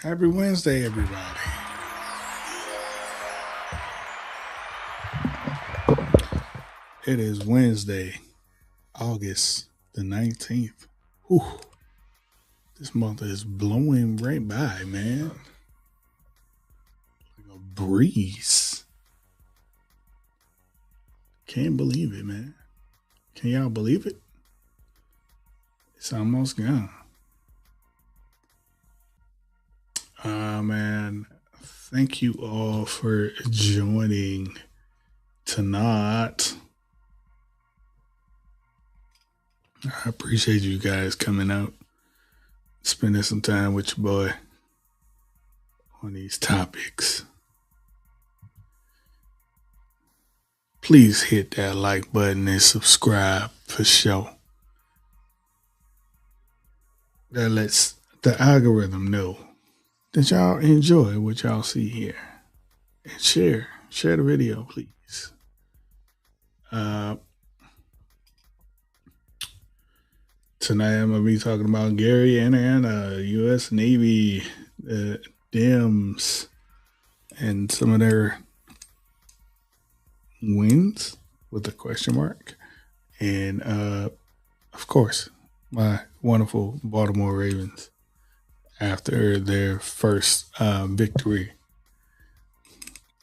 Happy Wednesday, everybody. It is Wednesday, August the 19th. Whew. This month is blowing right by, man. Like a breeze. Can't believe it, man. Can y'all believe it? It's almost gone. Man, thank you all for joining tonight. I appreciate you guys coming out, spending some time with your boy on these topics. Please hit that like button and subscribe for sure. That lets the algorithm know that y'all enjoy what y'all see here. And share the video, please. Tonight I'm going to be talking about Gary and U.S. Navy DIMs and some of their wins with a question mark. And, of course, my wonderful Baltimore Ravens after their first victory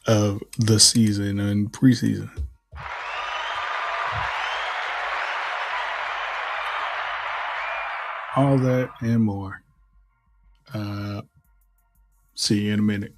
of the season and preseason. All that and more. See you in a minute.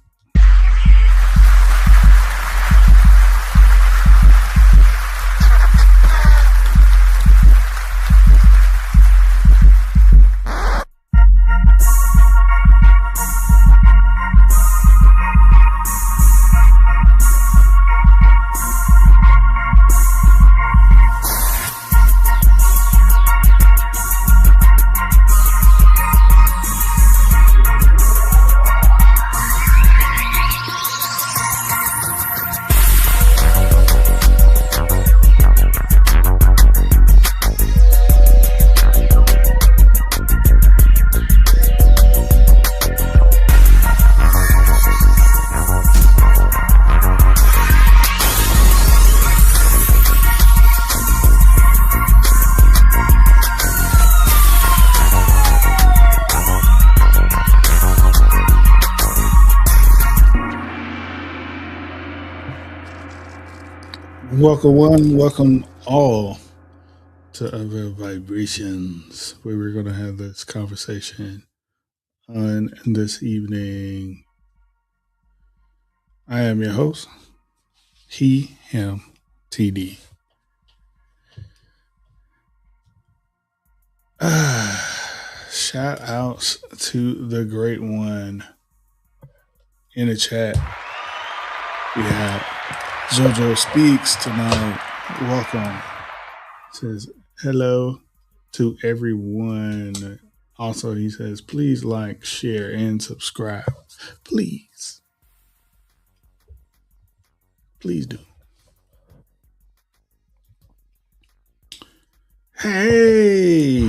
Welcome one, welcome all to Unveiled Vibrations, where we're going to have this conversation on this evening. I am your host, he, him, TD. Shout outs to the great one in the chat. We have JoJo Speaks tonight. Welcome. Says hello to everyone. Also, he says, please like, share, and subscribe. Please. Please do. Hey,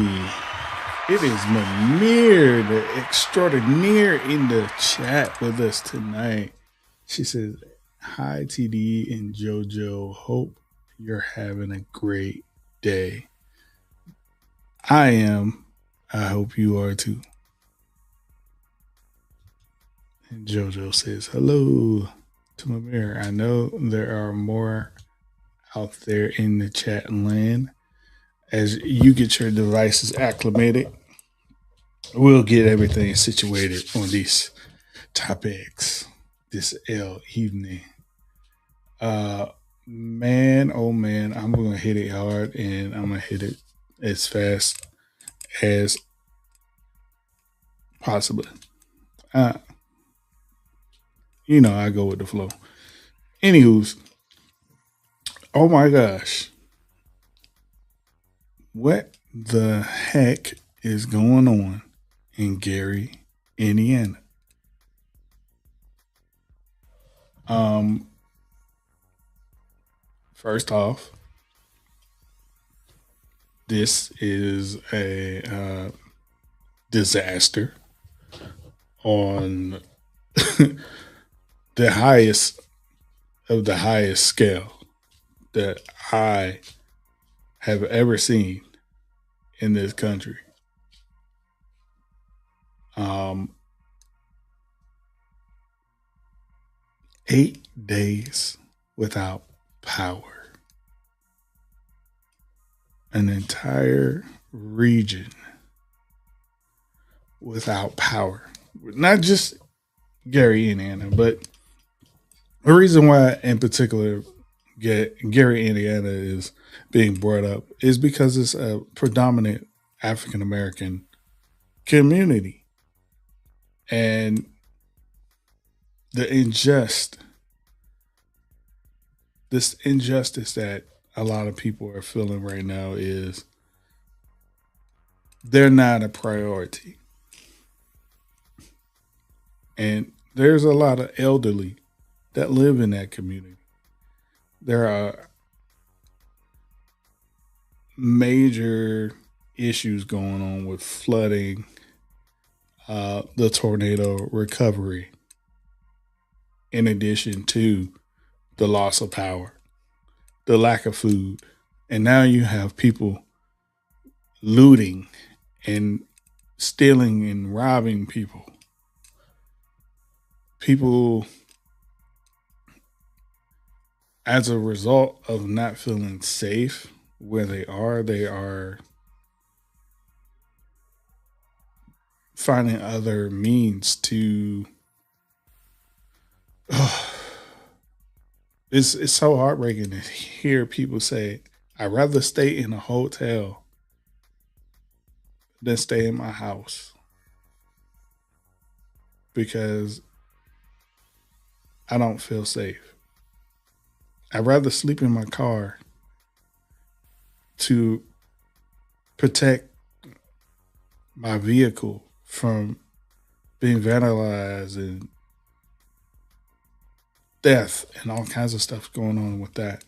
it is Mamir, the extraordinaire, in the chat with us tonight. She says, hi, TD and JoJo. Hope you're having a great day. I am. I hope you are too. And JoJo says, hello to Mamir. I know there are more out there in the chat land. As you get your devices acclimated, we'll get everything situated on these topics this evening. Man, oh man, I'm going to hit it hard and I'm going to hit it as fast as possible. Uh, you know, I go with the flow. Anywho's, oh my gosh, what the heck is going on in Gary, Indiana? Um, First off, this is a disaster on the highest of the highest scale that I have ever seen in this country. Um, 8 days without power, an entire region without power, not just Gary, Indiana, but the reason why, in particular, Gary, Indiana is being brought up is because it's a predominant African American community, and the this injustice that a lot of people are feeling right now is they're not a priority, and there's a lot of elderly that live in that community. There are major issues going on with flooding, the tornado recovery, in addition to the loss of power, the lack of food. And now you have people looting and stealing and robbing people. People, as a result of not feeling safe where they are finding other means to. It's so heartbreaking to hear people say, "I'd rather stay in a hotel than stay in my house because I don't feel safe. I'd rather sleep in my car to protect my vehicle from being vandalized and death and all kinds of stuff going on with that."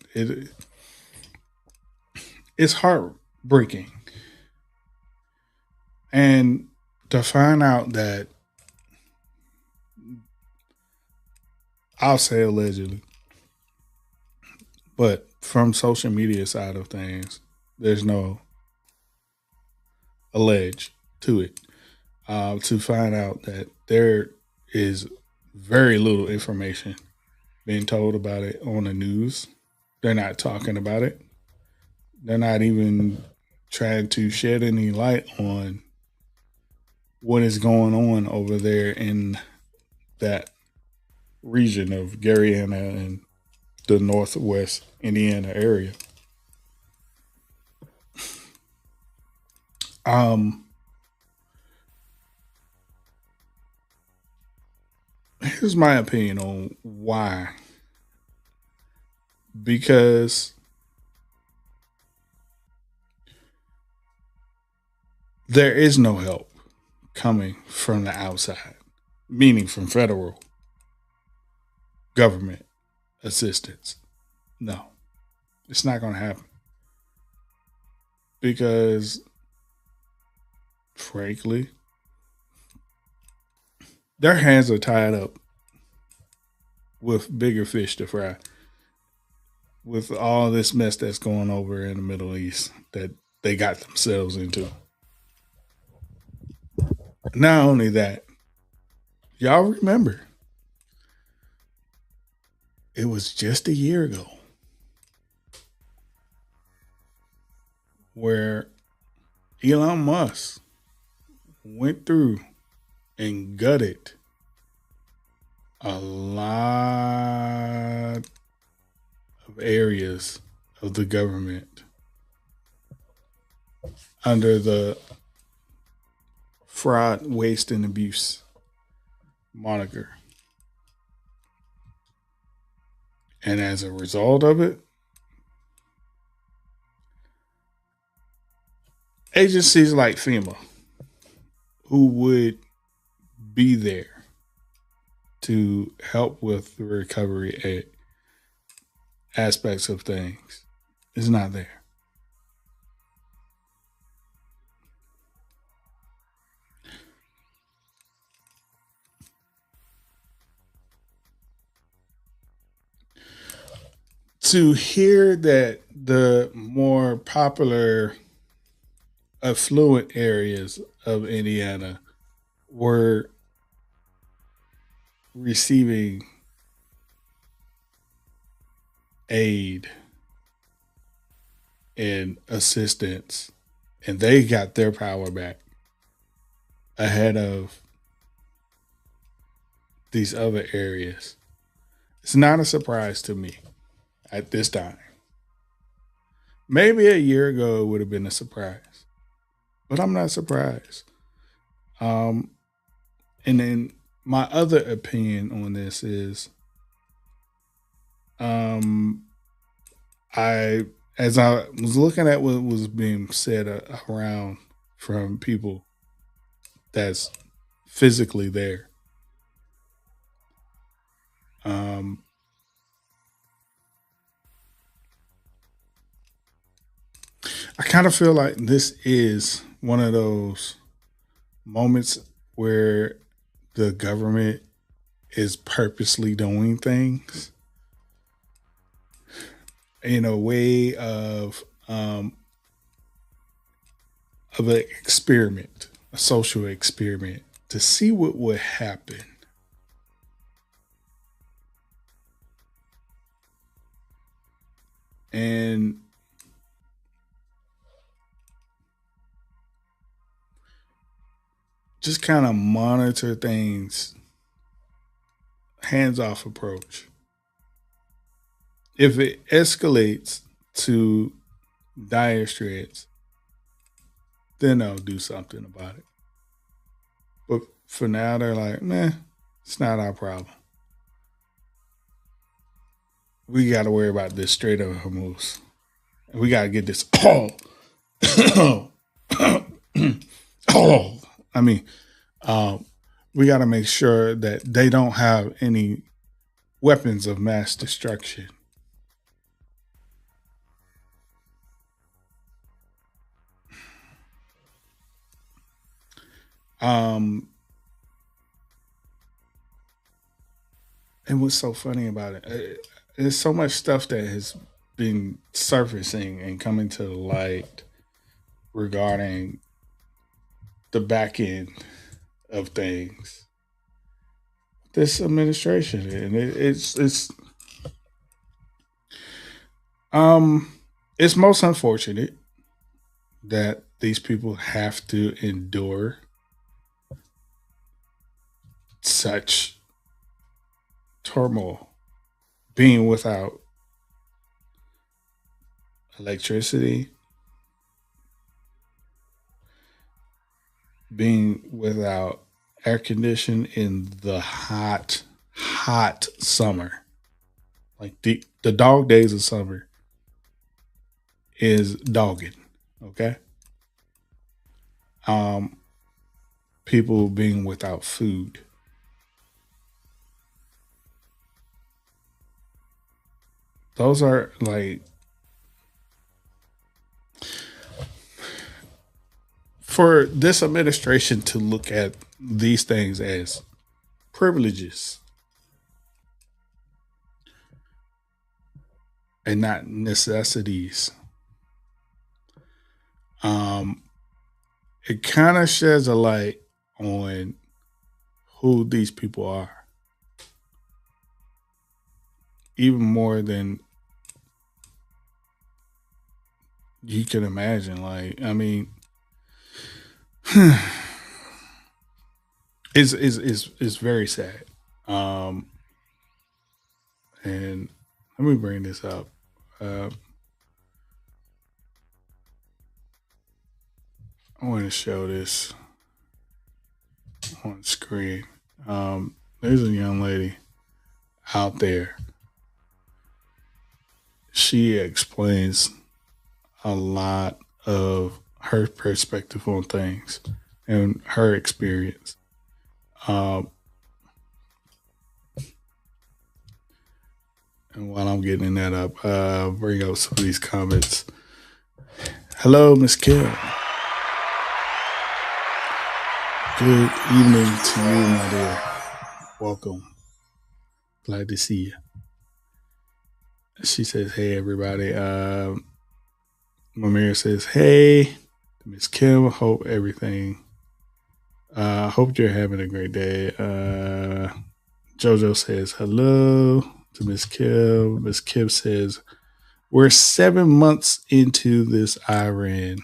It's heartbreaking. And to find out that, I'll say allegedly, but from social media side of things, there's no allege to it. To find out that there is very little information being told about it on the news. They're not talking about it. They're not even trying to shed any light on what is going on over there in that region of Gary, Indiana, and the Northwest Indiana area. Um, Here's my opinion on why. Because there is no help coming from the outside, meaning from federal government assistance. No, it's not going to happen because, frankly, their hands are tied up with bigger fish to fry with all this mess that's going over in the Middle East that they got themselves into. Not only that, y'all remember it was just a year ago where Elon Musk went through and gutted a lot of areas of the government under the fraud, waste, and abuse moniker. And as a result of it, agencies like FEMA, who would be there to help with the recovery aspects of things, is not there. To hear that the more popular, affluent areas of Indiana were receiving aid and assistance, and they got their power back ahead of these other areas. It's not a surprise to me at this time. Maybe a year ago it would have been a surprise, but I'm not surprised. Um, and then my other opinion on this is, um, I as I was looking at what was being said around from people that's physically there. Um, I kind of feel like this is one of those moments where the government is purposely doing things in a way of an experiment, a social experiment, to see what would happen. And just kind of monitor things, hands off approach. If it escalates to dire straits, then I'll do something about it. But for now, they're like, man, it's not our problem. We got to worry about this Strait of Hormuz. And we got to get this oh, I mean, um, we got to make sure that they don't have any weapons of mass destruction. Um, and what's so funny about it? There's so much stuff that has been surfacing and coming to the light regarding the back end of things. This administration, and um it's most unfortunate that these people have to endure such turmoil, being without electricity, being without air conditioning in the hot summer. Like the dog days of summer is dogging. Okay. Um, People being without food. Those are like, for this administration to look at these things as privileges and not necessities. Um, it kind of sheds a light on who these people are, even more than you can imagine. Like, I mean, it's very sad. Um, and let me bring this up. Uh, I want to show this on screen. There's a young lady out there. She explains a lot of her perspective on things and her experience. Um, and while I'm getting that up, bring up some of these comments. Hello, Miss Kim. Good evening to you, my dear. Welcome. Glad to see you. She says, hey, everybody. Mamir says, hey, Miss Kim. Hope everything. Hope you're having a great day. Jojo says, hello to Miss Kim. Miss Kim says, we're 7 months into this Iran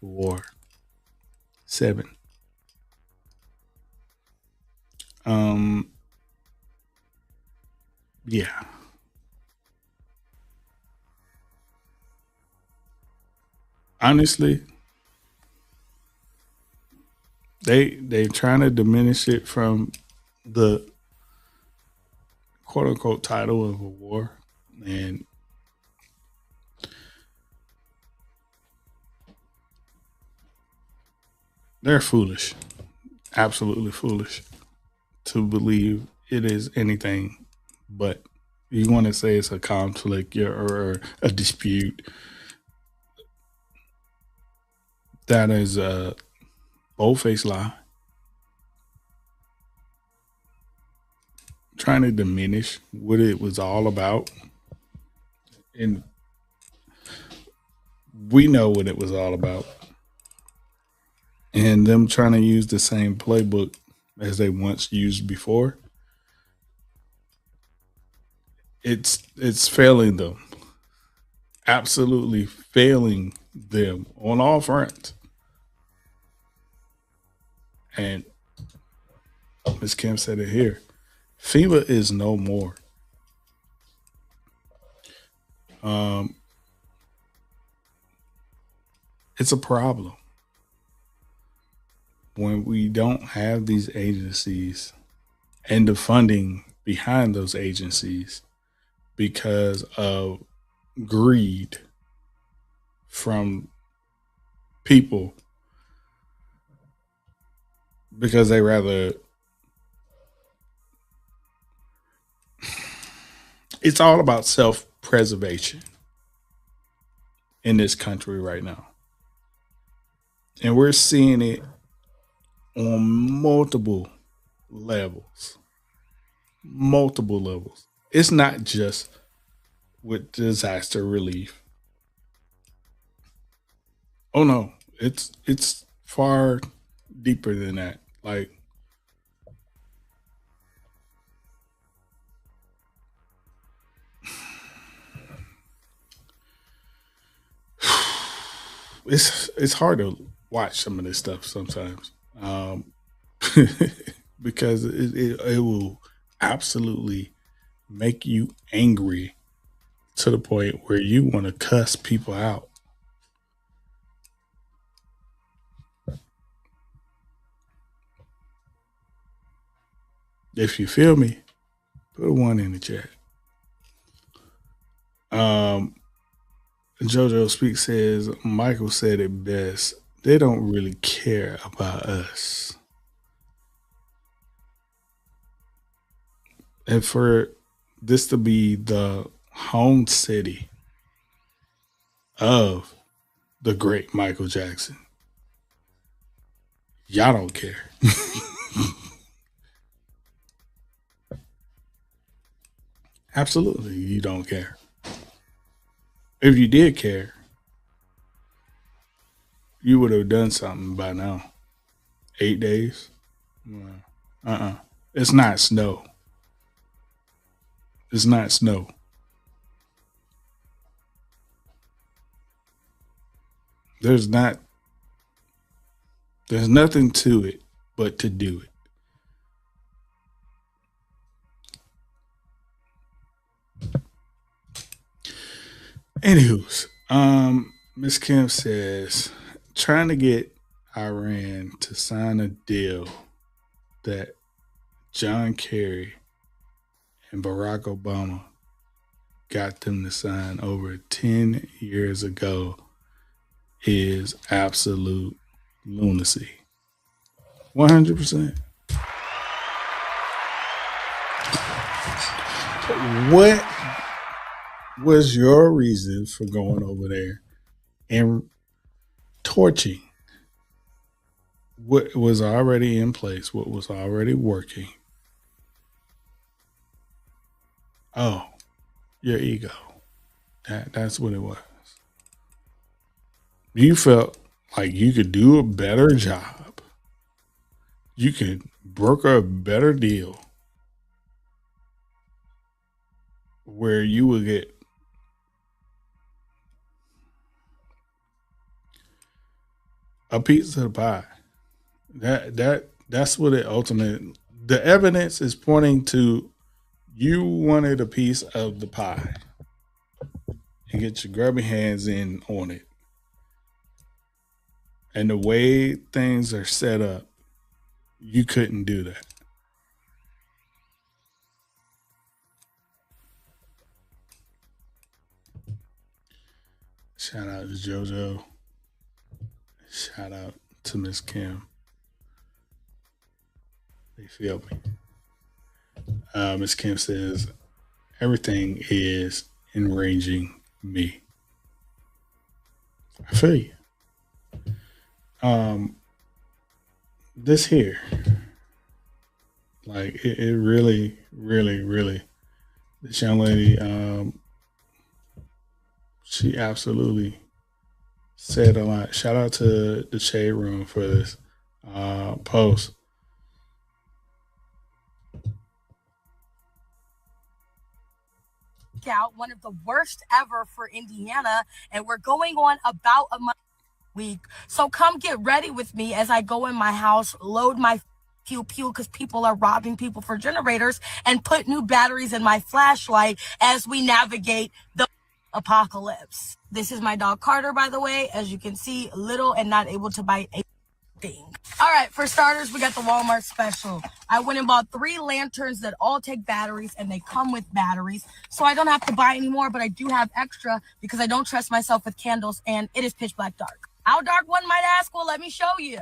war. 7. Yeah. Honestly, they trying to diminish it from the quote unquote title of a war, and they're foolish, absolutely foolish to believe it is anything but. You want to say it's a conflict or a dispute? That is a bold-faced lie. Trying to diminish what it was all about, and we know what it was all about. And them trying to use the same playbook as they once used before, it's failing them. Absolutely failing them on all fronts. And Ms. Kim said it here. FEMA is no more. It's a problem when we don't have these agencies and the funding behind those agencies because of greed from people, because they rather, it's all about self-preservation in this country right now. And we're seeing it on multiple levels. Multiple levels. It's not just with disaster relief. Oh no, it's far deeper than that. Like, it's hard to watch some of this stuff sometimes, because it will absolutely make you angry to the point where you want to cuss people out. If you feel me, put a 1 in the chat. Jojo Speak says, Michael said it best. They don't really care about us. And for this to be the home city of the great Michael Jackson, y'all don't care. Absolutely, you don't care. If you did care, you would have done something by now. 8 days? It's not snow. It's not snow. There's nothing to it but to do it. Anywho's, Miss Kim says, trying to get Iran to sign a deal that John Kerry and Barack Obama got them to sign over 10 years ago is absolute lunacy. 100%. What was your reason for going over there and torching what was already in place, what was already working? Oh, your ego. That's what it was. You felt like you could do a better job. You could broker a better deal where you would get a piece of the pie. That's what it ultimately. The evidence is pointing to you wanted a piece of the pie and get your grubby hands in on it. And the way things are set up, you couldn't do that. Shout out to JoJo. Shout out to Miss Kim. They feel me. Miss Kim says, everything is enraging me. I feel you. This here, like it really, really, really, this young lady, she absolutely said a lot. Shout out to the Shade Room for this post. Out one of the worst ever for Indiana, and we're going on about a month week. So come get ready with me as I go in my house, load my pew pew because people are robbing people for generators, and put new batteries in my flashlight as we navigate the apocalypse. This is my dog Carter, by the way, as you can see, little and not able to bite a thing. All right, for starters, we got the Walmart special. I went and bought 3 lanterns that all take batteries, and they come with batteries, so I don't have to buy anymore, but I do have extra because I don't trust myself with candles, and it is pitch black dark. How dark, one might ask? Well, let me show you.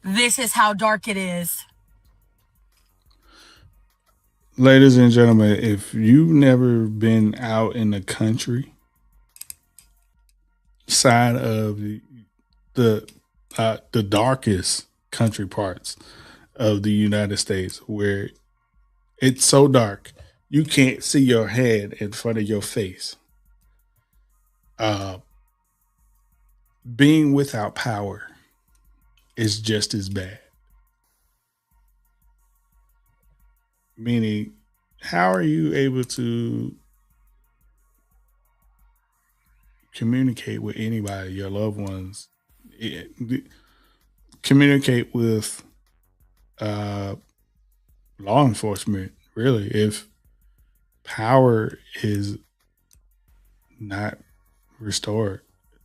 This is how dark it is. Ladies and gentlemen, if you've never been out in the country side of the darkest country parts of the United States, where it's so dark you can't see your head in front of your face, being without power is just as bad. Meaning, how are you able to communicate with anybody, your loved ones, communicate with law enforcement, really, if power is not restored?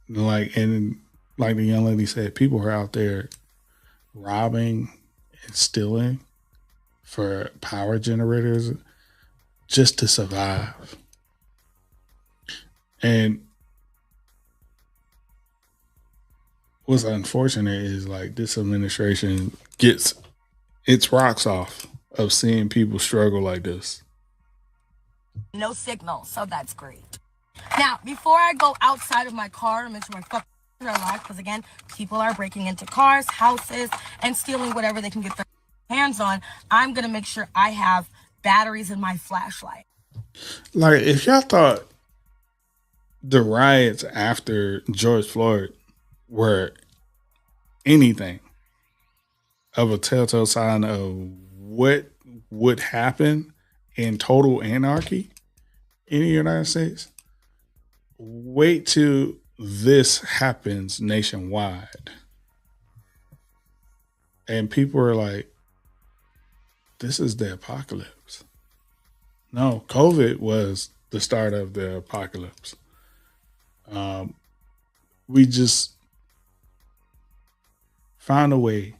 Like, and like the young lady said, people are out there robbing and stealing for power generators just to survive. And what's unfortunate is, like, this administration gets its rocks off of seeing people struggle like this. No signal, so that's great. Now, before I go outside of my car and make sure my fucking are locked, because again, people are breaking into cars, houses, and stealing whatever they can get their hands on, I'm gonna make sure I have batteries in my flashlight. Like, if y'all thought the riots after George Floyd were anything of a telltale sign of what would happen in total anarchy in the United States, wait till this happens nationwide. And people are like, this is the apocalypse. No, COVID was the start of the apocalypse. We just found a way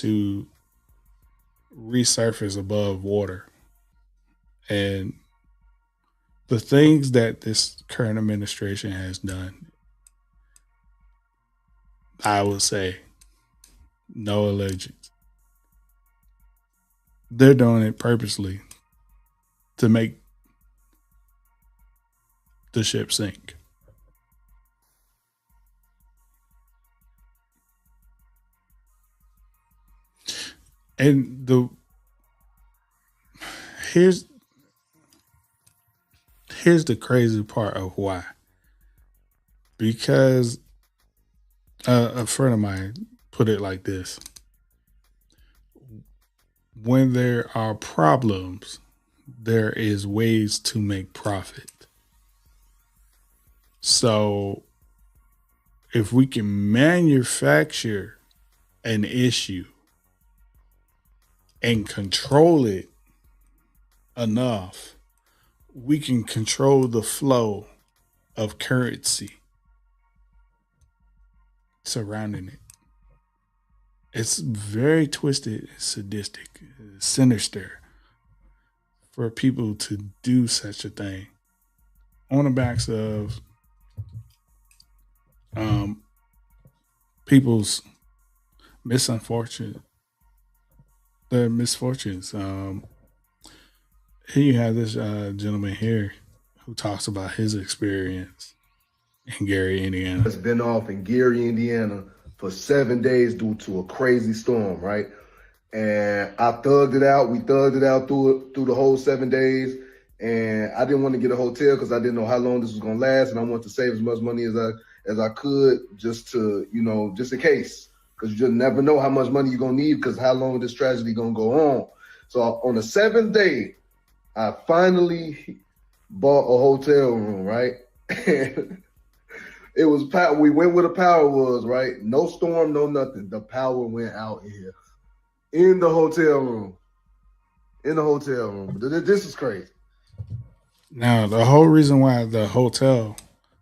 to resurface above water. And the things that this current administration has done, I would say, no allegiance. They're doing it purposely to make the ship sink. And here's the crazy part of why. Because a friend of mine put it like this: when there are problems, there is ways to make profit. So if we can manufacture an issue and control it enough, we can control the flow of currency surrounding it. It's very twisted, sadistic, sinister for people to do such a thing on the backs of people's misfortunes. Here you have this gentleman here who talks about his experience in Gary, Indiana. It's been off in Gary, Indiana for 7 days due to a crazy storm, right? And I thugged it out. We thugged it out through the whole 7 days. And I didn't want to get a hotel because I didn't know how long this was going to last. And I wanted to save as much money as I could just to, just in case. Because you just never know how much money you're going to need because how long this tragedy going to go on. So on the 7th day, I finally bought a hotel room, right? It was power. We went where the power was, right? No storm, no nothing. The power went out here in the hotel room. This is crazy. Now, the whole reason why the hotel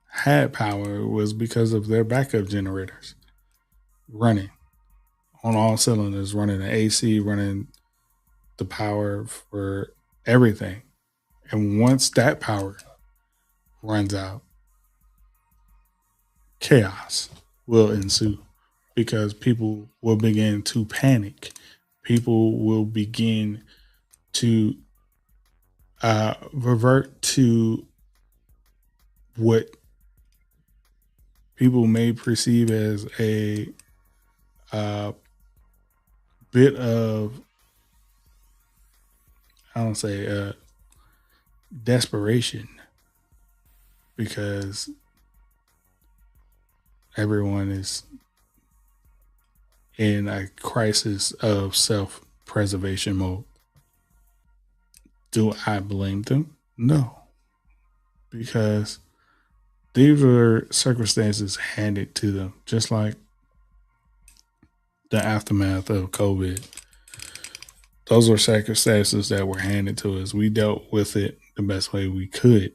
had power was because of their backup generators running on all cylinders, running the AC, running the power for everything. And once that power runs out, chaos will ensue because people will begin to panic. People will begin to revert to what people may perceive as a bit of, I don't say, desperation, because everyone is in a crisis of self-preservation mode. Do I blame them? No, because these were circumstances handed to them, just like the aftermath of COVID. Those were circumstances that were handed to us. We dealt with it the best way we could.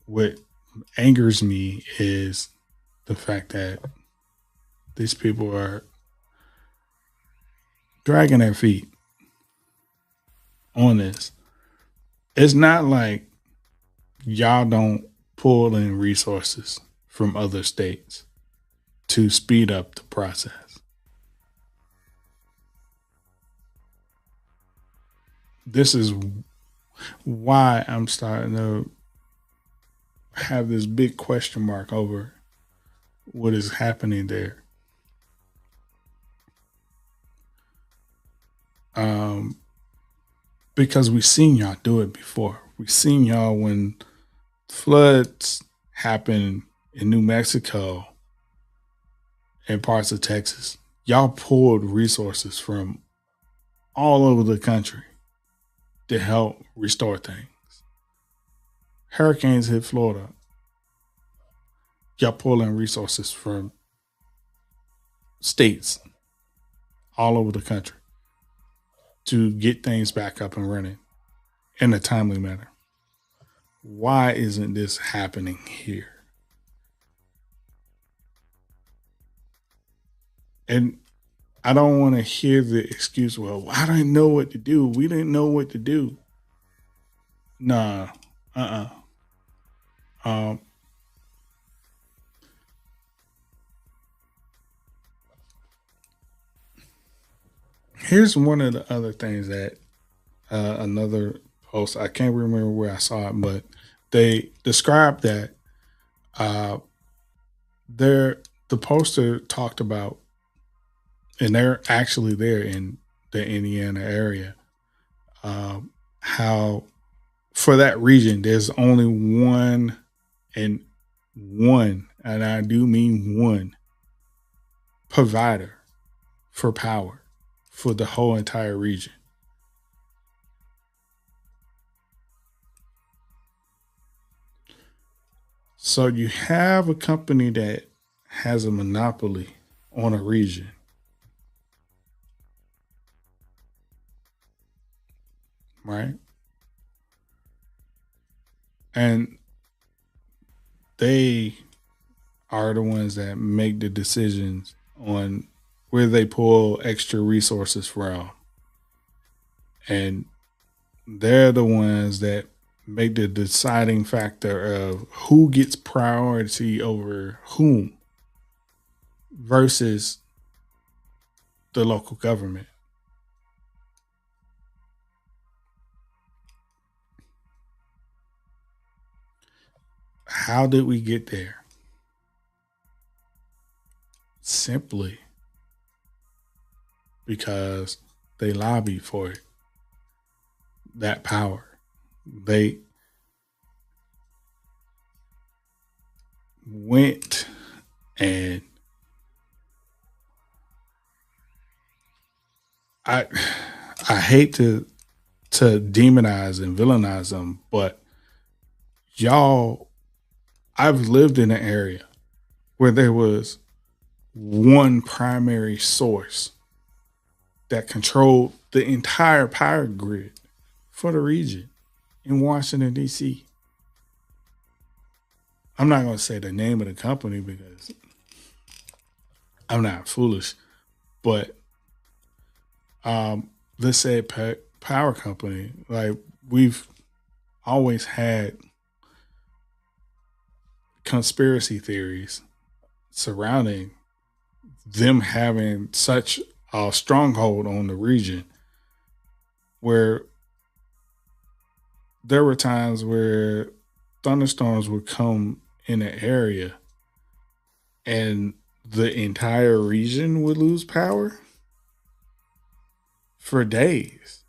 What angers me is the fact that these people are dragging their feet on this. It's not like y'all don't pull in resources from other states to speed up the process. This is why I'm starting to have this big question mark over what is happening there. Because we've seen y'all do it before. We've seen y'all when floods happen in New Mexico and parts of Texas. Y'all pulled resources from all over the country to help restore things. Hurricanes hit Florida. Y'all pulling resources from states all over the country to get things back up and running in a timely manner. Why isn't this happening here? And I don't want to hear the excuse, well, I didn't know what to do. We didn't know what to do. Nah. Um, Here's one of the other things that another post, I can't remember where I saw it, but they described that uh, there the poster talked about, and they're actually there in the Indiana area, how for that region there's only and and I do mean one provider for power for the whole entire region. So you have a company that has a monopoly on a region, right? And they are the ones that make the decisions on where they pull extra resources from. And they're the ones that make the deciding factor of who gets priority over whom versus the local government. How did we get there? Simply because they lobbied for it, that power. They went and I I hate to demonize and villainize them, but y'all, I've lived in an area where there was one primary source that controlled the entire power grid for the region in Washington, D.C. I'm not going to say the name of the company because I'm not foolish, but let's say power company, like we've always had conspiracy theories surrounding them having such a stronghold on the region where there were times where thunderstorms would come in an area and the entire region would lose power for days.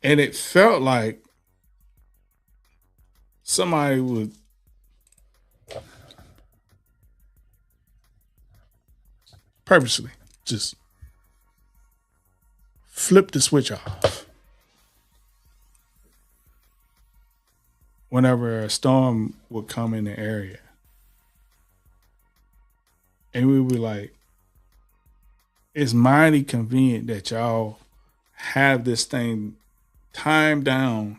And it felt like somebody would purposely just flip the switch off whenever a storm would come in the area. And we were like, it's mighty convenient that y'all have this thing timed down,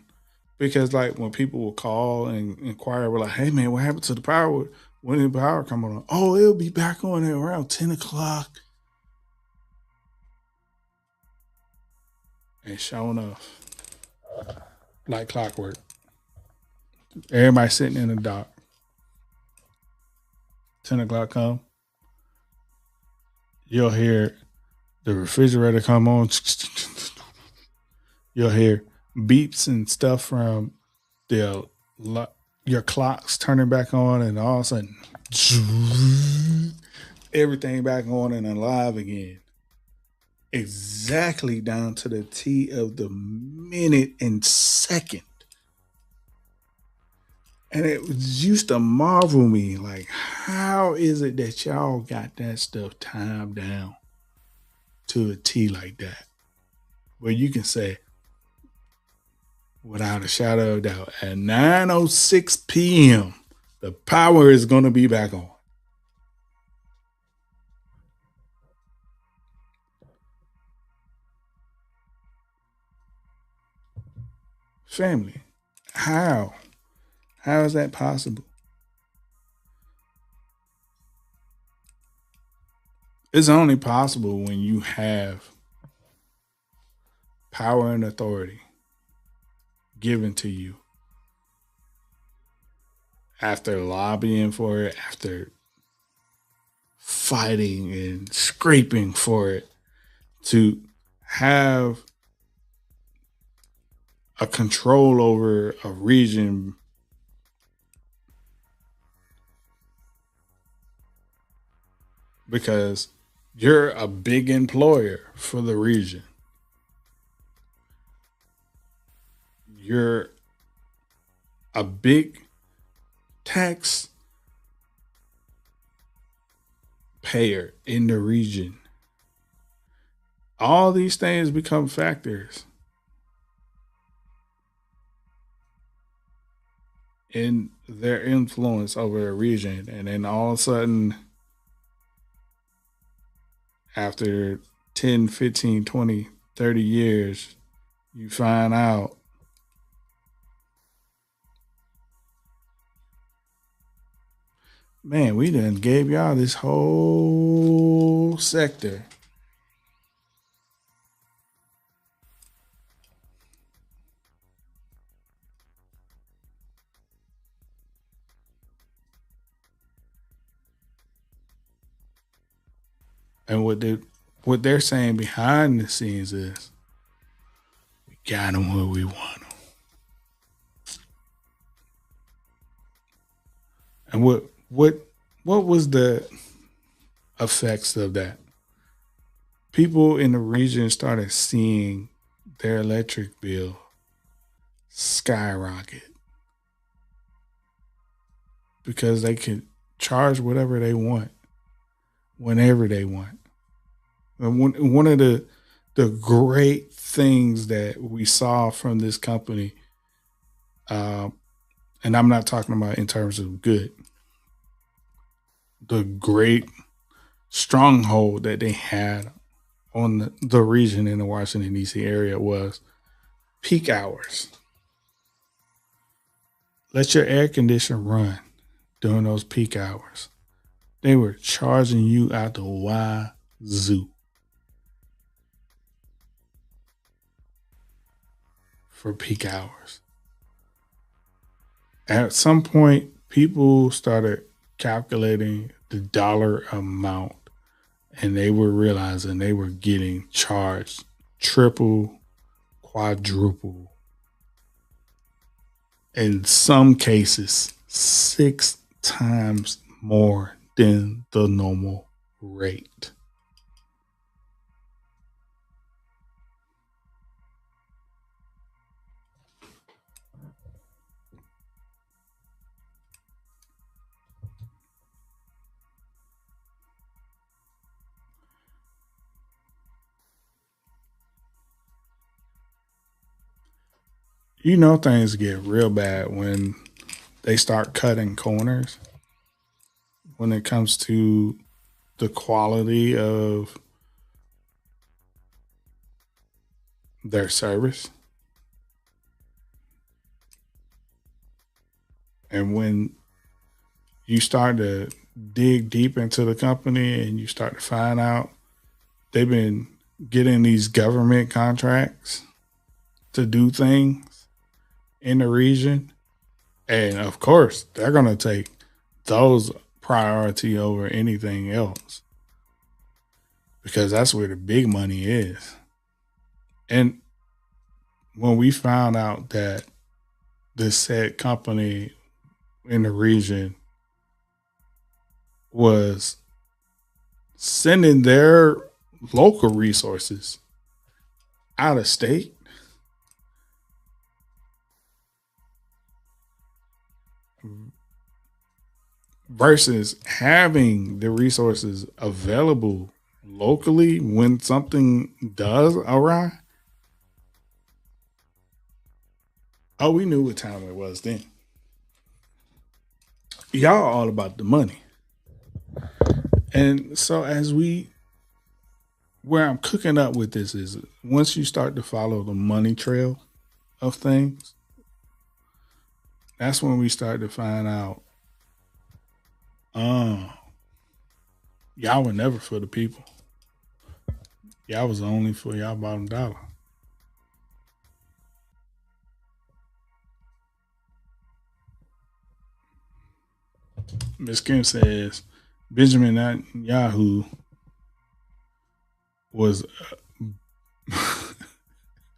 because like when people will call and inquire, we're like, hey man, what happened to the power? When did the power come on? Oh, it'll be back on at around 10 o'clock. And sure enough, like clockwork, everybody sitting in the dock. 10 o'clock come, you'll hear the refrigerator come on. You'll hear beeps and stuff from your clocks turning back on, and all of a sudden, everything back on and alive again. Exactly down to the T of the minute and second. And it used to marvel me, like, how is it that y'all got that stuff timed down to a T like that? Where you can say, without a shadow of doubt, at 9:06 p.m., the power is going to be back on. Family, how? How is that possible? It's only possible when you have power and authority given to you after lobbying for it, after fighting and scraping for it, to have a control over a region because you're a big employer for the region. You're a big tax payer in the region. All these things become factors in their influence over a region. And then all of a sudden, after 10, 15, 20, 30 years, you find out man, we done gave y'all this whole sector. And what they're saying behind the scenes is, we got them where we want them. And what was the effects of that? People in the region started seeing their electric bill skyrocket because they could charge whatever they want, whenever they want. And one of the great things that we saw from this company, and I'm not talking about in terms of good, the great stronghold that they had on the region in the Washington, D.C. area was peak hours. Let your air conditioner run during those peak hours. They were charging you out the wazoo for peak hours. At some point, people started calculating the dollar amount, and they were realizing they were getting charged triple, quadruple, in some cases 6 times more than the normal rate. You know things get real bad when they start cutting corners when it comes to the quality of their service. And when you start to dig deep into the company and you start to find out they've been getting these government contracts to do things in the region. And of course, they're going to take those priority over anything else because that's where the big money is. And when we found out that this said company in the region was sending their local resources out of state, versus having the resources available locally when something does awry. Oh, we knew what time it was then. Y'all are all about the money. And so where I'm cooking up with this is once you start to follow the money trail of things, that's when we start to find out, Y'all were never for the people. Y'all was only for y'all bottom dollar. Miss Kim says Benjamin Netanyahu was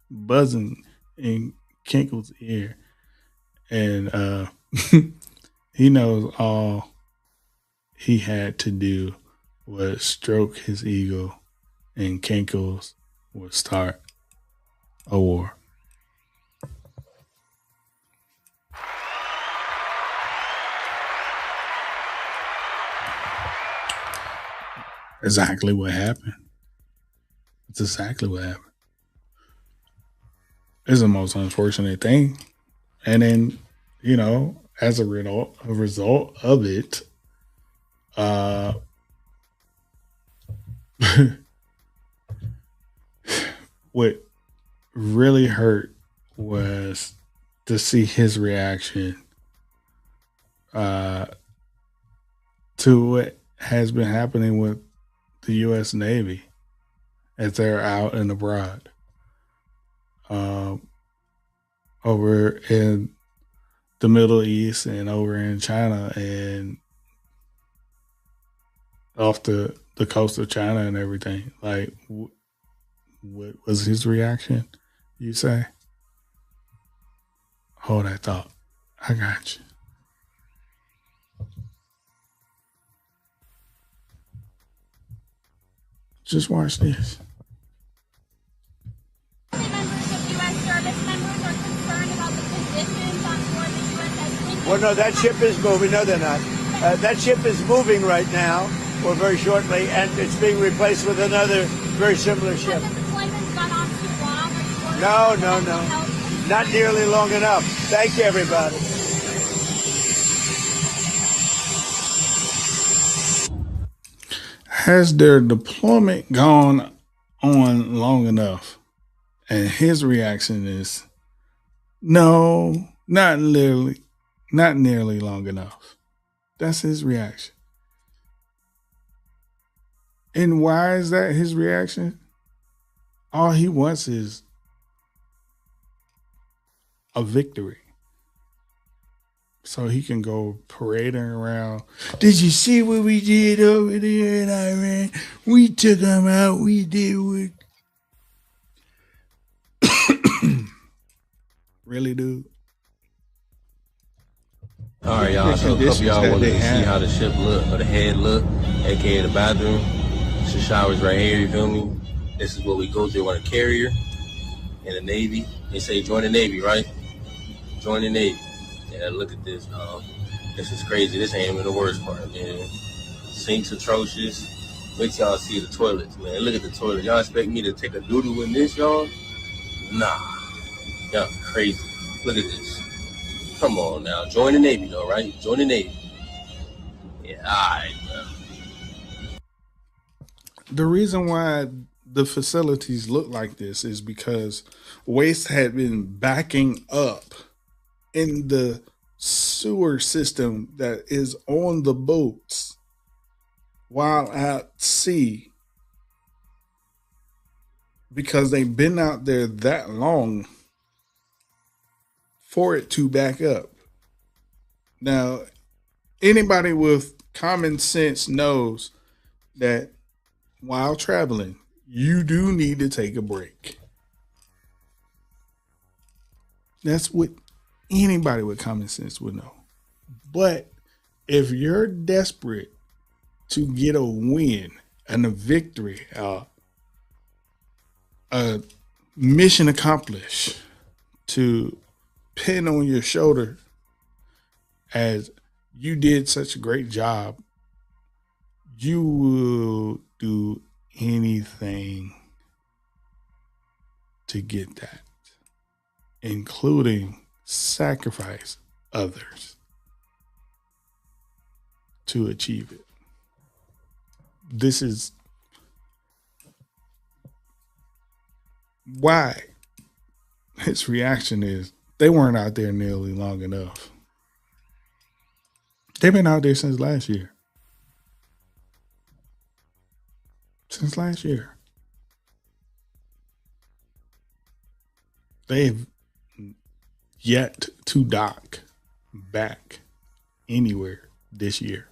buzzing in Kinkle's ear, and he knows all he had to do was stroke his ego, and Kinkles would start a war. Exactly what happened. It's exactly what happened. It's the most unfortunate thing. And then, as a result of it, what really hurt was to see his reaction to what has been happening with the U.S. Navy as they're out and abroad, over in the Middle East and over in China and off the coast of China and everything. Like, what was his reaction, you say? Hold that thought. I got you. Just watch this. Well, no, that ship is moving. No, they're not. That ship is moving right now, or very shortly, and it's being replaced with another very similar ship. No. Not nearly long enough. Thank you, everybody. Has their deployment gone on long enough? And his reaction is, no, not nearly long enough. That's his reaction. And why is that his reaction? All he wants is a victory, so he can go parading around. Did you see what we did over there in Iran? We took them out. We did what? Really, dude? All right, y'all. So a couple of y'all wanted to see how the ship look, or the head look, aka the bathroom. The shower's right here, you feel me? This is what we go through on a carrier in the Navy. They say join the Navy, right? Join the Navy. Yeah, look at this. This is crazy. This ain't even the worst part, man. Sinks atrocious. Wait till y'all see the toilets, man. Look at the toilet. Y'all expect me to take a doodle in this, y'all? Nah. Y'all crazy. Look at this. Come on now. Join the Navy, though, right? Join the Navy. Yeah, all right, bro. The reason why the facilities look like this is because waste had been backing up in the sewer system that is on the boats while at sea, because they've been out there that long for it to back up. Now, anybody with common sense knows that while traveling, you do need to take a break. That's what anybody with common sense would know. But if you're desperate to get a win and a victory, a mission accomplished, to pin on your shoulder as you did such a great job, you will do anything to get that, including sacrifice others to achieve it. This is why his reaction is they weren't out there nearly long enough. They've been out there since last year. since last year. They've yet to dock back anywhere this year.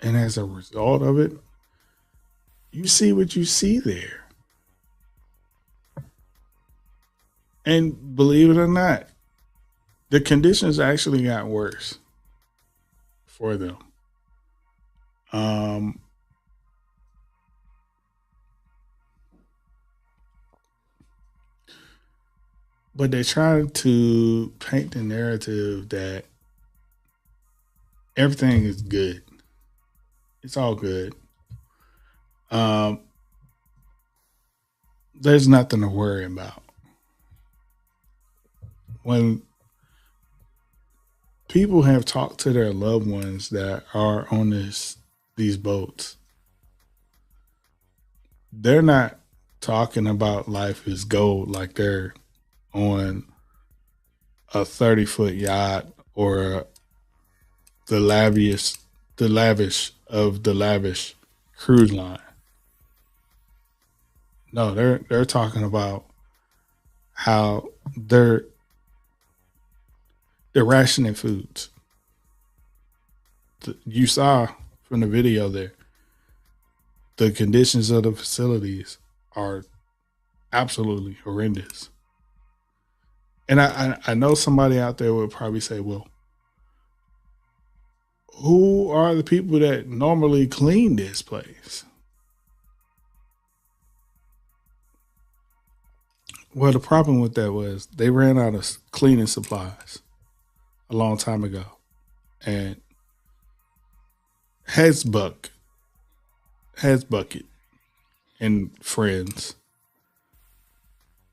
And as a result of it, you see what you see there. And believe it or not, the conditions actually got worse for them. But they try to paint the narrative that everything is good. It's all good. There's nothing to worry about. When people have talked to their loved ones that are on these boats, they're not talking about life is gold like they're on a 30-foot yacht or the lavish of the lavish cruise line. No, they're talking about how they're rationing foods. You saw from the video there, the conditions of the facilities are absolutely horrendous. And I know somebody out there would probably say, well, who are the people that normally clean this place? Well, the problem with that was they ran out of cleaning supplies a long time ago. And Headsbucket and friends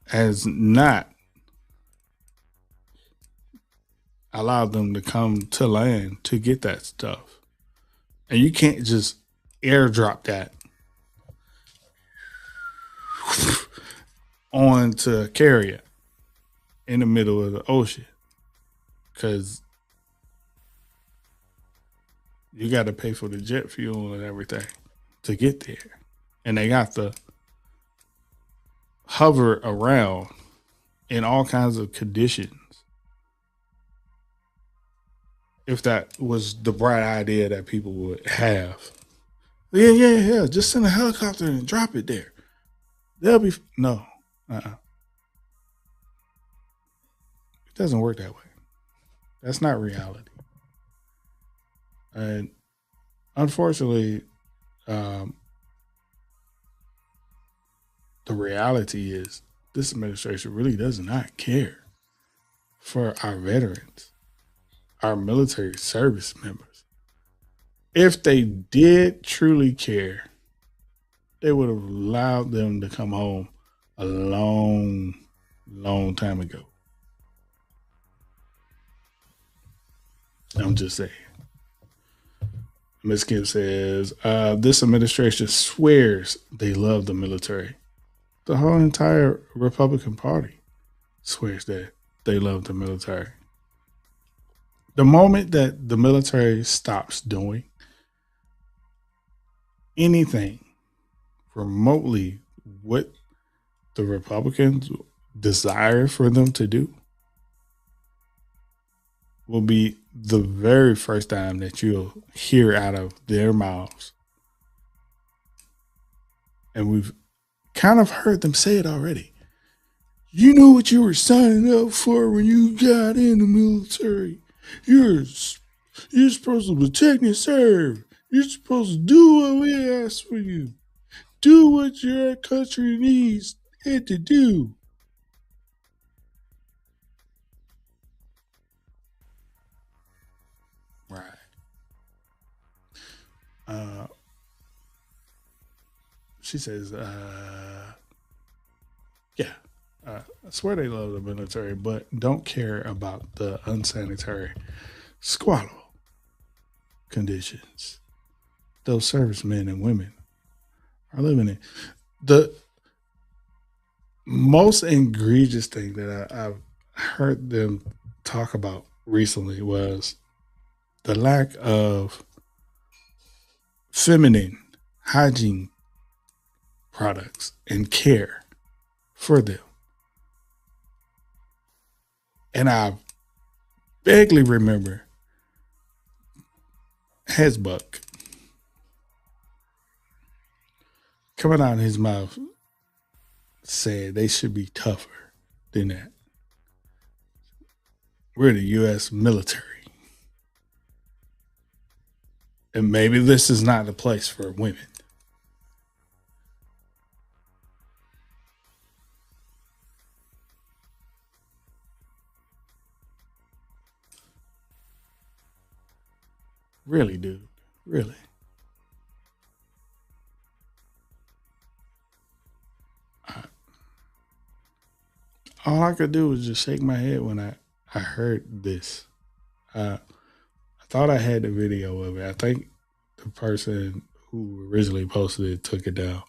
has not allowed them to come to land to get that stuff. And you can't just airdrop that onto a carrier in the middle of the ocean, because you got to pay for the jet fuel and everything to get there. And they got to hover around in all kinds of conditions. If that was the bright idea that people would have. Yeah. Just send a helicopter and drop it there. They'll be, no. It doesn't work that way. That's not reality. And unfortunately, the reality is this administration really does not care for our veterans, our military service members. If they did truly care, they would have allowed them to come home a long time ago. I'm just saying. Ms. Kim says, this administration swears they love the military. The whole entire Republican Party swears that they love the military. The moment that the military stops doing anything remotely what the Republicans desire for them to do will be the very first time that you'll hear out of their mouths. And we've kind of heard them say it already. You know what you were signing up for when you got in the military. You're supposed to protect and serve. You're supposed to do what we ask for you. Do what your country needs it to do. Right. She says, I swear they love the military, but don't care about the unsanitary squalor conditions those servicemen and women are living in. The most egregious thing that I've heard them talk about recently was the lack of feminine hygiene products and care for them. And I vaguely remember Hesbuck coming out of his mouth saying they should be tougher than that. We're the U.S. military. And maybe this is not the place for women. Really, dude. Really. All I could do was just shake my head when I heard this. I thought I had the video of it. I think the person who originally posted it took it down.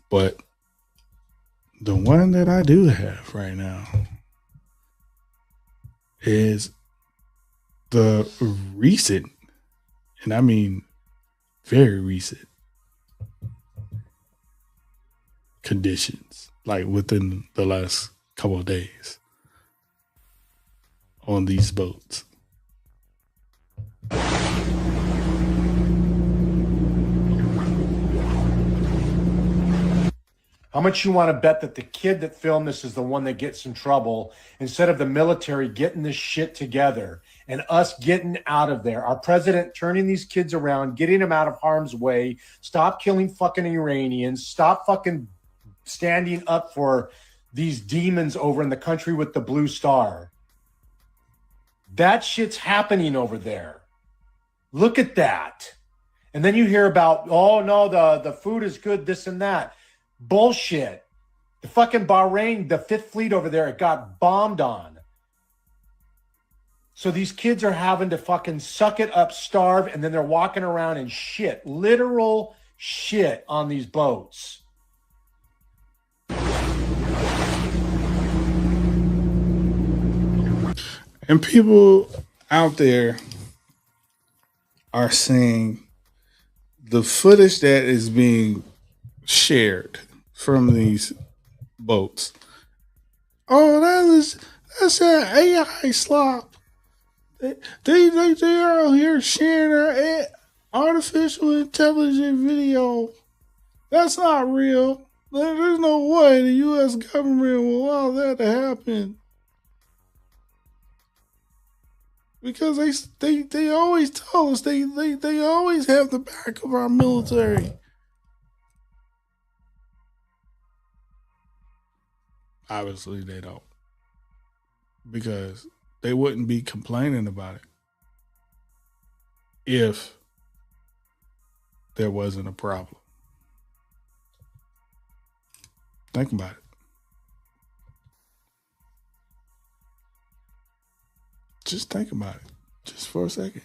But the one that I do have right now is the recent, and I mean very recent, conditions, like within the last couple of days on these boats. How much you want to bet that the kid that filmed this is the one that gets in trouble instead of the military getting this shit together and us getting out of there? Our president turning these kids around, getting them out of harm's way, stop killing fucking Iranians, stop fucking standing up for these demons over in the country with the blue star. That shit's happening over there. Look at that. And then you hear about, oh no, the food is good, this and that. Bullshit. The fucking Bahrain, the Fifth Fleet over there, it got bombed on. So these kids are having to fucking suck it up, starve, and then they're walking around in shit, literal shit on these boats. And people out there are saying the footage that is being shared from these boats, oh, that's an AI slop. They are out here sharing our artificial intelligence video. That's not real. There's no way the U.S. government will allow that to happen. Because they always tell us they always have the back of our military. Obviously they don't. Because they wouldn't be complaining about it if there wasn't a problem. Think about it. Just think about it. Just for a second.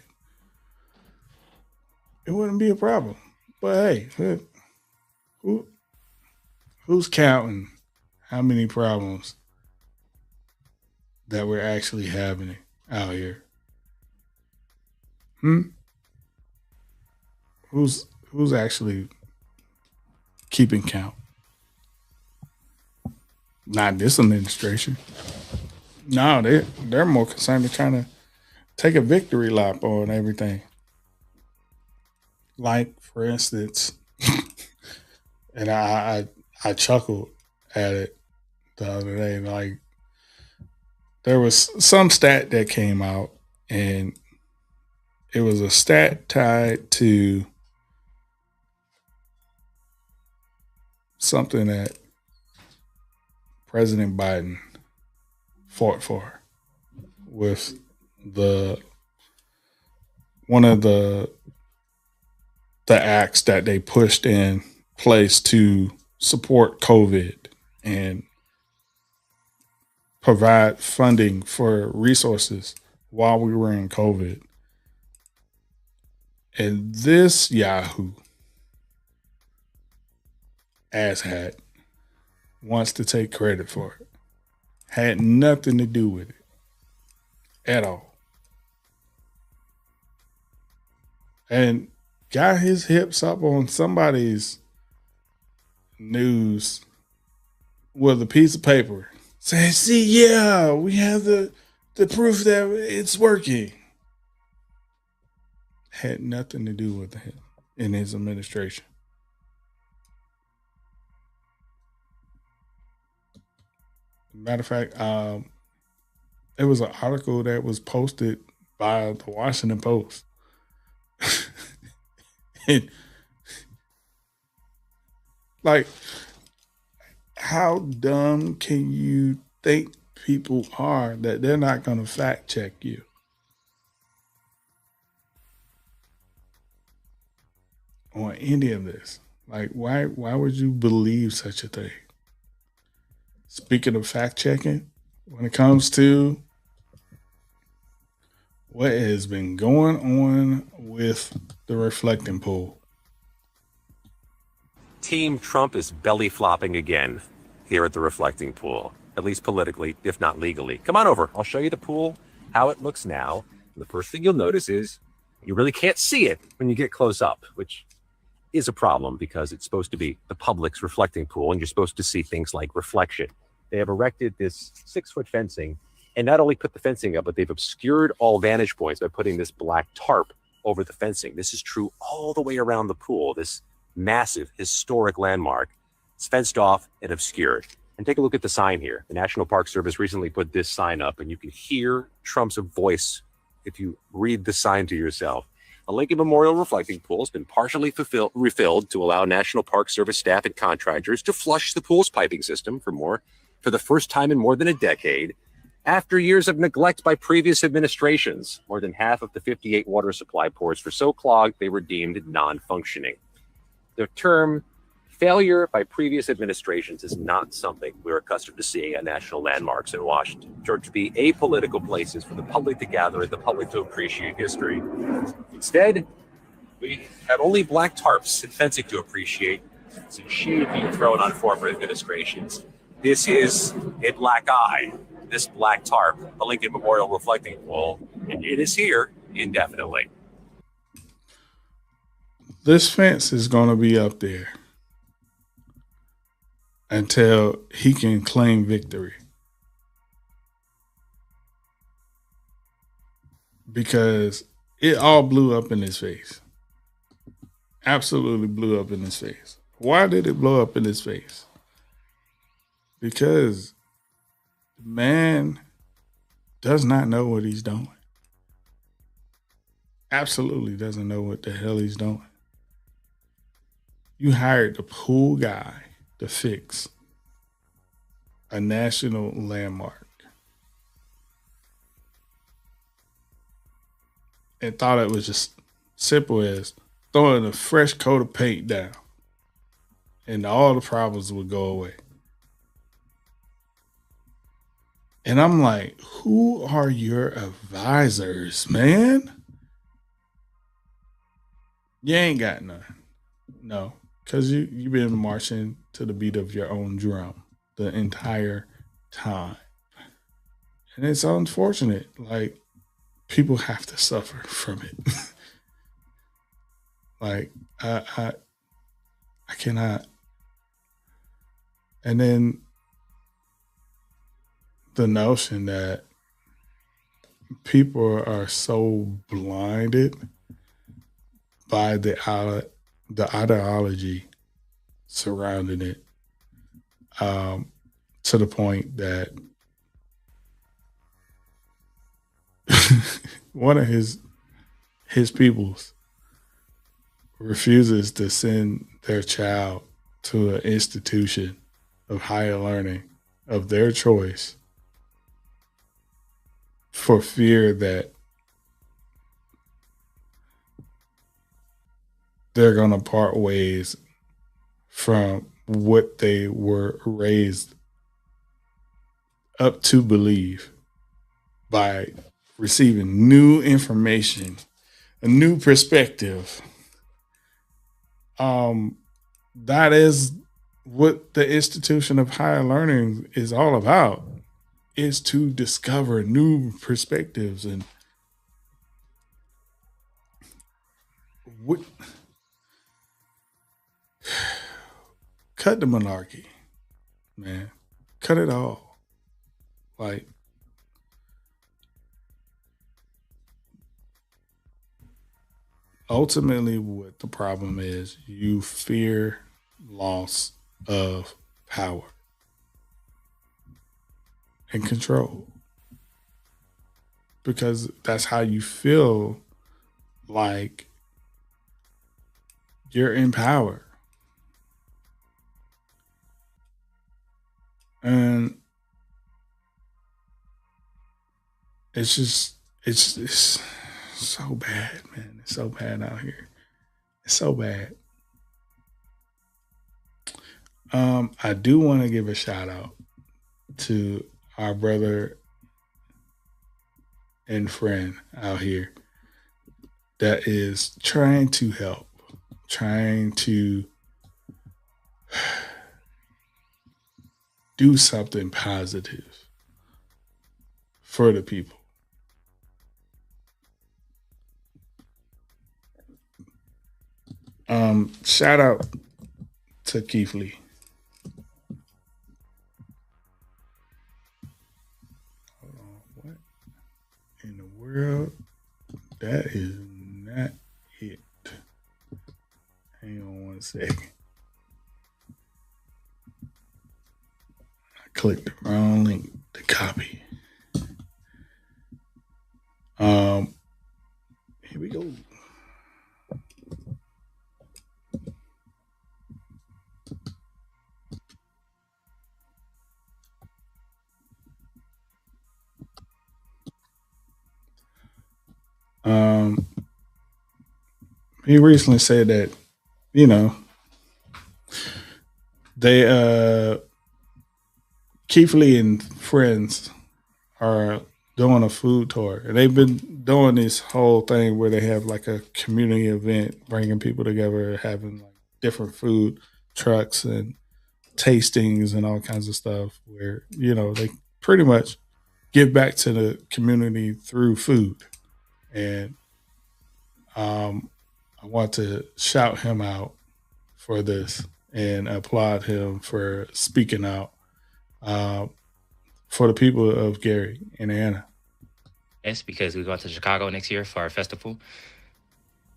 It wouldn't be a problem. But hey, who's counting how many problems that we're actually having out here? Who's actually keeping count? Not this administration. No, they're more concerned with trying to take a victory lap on everything. Like, for instance, and I chuckled at it the other day. Like, there was some stat that came out, and it was a stat tied to something that President Biden fought for with one of the acts that they pushed in place to support COVID and provide funding for resources while we were in COVID. And this Yahoo asshat wants to take credit for it. Had nothing to do with it at all. And got his hips up on somebody's news with a piece of paper saying, see, yeah, we have the proof that it's working. Had nothing to do with him in his administration. Matter of fact, there was an article that was posted by the Washington Post. And, like, how dumb can you think people are that they're not going to fact check you? On any of this. Like, why would you believe such a thing? Speaking of fact checking, when it comes to what has been going on with the reflecting pool. Team Trump is belly flopping again here at the reflecting pool, at least politically, if not legally. Come on over. I'll show you the pool, how it looks now. And the first thing you'll notice is you really can't see it when you get close up, which is a problem because it's supposed to be the public's reflecting pool and you're supposed to see things like reflection. They have erected this 6-foot fencing and not only put the fencing up, but they've obscured all vantage points by putting this black tarp over the fencing. This is true all the way around the pool, this massive historic landmark. It's fenced off and obscured. And take a look at the sign here. The National Park Service recently put this sign up and you can hear Trump's voice if you read the sign to yourself. A Lincoln Memorial reflecting pool has been partially refilled to allow National Park Service staff and contractors to flush the pool's piping system for the first time in more than a decade. After years of neglect by previous administrations, more than half of the 58 water supply ports were so clogged they were deemed non-functioning. The term failure by previous administrations is not something we're accustomed to seeing at national landmarks in Washington. Georgia to be apolitical places for the public to gather and the public to appreciate history. Instead, we have only black tarps and fencing to appreciate. It's a shade being thrown on former administrations. This is a black eye. This black tarp, a Lincoln Memorial reflecting pool, and it is here indefinitely. This fence is going to be up there until he can claim victory. Because it all blew up in his face. Absolutely blew up in his face. Why did it blow up in his face? Because the man does not know what he's doing. Absolutely doesn't know what the hell he's doing. You hired the pool guy to fix a national landmark and thought it was just simple as throwing a fresh coat of paint down and all the problems would go away. And I'm like, who are your advisors, man? You ain't got none. No, because you've been marching to the beat of your own drum the entire time. And it's unfortunate. Like, people have to suffer from it. Like, I cannot. And then the notion that people are so blinded by the ideology surrounding it, to the point that one of his peoples refuses to send their child to an institution of higher learning of their choice for fear that they're going to part ways from what they were raised up to believe by receiving new information, a new perspective. That is what the institution of higher learning is all about, is to discover new perspectives. And cut the monarchy, man. Cut it all. Like, ultimately, what the problem is, you fear loss of power and control, because that's how you feel like you're in power. And it's so bad, man. It's so bad out here. It's so bad. I do want to give a shout out to our brother and friend out here that is trying to help, trying to do something positive for the people. Shout out to Keith Lee. Hold on, what in the world? That is not it. Hang on one second. I clicked the wrong link to copy. Here we go. He recently said that, they Keith Lee and friends are doing a food tour, and they've been doing this whole thing where they have like a community event, bringing people together, having like different food trucks and tastings and all kinds of stuff, where they pretty much give back to the community through food. And I want to shout him out for this and applaud him for speaking out for the people of Gary, Indiana. It's because we're going to Chicago next year for our festival.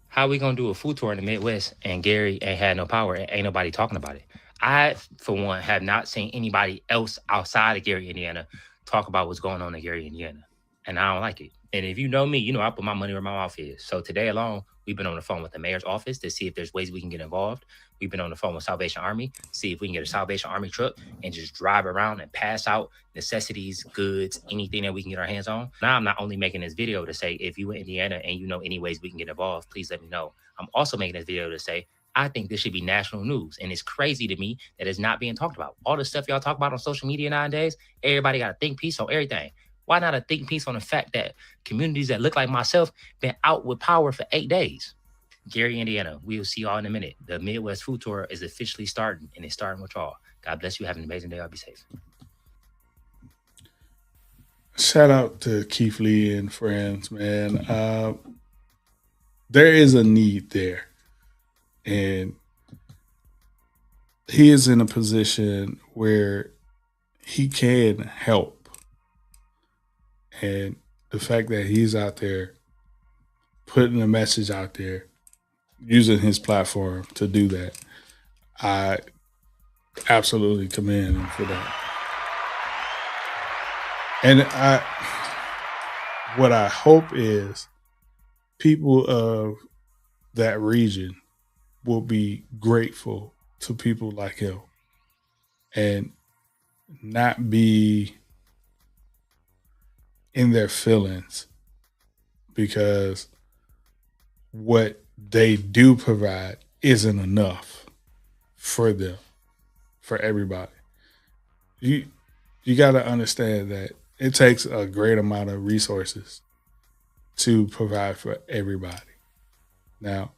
How are we going to do a food tour in the Midwest and Gary ain't had no power and ain't nobody talking about it? I, for one, have not seen anybody else outside of Gary, Indiana talk about what's going on in Gary, Indiana. And I don't like it. And if you know me, you know I put my money where my mouth is. So today alone, we've been on the phone with the mayor's office to see if there's ways we can get involved. We've been on the phone with Salvation Army, see if we can get a Salvation Army truck and just drive around and pass out necessities, goods, anything that we can get our hands on. Now, I'm not only making this video to say, if you in Indiana and you know any ways we can get involved, please let me know. I'm also making this video to say, I think this should be national news. And it's crazy to me that it's not being talked about. All the stuff y'all talk about on social media nowadays, everybody got a think piece on everything. Why not a think piece on the fact that communities that look like myself been out with power for 8 days? Gary, Indiana, we will see y'all in a minute. The Midwest Food Tour is officially starting, and it's starting with y'all. God bless you. Have an amazing day. I'll be safe. Shout out to Keith Lee and friends, man. There is a need there. And he is in a position where he can help. And the fact that he's out there putting a message out there, using his platform to do that, I absolutely commend him for that. And what I hope is people of that region will be grateful to people like him and not be in their feelings because what they do provide isn't enough for them, for everybody. You got to understand that it takes a great amount of resources to provide for everybody. Now,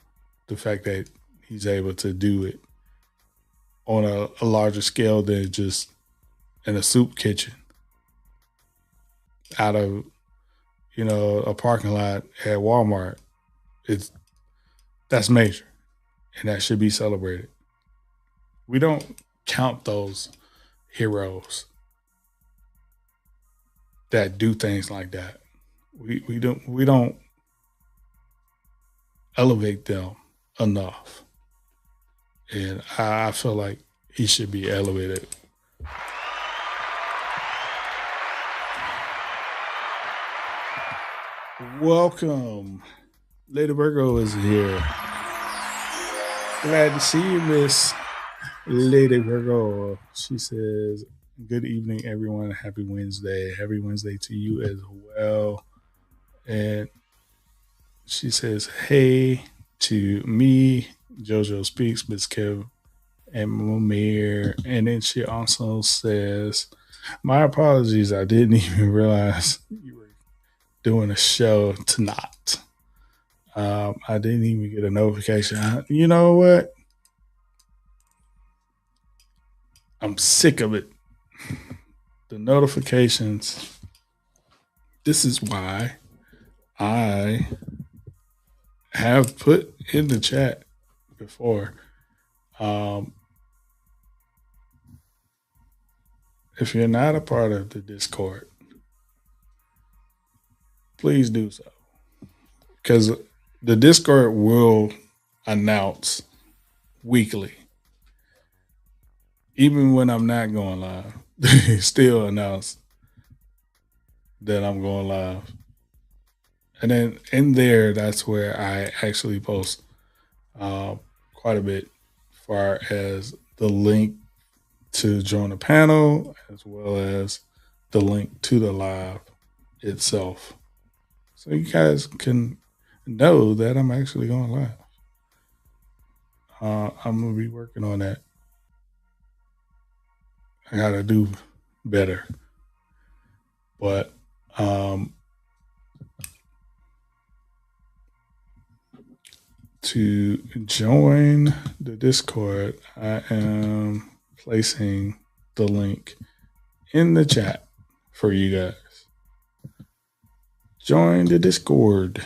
the fact that he's able to do it on a larger scale than just in a soup kitchen out of, a parking lot at Walmart, that's major, and that should be celebrated. We don't count those heroes that do things like that. We don't elevate them enough. And I feel like he should be elevated. Welcome. Lady Virgo is here. Glad to see you, Miss Lady Virgo. She says, good evening, everyone. Happy Wednesday. Happy Wednesday to you as well. And she says, hey to me, JoJo Speaks, Miss Kev, and Mamir. And then she also says, my apologies. I didn't even realize you were doing a show tonight. I didn't even get a notification. You know what? I'm sick of it. The notifications. This is why I have put in the chat before. If you're not a part of the Discord, please do so. Because the Discord will announce weekly. Even when I'm not going live, they still announce that I'm going live. And then in there, that's where I actually post quite a bit as far as the link to join the panel, as well as the link to the live itself. So you guys can know that I'm actually going live. I'm going to be working on that. I got to do better. But to join the Discord, I am placing the link in the chat for you guys. Join the Discord.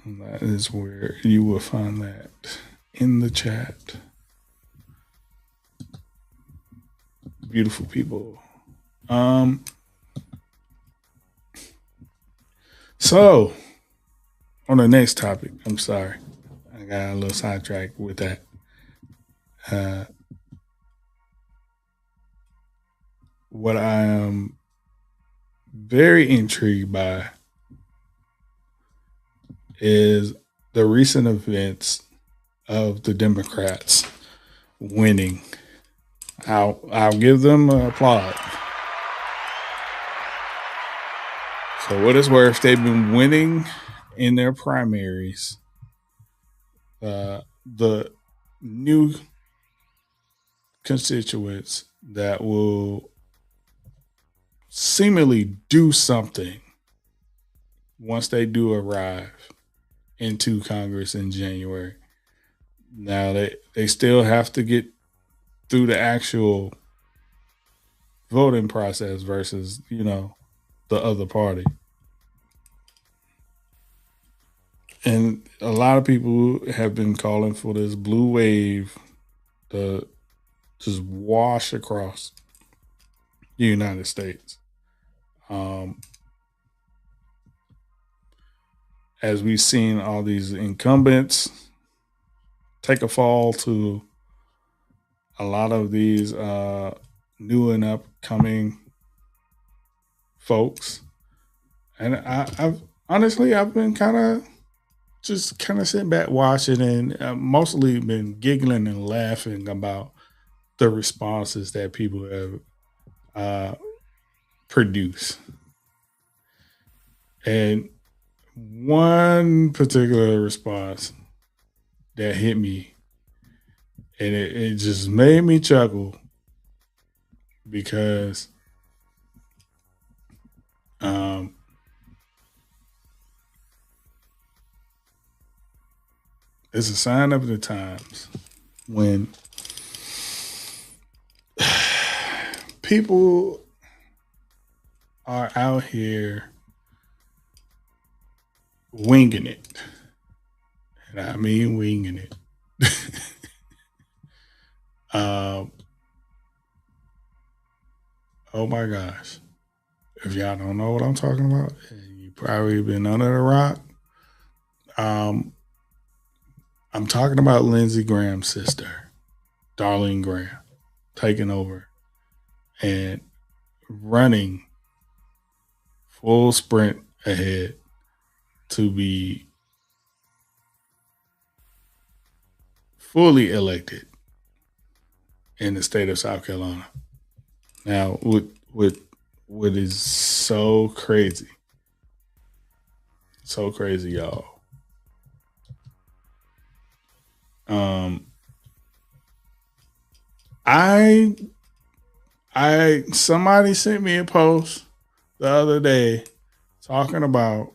And that is where you will find that in the chat. Beautiful people. So on the next topic, I'm sorry, I got a little sidetracked with that. What I am very intrigued by is the recent events of the Democrats winning. I'll give them an applaud. For what it's worth, they've been winning in their primaries. The new constituents that will seemingly do something once they do arrive into Congress in January. Now they still have to get through the actual voting process versus, the other party. And a lot of people have been calling for this blue wave to just wash across the United States. As we've seen all these incumbents take a fall to a lot of these new and upcoming folks. And I've been kind of sitting back watching and mostly been giggling and laughing about the responses that people have produced. And one particular response that hit me, and it just made me chuckle because It's a sign of the times when people are out here winging it. And I mean winging it. Oh my gosh. If y'all don't know what I'm talking about, you probably been under a rock. I'm talking about Lindsey Graham's sister, Darlene Graham, taking over and running full sprint ahead to be fully elected in the state of South Carolina. Now, what is so crazy, y'all. Somebody sent me a post the other day talking about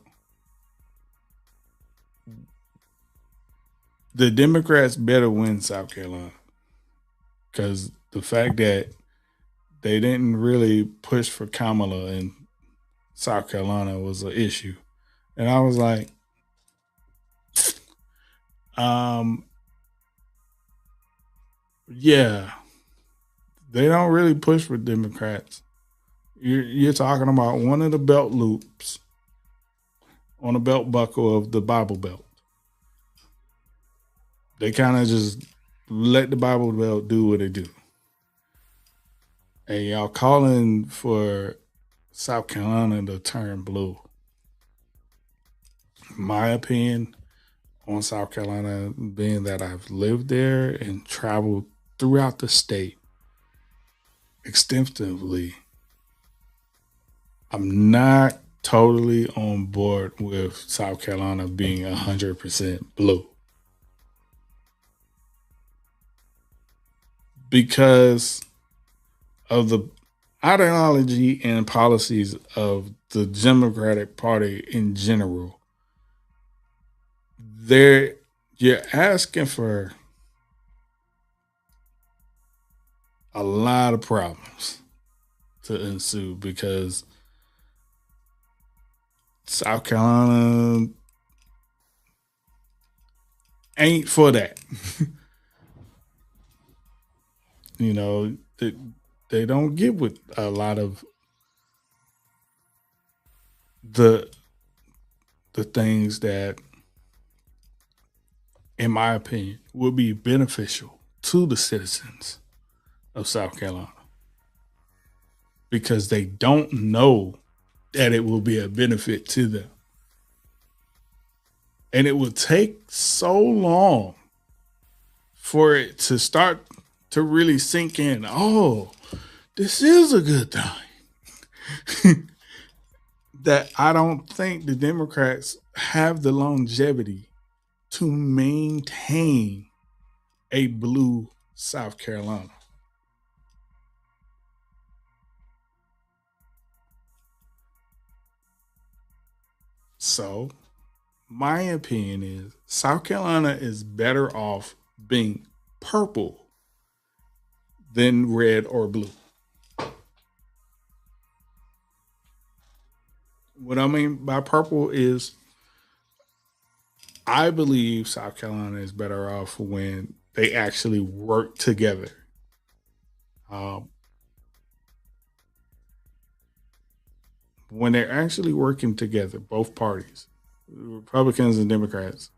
the Democrats better win South Carolina because the fact that they didn't really push for Kamala in South Carolina was an issue. And I was like, yeah, they don't really push for Democrats. You're talking about one of the belt loops on the belt buckle of the Bible Belt. They kind of just let the Bible Belt do what it do. And y'all calling for South Carolina to turn blue. My opinion on South Carolina, being that I've lived there and traveled throughout the state extensively, I'm not totally on board with South Carolina being 100% blue. Because of the ideology and policies of the Democratic Party in general. You're asking for a lot of problems to ensue because South Carolina ain't for that. You know, they don't get with a lot of the things that, in my opinion, would be beneficial to the citizens of South Carolina because they don't know that it will be a benefit to them. And it will take so long for it to start to really sink in. Oh, this is a good thing. That I don't think the Democrats have the longevity to maintain a blue South Carolina. So, my opinion is South Carolina is better off being purple than red or blue. What I mean by purple is I believe South Carolina is better off when they actually work together. When they're actually working together, both parties, Republicans and Democrats,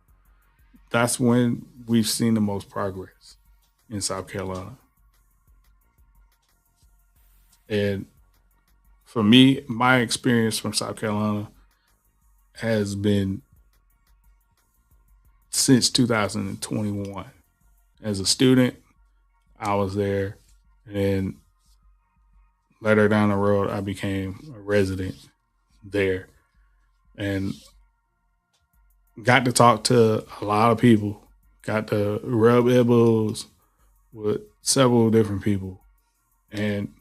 that's when we've seen the most progress in South Carolina. And for me, my experience from South Carolina has been since 2021. As a student, I was there, and later down the road, I became a resident there and got to talk to a lot of people, got to rub elbows with several different people, and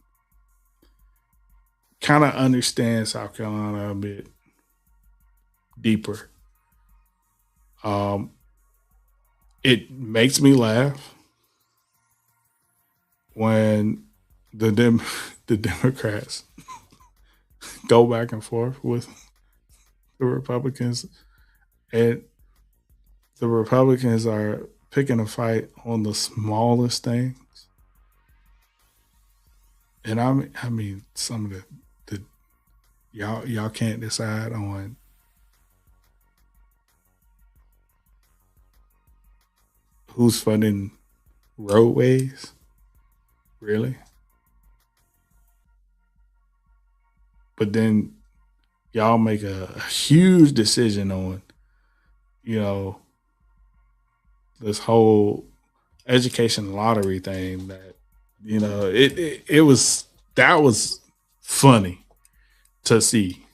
kind of understand South Carolina a bit deeper. it makes me laugh when the Democrats go back and forth with the Republicans, and the Republicans are picking a fight on the smallest things. And I mean, some of the y'all can't decide on who's funding roadways, really? But then y'all make a huge decision on, this whole education lottery thing that, that was funny to see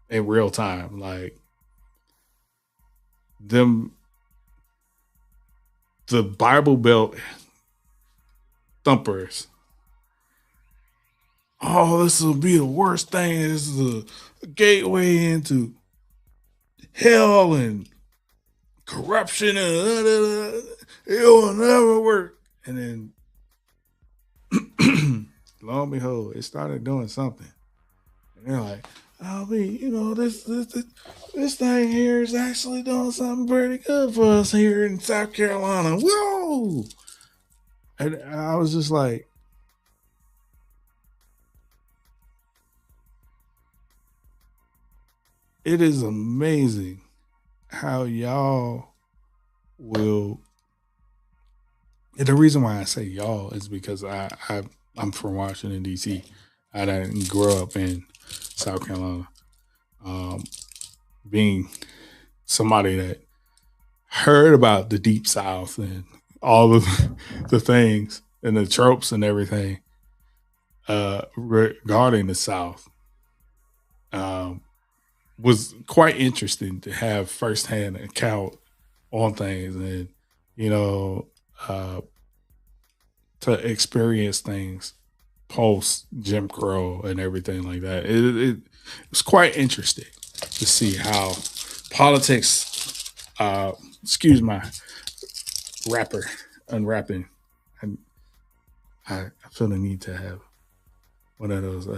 in real time. Like the Bible Belt thumpers. Oh, this will be the worst thing. This is a gateway into hell and corruption, and it will never work. And then, lo and behold, it started doing something. And they're like, this thing here is actually doing something pretty good for us here in South Carolina. Whoa! And I was just like, it is amazing how y'all will. And the reason why I say y'all is because I'm from Washington, D.C. I didn't grow up in South Carolina. Being somebody that heard about the Deep South and all of the things and the tropes and everything regarding the South, was quite interesting to have firsthand account on things and, to experience things post Jim Crow and everything like that. It was quite interesting to see how politics, excuse my unwrapping. And I feel the need to have one of those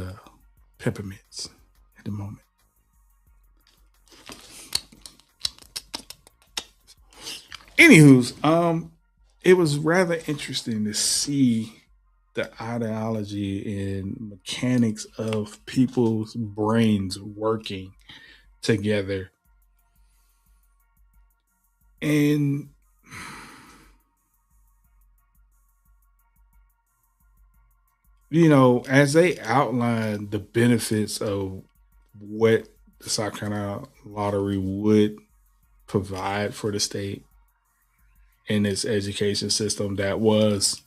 peppermints at the moment. Anywho's, it was rather interesting to see the ideology and mechanics of people's brains working together. And as they outline the benefits of what the South Carolina lottery would provide for the state in its education system that was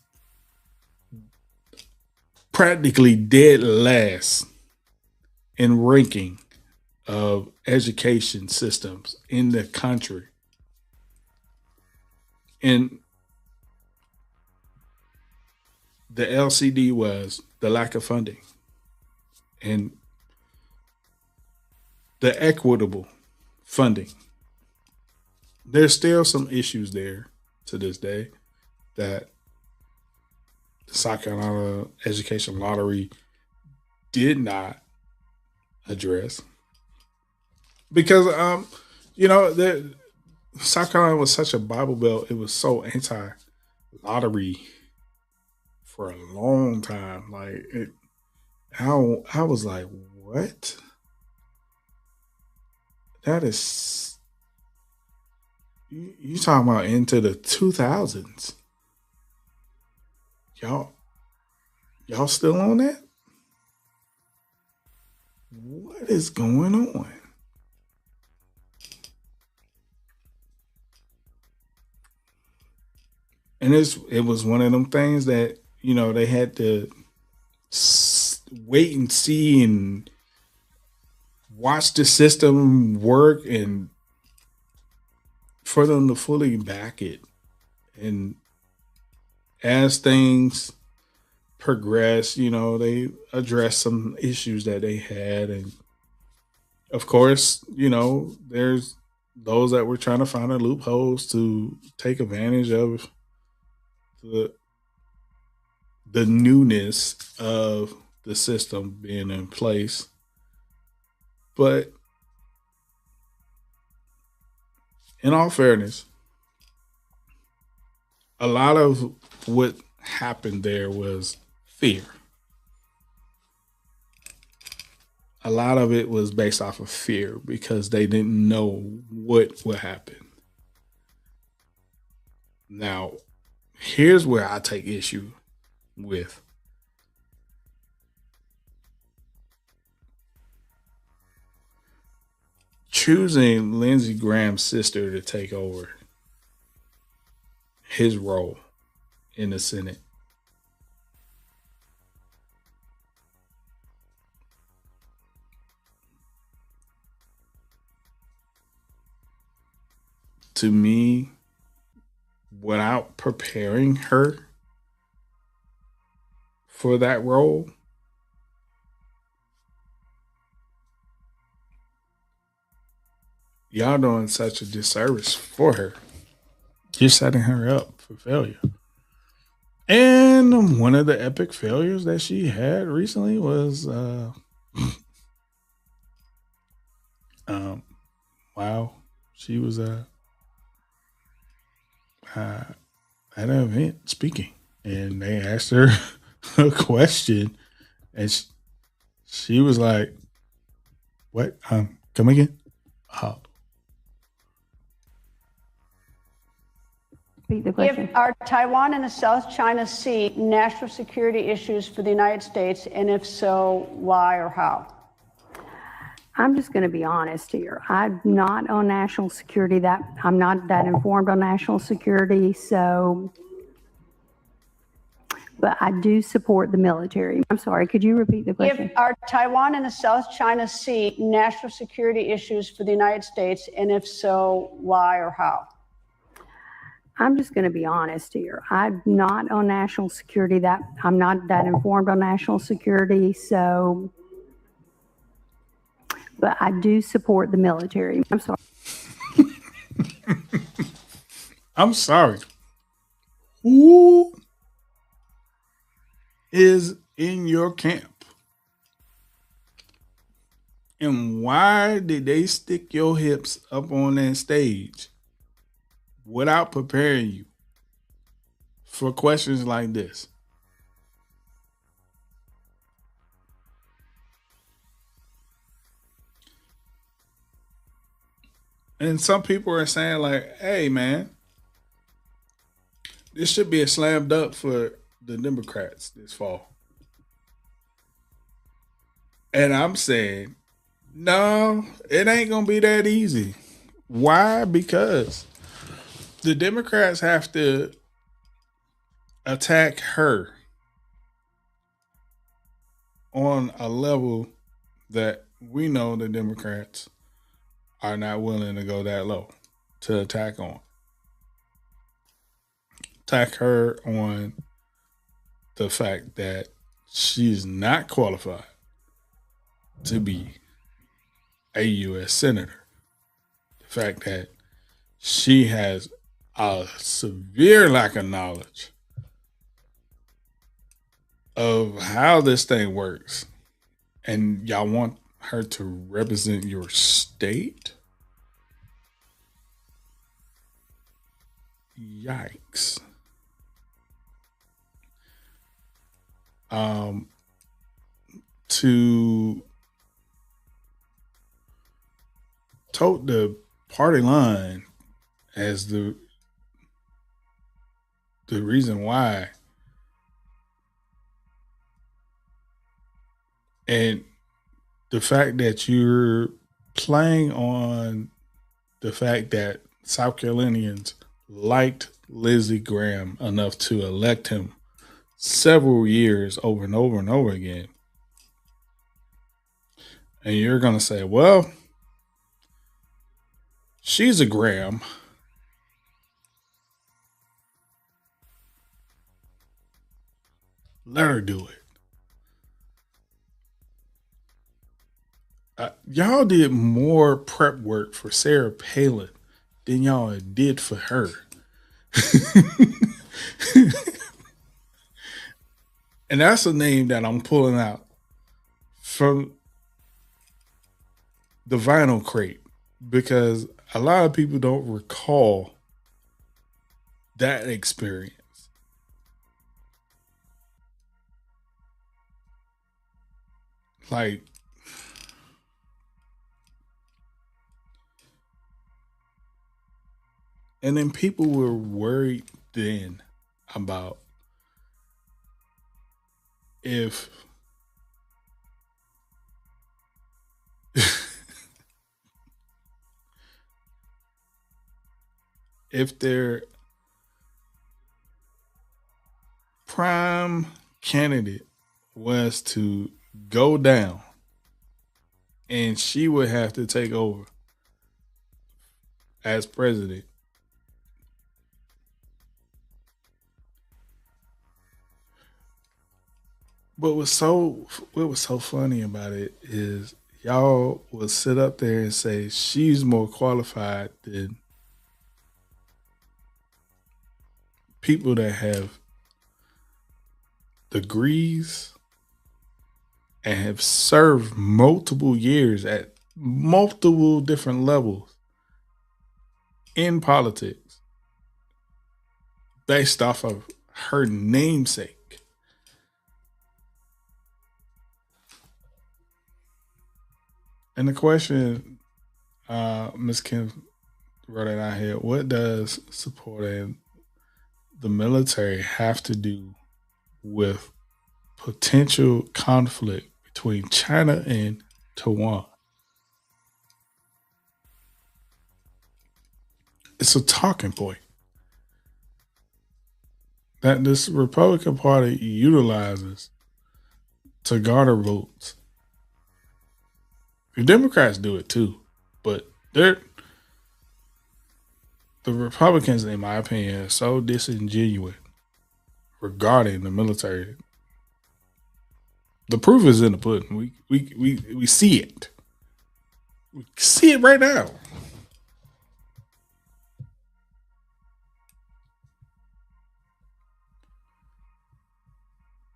practically dead last in ranking of education systems in the country. And the LCD was the lack of funding and the equitable funding. There's still some issues there to this day that the South Carolina Education Lottery did not address because, the South Carolina was such a Bible Belt. It was so anti-lottery for a long time. Like I was like, what? That is. You talking about into the 2000s? Y'all still on that? What is going on? And it was one of them things that they had to wait and see and watch the system work and for them to fully back it. And as things progress, they address some issues that they had. And of course, there's those that were trying to find the loopholes to take advantage of the newness of the system being in place. But in all fairness, a lot of what happened there was fear. A lot of it was based off of fear because they didn't know what would happen. Now, here's where I take issue with. Choosing Lindsey Graham's sister to take over his role in the Senate. To me, without preparing her for that role, y'all doing such a disservice for her. You're setting her up for failure. And one of the epic failures that she had recently was wow, she was at an event speaking, and they asked her a question, and she was like, "What? Come again?" Repeat the question. Are Taiwan and the South China Sea national security issues for the United States, and if so, why or how? I'm just going to be honest here. I'm not on national security. I'm not that informed on national security. So, but I do support the military. I'm sorry. Could you repeat the question? Are Taiwan and the South China Sea national security issues for the United States, and if so, why or how? I'm just going to be honest here. I'm not on national security. I'm not that informed on national security. So, but I do support the military. I'm sorry. I'm sorry. Who is in your camp? And why did they stick your hips up on that stage without preparing you for questions like this? And some people are saying like, hey, man, this should be a slam dunk for the Democrats this fall. And I'm saying, no, it ain't going to be that easy. Why? Because the Democrats have to attack her on a level that we know the Democrats are not willing to go that low to attack on. Attack her on the fact that she's not qualified to be a U.S. Senator. The fact that she has a severe lack of knowledge of how this thing works, and y'all want her to represent your state? Yikes. To tote the party line as the reason why, and the fact that you're playing on the fact that South Carolinians liked Lindsey Graham enough to elect him several years over and over and over again. And you're going to say, well, she's a Graham. Let her do it. Y'all did more prep work for Sarah Palin than y'all did for her. And that's a name that I'm pulling out from the vinyl crate because a lot of people don't recall that experience. Like, and then people were worried then about if if their prime candidate was to go down and she would have to take over as president. But what was so funny about it is y'all would sit up there and say she's more qualified than people that have degrees and have served multiple years at multiple different levels in politics based off of her namesake. And the question, Ms. Kim wrote it out here, what does supporting the military have to do with potential conflict between China and Taiwan? It's a talking point that this Republican Party utilizes to garner votes. The Democrats do it too, but the Republicans, in my opinion, are so disingenuous regarding the military. The proof is in the pudding. We see it. We see it right now.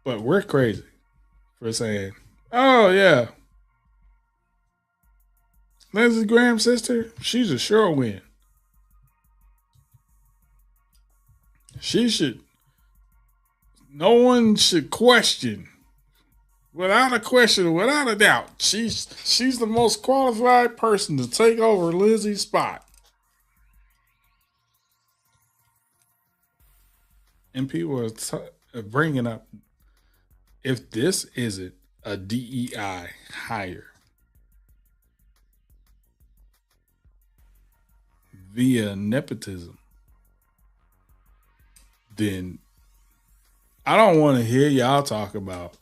But we're crazy for saying, oh yeah, Lindsey Graham's sister, she's a sure win. No one should question, without a question, without a doubt, she's the most qualified person to take over Lindsey's spot. And people are bringing up, if this isn't a DEI hire via nepotism, then I don't want to hear y'all talk about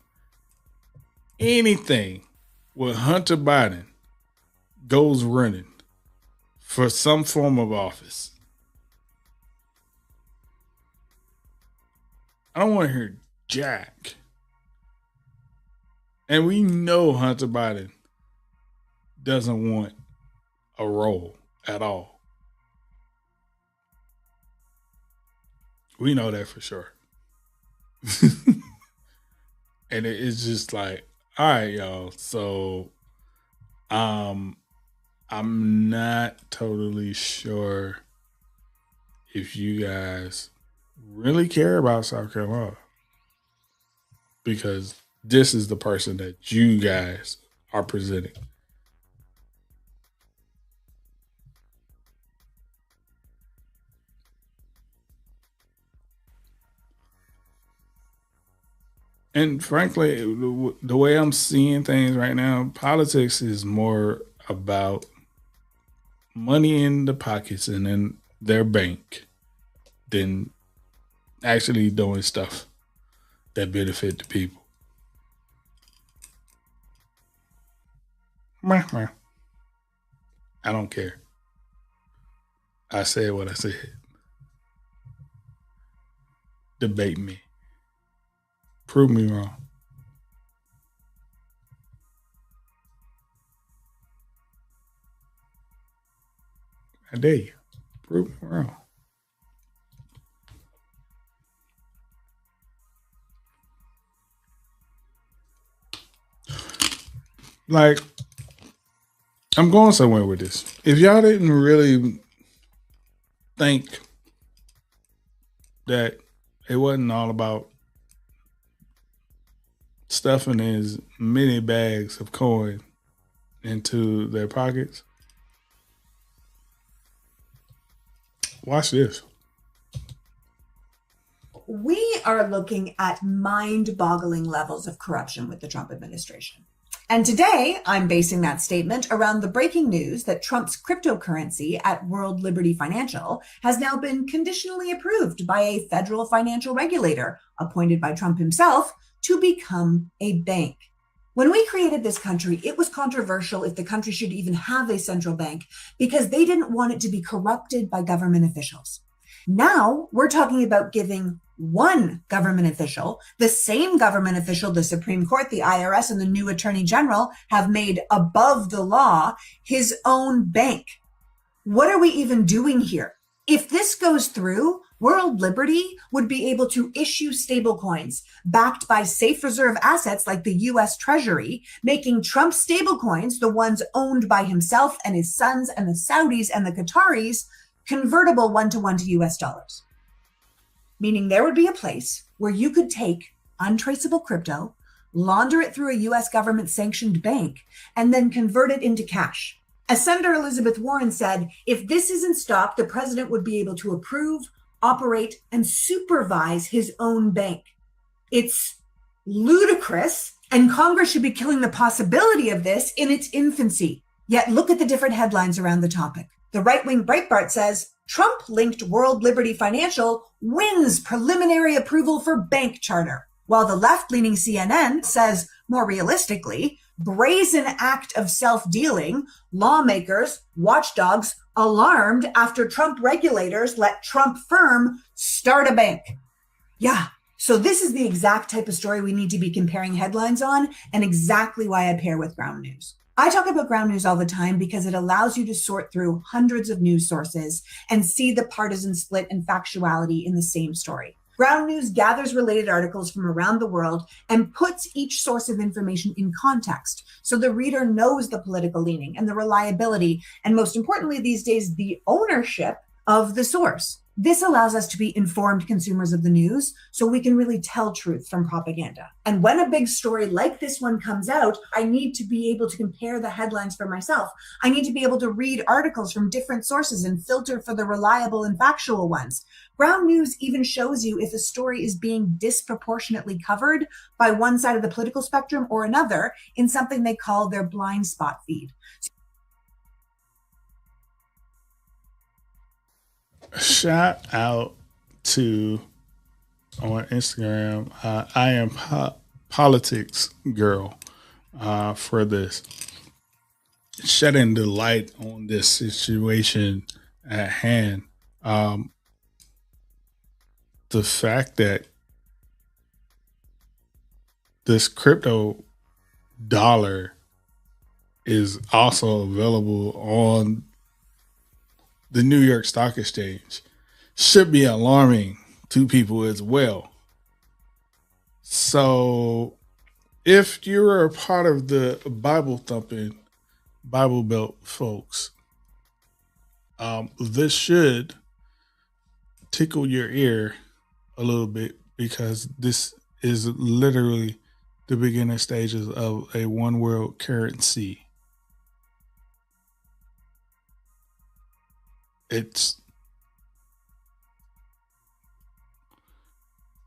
anything where Hunter Biden goes running for some form of office. I don't want to hear jack. And we know Hunter Biden doesn't want a role at all. We know that for sure. And it's just like, all right, y'all. So I'm not totally sure if you guys really care about South Carolina, because this is the person that you guys are presenting. And frankly, the way I'm seeing things right now, politics is more about money in the pockets and in their bank than actually doing stuff that benefit the people. I don't care. I said what I said. Debate me. Prove me wrong. I dare you. Prove me wrong. Like, I'm going somewhere with this. If y'all didn't really think that it wasn't all about stuffing his many bags of coin into their pockets, watch this. We are looking at mind-boggling levels of corruption with the Trump administration. And today, I'm basing that statement around the breaking news that Trump's cryptocurrency at World Liberty Financial has now been conditionally approved by a federal financial regulator appointed by Trump himself to become a bank. When we created this country, it was controversial if the country should even have a central bank because they didn't want it to be corrupted by government officials. Now we're talking about giving one government official, the same government official the Supreme Court, the IRS, and the new Attorney General have made above the law, his own bank. What are we even doing here? If this goes through, World Liberty would be able to issue stablecoins backed by safe reserve assets like the US Treasury, making Trump stablecoins, the ones owned by himself and his sons and the Saudis and the Qataris, convertible one-to-one to US dollars. Meaning there would be a place where you could take untraceable crypto, launder it through a US government sanctioned bank, and then convert it into cash. As Senator Elizabeth Warren said, if this isn't stopped, the president would be able to approve, operate, and supervise his own bank. It's ludicrous, and Congress should be killing the possibility of this in its infancy. Yet look at the different headlines around the topic. The right-wing Breitbart says, Trump-linked World Liberty Financial wins preliminary approval for bank charter, while the left-leaning CNN says, more realistically, brazen act of self-dealing, lawmakers, watchdogs, alarmed after Trump regulators let Trump firm start a bank. Yeah, so this is the exact type of story we need to be comparing headlines on, and exactly why I pair with Ground News. I talk about Ground News all the time because it allows you to sort through hundreds of news sources and see the partisan split and factuality in the same story. Ground News gathers related articles from around the world and puts each source of information in context so the reader knows the political leaning and the reliability, and most importantly these days, the ownership of the source. This allows us to be informed consumers of the news so we can really tell truth from propaganda. And when a big story like this one comes out, I need to be able to compare the headlines for myself. I need to be able to read articles from different sources and filter for the reliable and factual ones. Ground News even shows you if a story is being disproportionately covered by one side of the political spectrum or another in something they call their blind spot feed. Shout out to on Instagram, I am politics girl for this, shedding the light on this situation at hand. The fact that this crypto dollar is also available on the New York Stock Exchange should be alarming to people as well. So if you're a part of the Bible thumping, Bible Belt folks, this should tickle your ear a little bit, because this is literally the beginning stages of a one world currency. It's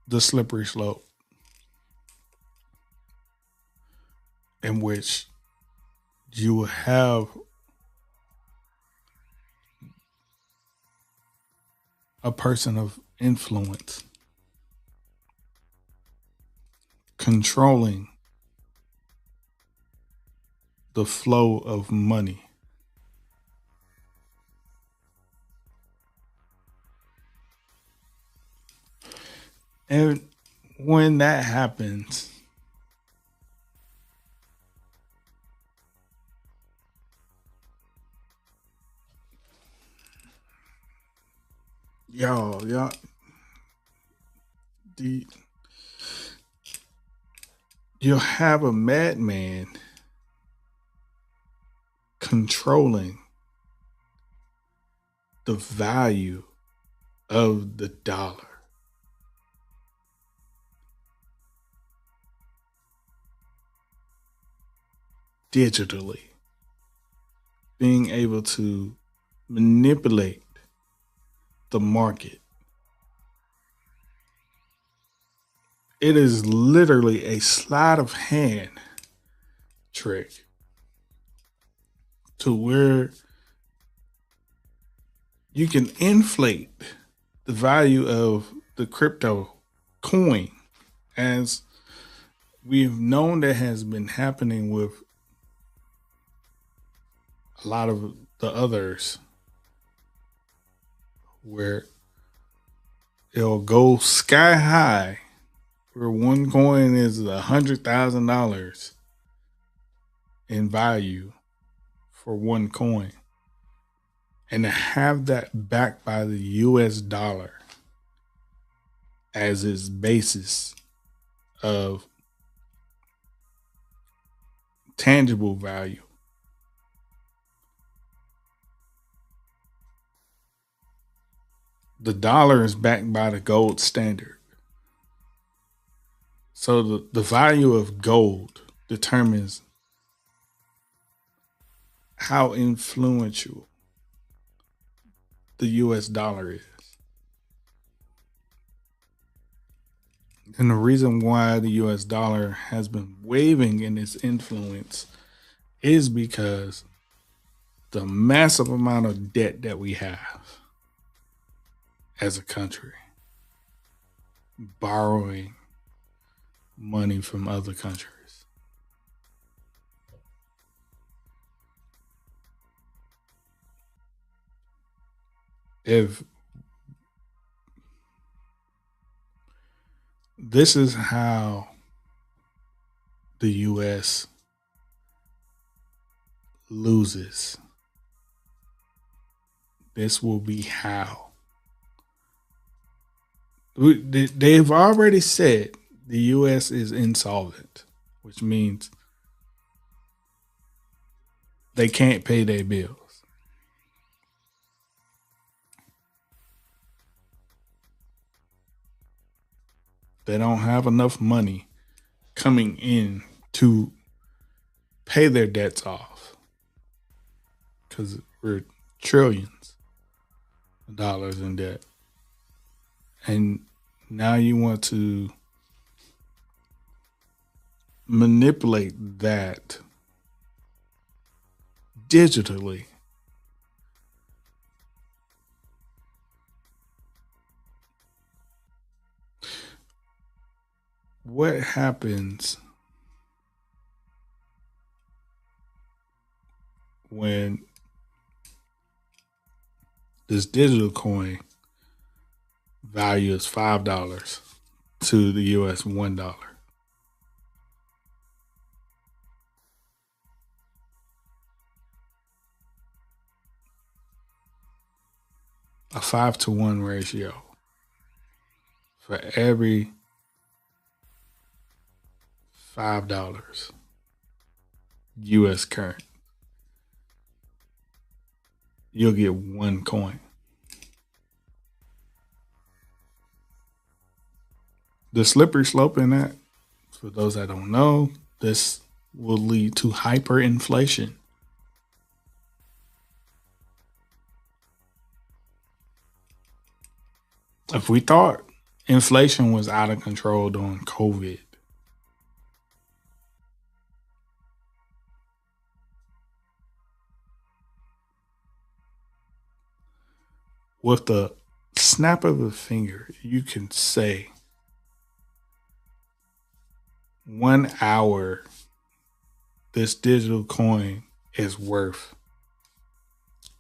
the slippery slope in which you will have a person of influence controlling the flow of money. And when that happens, y'all, the you'll have a madman controlling the value of the dollar. Digitally, being able to manipulate the market. It is literally a sleight of hand trick to where you can inflate the value of the crypto coin, as we've known that has been happening with a lot of the others, where it'll go sky high, where one coin is $100,000 in value for one coin, and to have that backed by the US dollar as its basis of tangible value. The dollar is backed by the gold standard. So the value of gold determines how influential the US dollar is. And the reason why the US dollar has been waving in its influence is because the massive amount of debt that we have as a country, borrowing money from other countries. If this is how the US loses, this will be how. They've already said the US is insolvent, which means they can't pay their bills. They don't have enough money coming in to pay their debts off, because we're trillions of dollars in debt. And now you want to manipulate that digitally. What happens when this digital coin value is $5 to the US $1? A 5-to-1 ratio. For every $5 US current, you'll get one coin. The slippery slope in that, for those that don't know, this will lead to hyperinflation. If we thought inflation was out of control during COVID, with the snap of a finger, you can say 1 hour, this digital coin is worth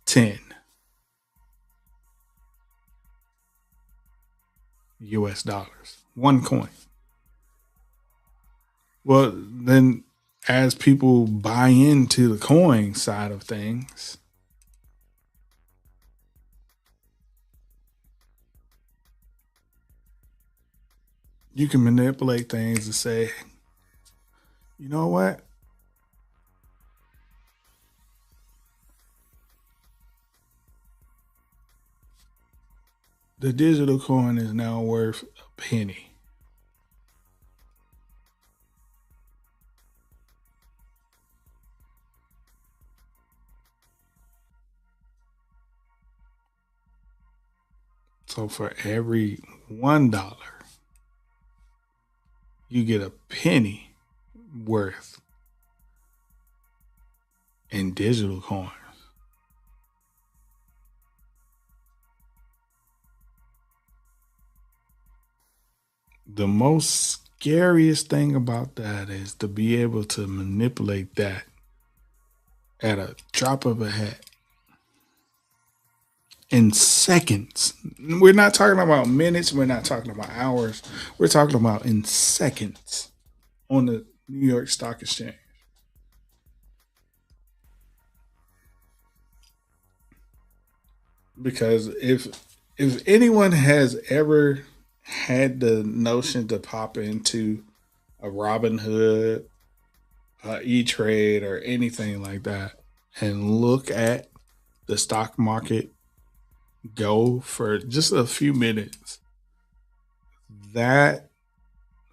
10 US dollars. One coin. Well, then as people buy into the coin side of things, You can manipulate things to say, you know what? The digital coin is now worth a penny. So for every $1, you get a penny worth in digital coins. The most scariest thing about that is to be able to manipulate that at a drop of a hat in seconds. We're not talking about minutes. We're not talking about hours. We're talking about in seconds on the New York Stock Exchange. Because if anyone has ever had the notion to pop into a Robinhood, E-Trade, or anything like that, and look at the stock market go for just a few minutes, that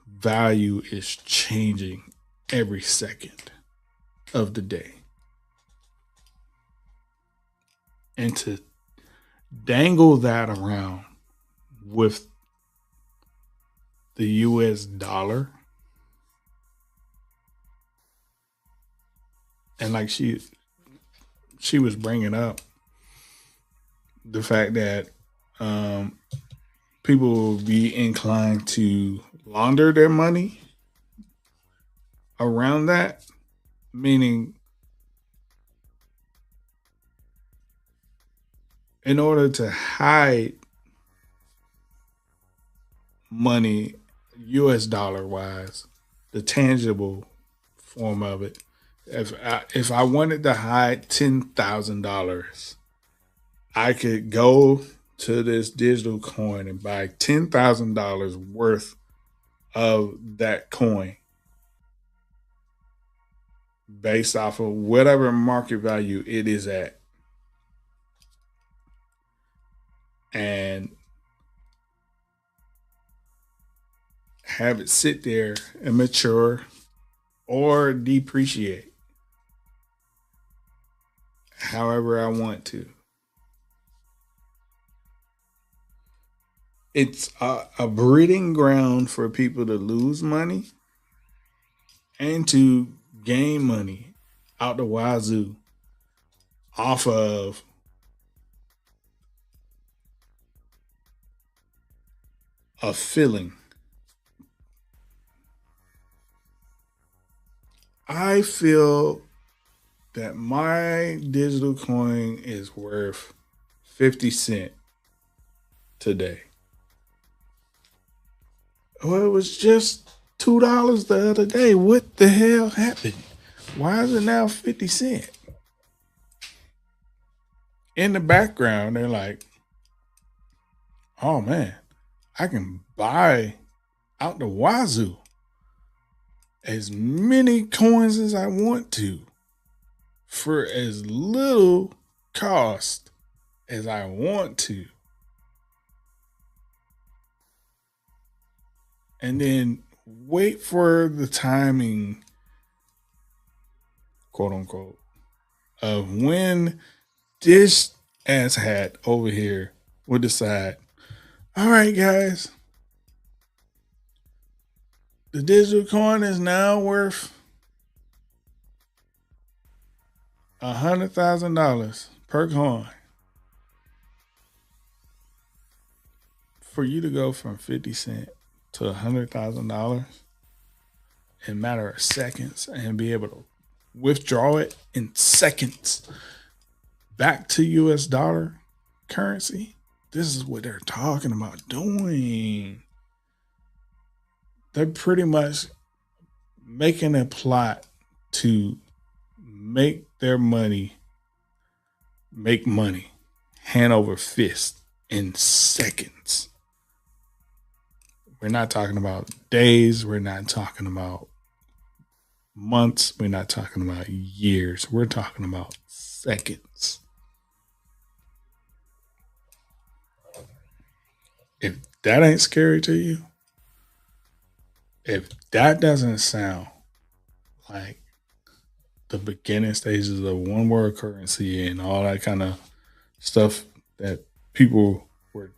value is changing every second of the day. And to dangle that around with the US dollar, and like she was bringing up the fact that people will be inclined to launder their money around that, meaning in order to hide money US dollar wise, the tangible form of it, if I wanted to hide $10,000, I could go to this digital coin and buy $10,000 worth of that coin based off of whatever market value it is at. And have it sit there and mature or depreciate however I want to. It's a breeding ground for people to lose money and to gain money out the wazoo off of a feeling. I feel that my digital coin is worth 50 cents today. Well, it was just $2 the other day. What the hell happened? Why is it now 50 cents? In the background, they're like, oh man, I can buy out the wazoo as many coins as I want to for as little cost as I want to. And then wait for the timing, quote unquote, of when this asshat over here will decide, all right, guys, the digital coin is now worth $100,000 per coin. For you to go from 50 cents to $100,000 in a matter of seconds and be able to withdraw it in seconds back to US dollar currency, this is what they're talking about doing. They're pretty much making a plot to make their money make money hand over fist in seconds We're not talking about days. We're not talking about months. We're not talking about years. We're talking about seconds. If that ain't scary to you, if that doesn't sound like the beginning stages of one world currency and all that kind of stuff that people were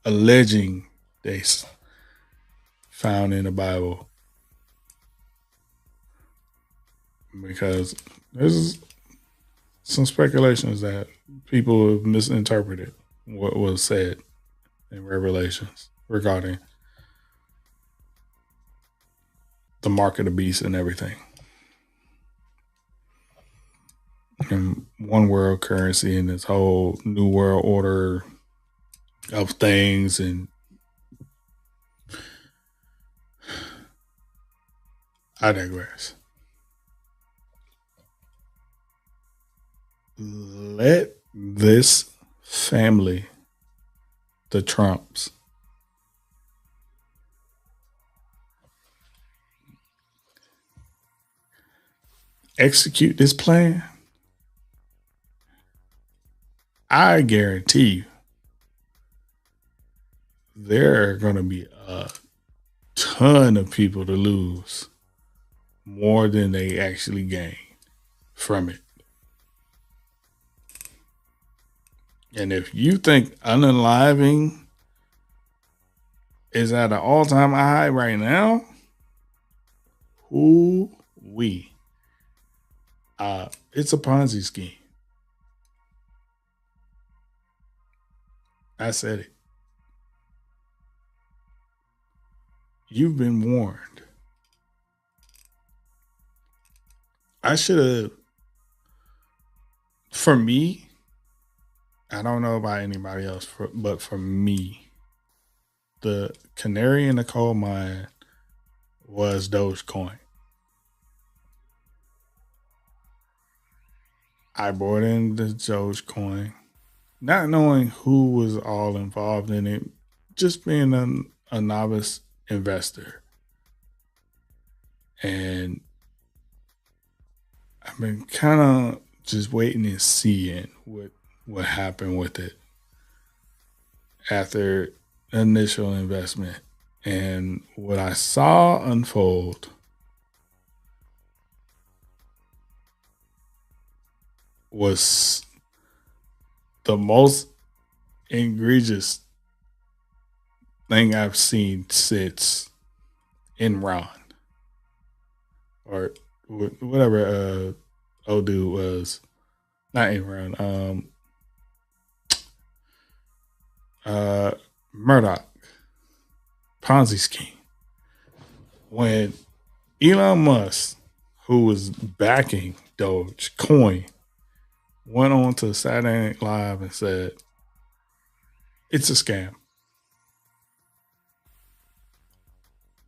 alleging they found in the Bible, because there's some speculations that people have misinterpreted what was said in Revelations regarding the mark of the beast and everything. And one world currency and this whole new world order of things. And I digress. Let this family, the Trumps, execute this plan. I guarantee you there are going to be a ton of people to lose more than they actually gain from it. And if you think unaliving is at an all-time high right now, it's a Ponzi scheme. I said it. You've been warned. I should have, for me, I don't know about anybody else, but for me, the canary in the coal mine was Dogecoin. I bought into Dogecoin, not knowing who was all involved in it, just being a novice investor. And I've been kind of just waiting and seeing what happened with it after initial investment. And what I saw unfold was the most egregious thing I've seen since Enron, or whatever old dude was, not Enron, Murdoch, Ponzi scheme. When Elon Musk, who was backing Dogecoin, went on to Saturday Night Live and said, it's a scam.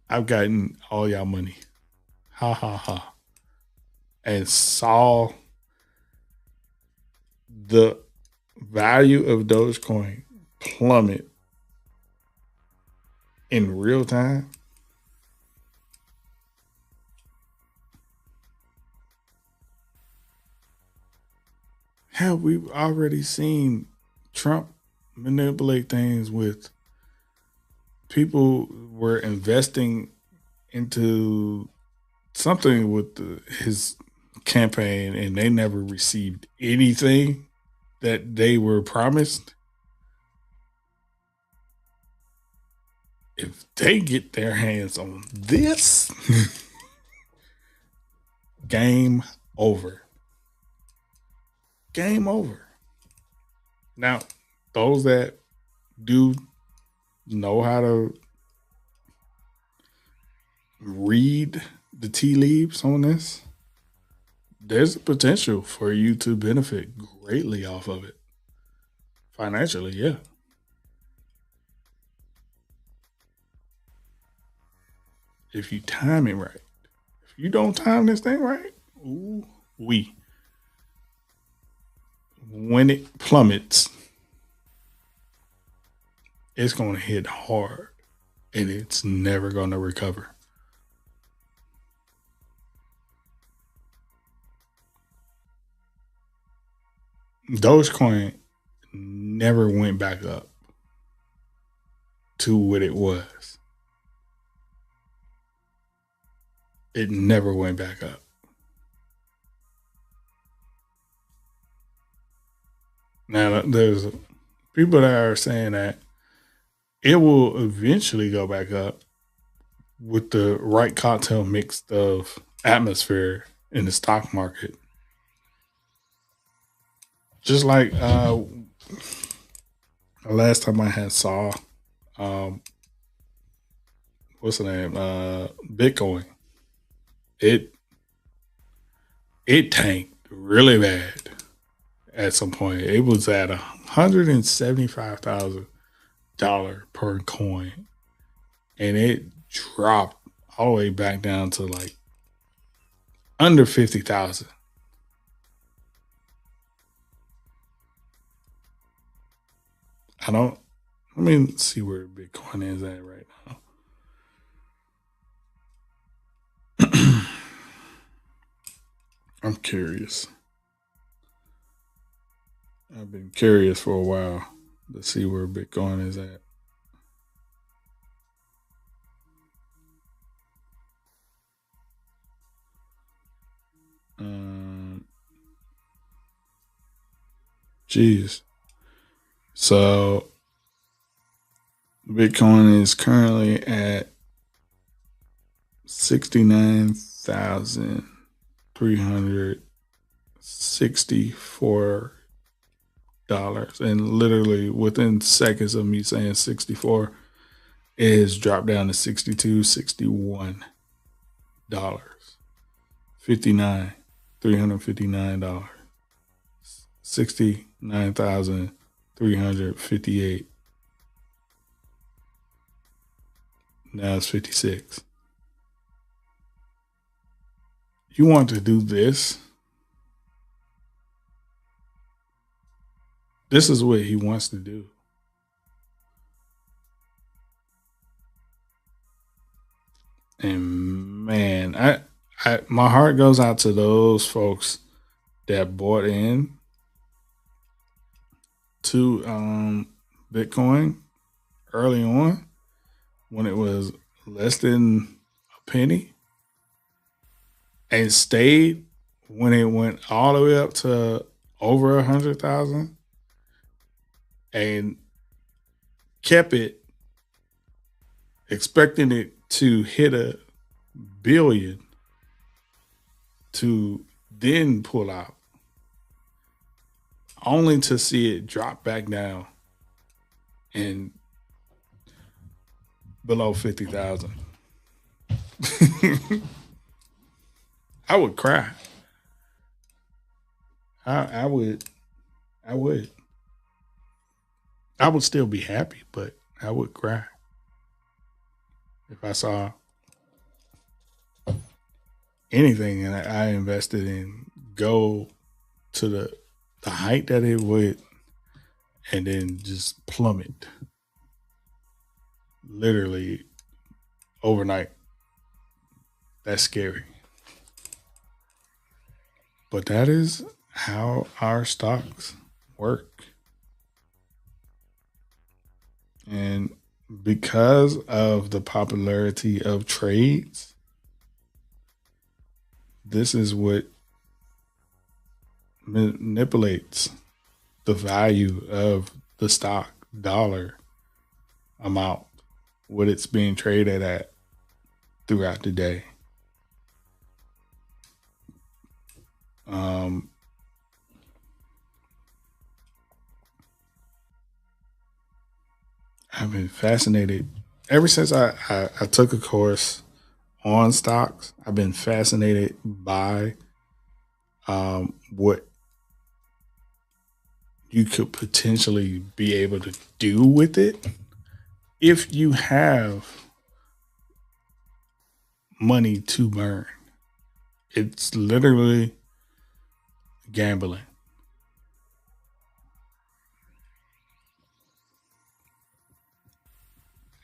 I've gotten all y'all money. Ha ha ha. And saw the value of Dogecoin plummet in real time. Have we already seen Trump manipulate things with people were investing into something with his campaign and they never received anything that they were promised? If they get their hands on this, game over. Game over. Now, those that do know how to read the tea leaves on this, there's a potential for you to benefit greatly off of it. Financially, yeah. If you time it right. If you don't time this thing right, when it plummets, it's going to hit hard. and it's never going to recover. Dogecoin never went back up to what it was. It never went back up. Now, there's people that are saying that it will eventually go back up with the right cocktail mix of atmosphere in the stock market. Just like last time I had saw, what's the name? Bitcoin. It tanked really bad at some point. It was at $175,000 per coin, and it dropped all the way back down to like under 50,000. Let me see where Bitcoin is at right now. I'm curious. I've been curious for a while to see where Bitcoin is at. Geez. So Bitcoin is currently at $69,364. And literally within seconds of me saying 64, it has dropped down to $62, $61. $359. $69,358. Now it's 56. You want to do this? This is what he wants to do. And man, I my heart goes out to those folks that bought in to Bitcoin early on when it was less than a penny, and stayed when it went all the way up to over 100,000, and kept it, expecting it to hit $1 billion to then pull out, only to see it drop back down and below 50,000. I would cry. I would still be happy, but I would cry if I saw anything and I invested in go to the height that it would, and then just plummet literally overnight. That's scary. But that is how our stocks work. And because of the popularity of trades, this is what manipulates the value of the stock dollar amount, what it's being traded at throughout the day. I've been fascinated ever since I took a course on stocks. I've been fascinated by what you could potentially be able to do with it if you have money to burn. It's literally gambling.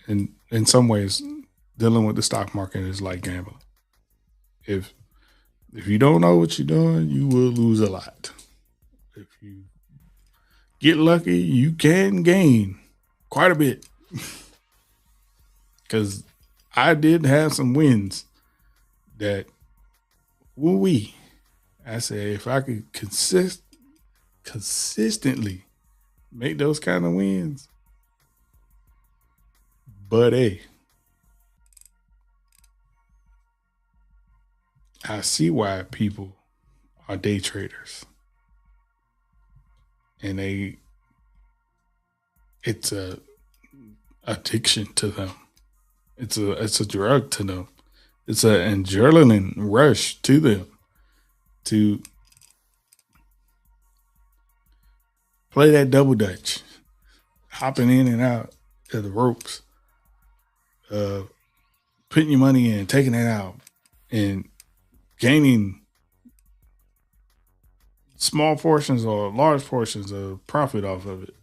And in some ways, dealing with the stock market is like gambling. If you don't know what you're doing, you will lose a lot. If you get lucky, you can gain quite a bit. Because I did have some wins that, woo-wee. I said, if I could consistently make those kind of wins, but hey, I see why people are day traders. And it's a addiction to them. It's a drug to them. It's an adrenaline rush to them to play that double dutch, hopping in and out of the ropes, putting your money in, taking it out, and gaining small portions or large portions of profit off of it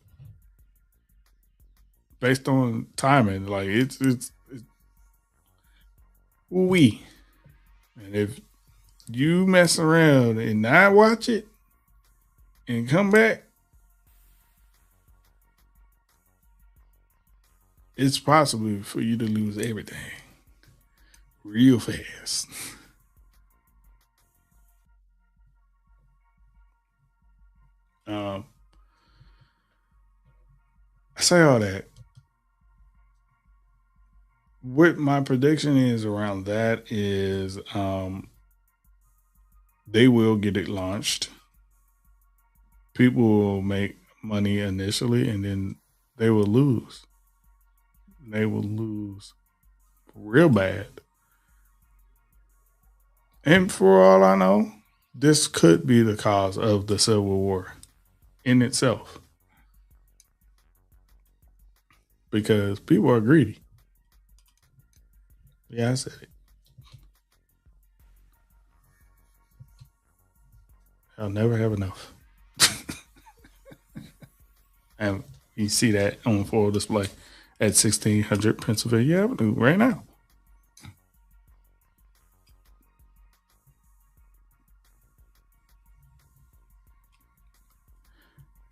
based on timing. Like it's we. And if you mess around and not watch it and come back, it's possible for you to lose everything real fast. I say all that. What my prediction is around that is they will get it launched. People will make money initially and then they will lose. They will lose real bad. And for all I know, this could be the cause of the Civil War in itself. Because people are greedy. Yeah, I said it. I'll never have enough. And you see that on full display at 1600 Pennsylvania Avenue right now.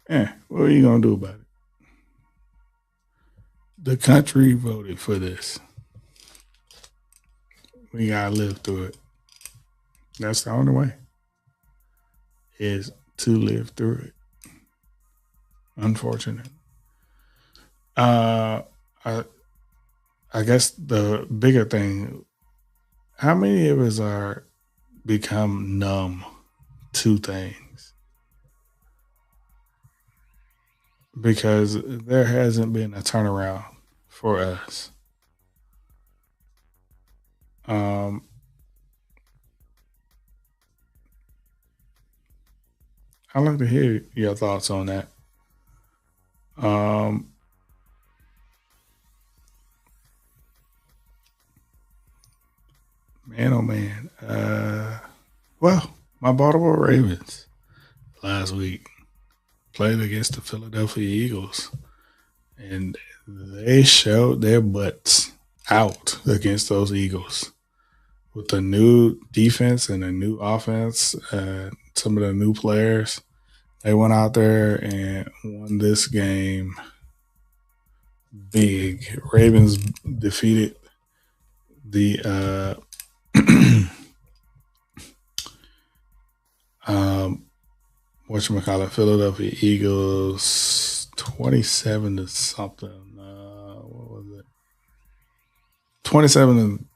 Yeah, what are you going to do about it? The country voted for this. We got to live through it. That's the only way, is to live through it. Unfortunate. I guess the bigger thing, how many of us are become numb to things? Because there hasn't been a turnaround for us. I'd like to hear your thoughts on that. Man, oh man. Well, my Baltimore Ravens last week played against the Philadelphia Eagles, and they showed their butts out against those Eagles with a new defense and a new offense. Some of the new players, they went out there and won this game big. Ravens defeated the Philadelphia Eagles 27 to something. What was it? 27 and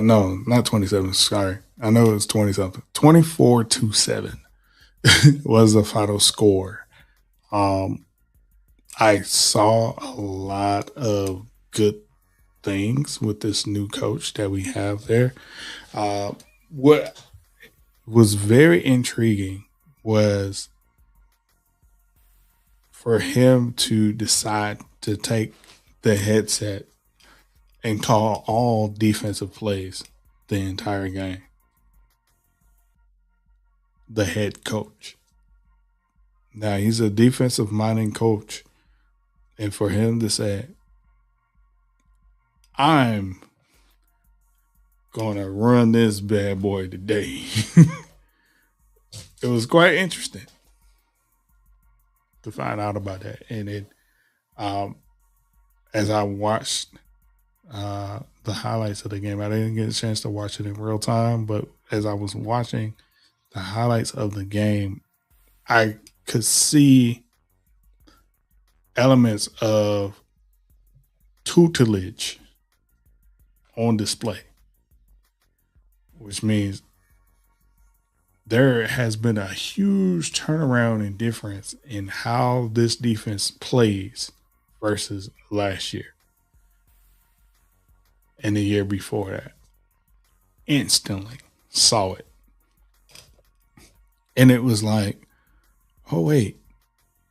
no, not 27. Sorry, I know it was 20 something. 24-7 was the final score. I saw a lot of good things with this new coach that we have there. What was very intriguing was for him to decide to take the headset and call all defensive plays the entire game. The head coach. Now, he's a defensive minded coach. And for him to say, I'm going to run this bad boy today. It was quite interesting to find out about that. And it, as I watched the highlights of the game, I didn't get a chance to watch it in real time, but as I was watching the highlights of the game, I could see elements of tutelage on display, which means there has been a huge turnaround in difference in how this defense plays versus last year and the year before that. Instantly saw it. And it was like, oh, wait,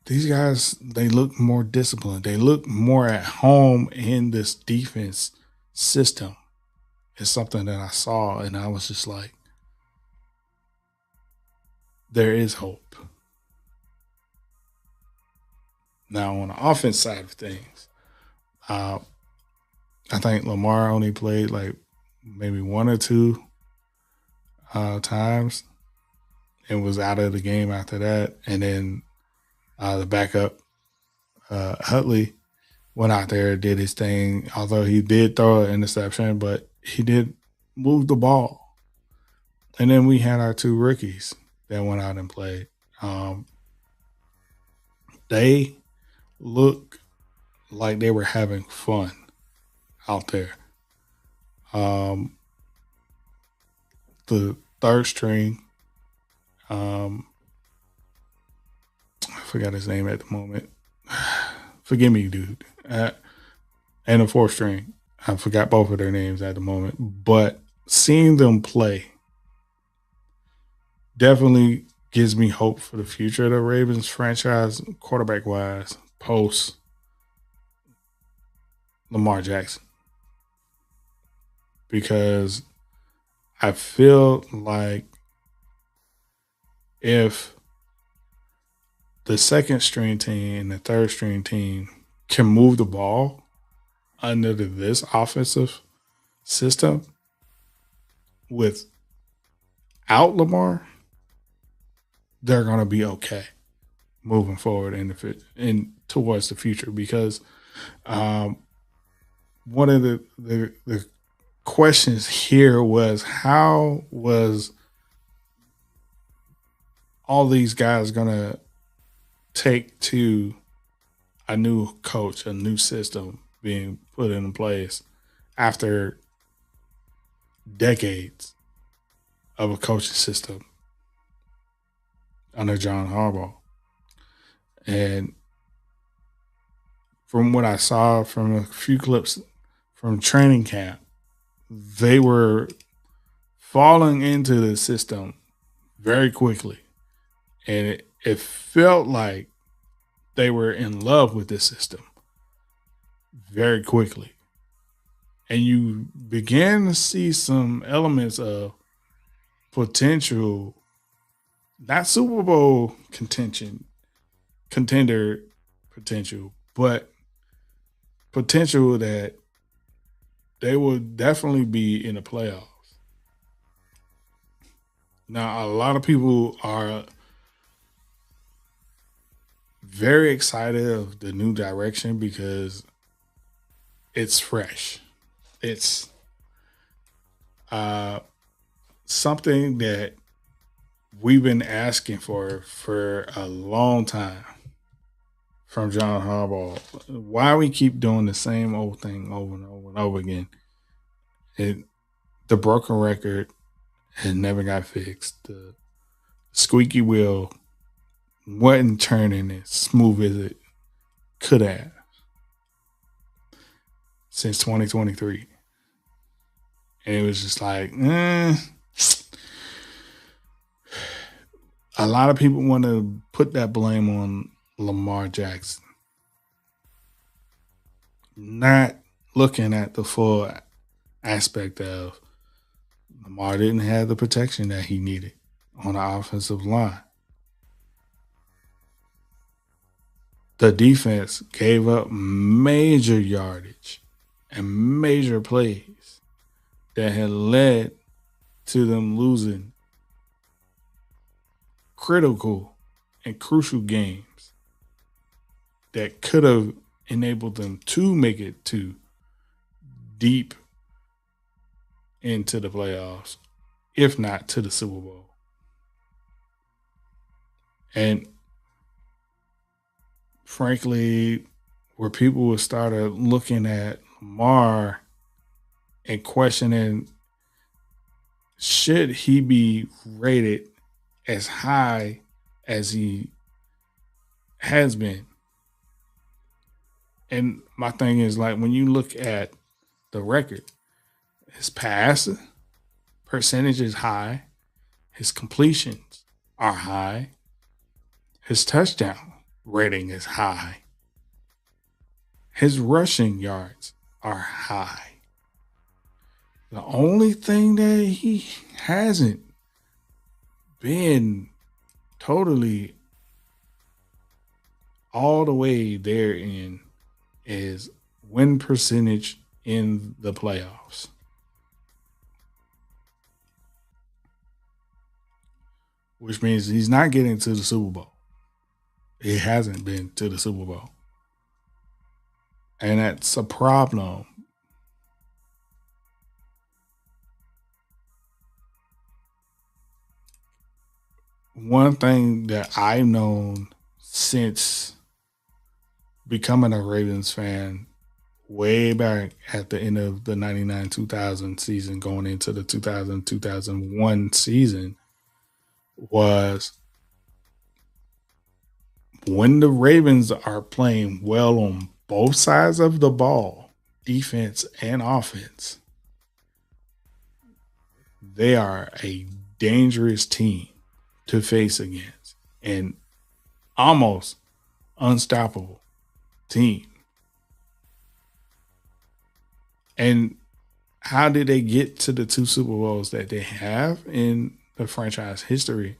these guys, they look more disciplined. They look more at home in this defense system. It's something that I saw, and I was just like, there is hope. Now, on the offense side of things, I think Lamar only played like maybe one or two times and was out of the game after that. And then the backup, Hutley, went out there, did his thing, although he did throw an interception, but he did move the ball. And then we had our two rookies that went out and played. They look like they were having fun out there. The third string, I forgot his name at the moment. Forgive me, dude. And the fourth string, I forgot both of their names at the moment. But seeing them play definitely gives me hope for the future of the Ravens franchise, quarterback-wise, post Lamar Jackson. Because I feel like if the second string team and the third string team can move the ball under this offensive system without Lamar, they're going to be okay moving forward in towards the future. Because one of the questions here was, how was all these guys going to take to a new coach, a new system being put in place after decades of a coaching system under John Harbaugh? And from what I saw from a few clips from training camp, they were falling into the system very quickly. And it felt like they were in love with this system very quickly. And you began to see some elements of potential, not Super Bowl contender potential, but potential that they will definitely be in the playoffs. Now, a lot of people are very excited of the new direction because it's fresh. It's something that we've been asking for a long time from John Harbaugh. Why we keep doing the same old thing over and over and over again? The broken record has never got fixed. The squeaky wheel wasn't turning as smooth as it could have since 2023. And it was just like, a lot of people want to put that blame on Lamar Jackson, not looking at the full aspect of Lamar didn't have the protection that he needed on the offensive line. The defense gave up major yardage and major plays that had led to them losing critical and crucial games that could have enabled them to make it to deep into the playoffs, if not to the Super Bowl. And frankly, where people would start looking at Lamar and questioning, should he be rated as high as he has been? And my thing is, like, when you look at the record, his pass percentage is high, his completions are high, his touchdown rating is high, his rushing yards are high. The only thing that he hasn't been totally all the way there in is win percentage in the playoffs. Which means he's not getting to the Super Bowl. He hasn't been to the Super Bowl. And that's a problem. One thing that I've known since becoming a Ravens fan way back at the end of the 99-2000 season going into the 2000-2001 season was when the Ravens are playing well on both sides of the ball, defense and offense, they are a dangerous team to face against and almost unstoppable team. And how did they get to the 2 Super Bowls that they have in the franchise history?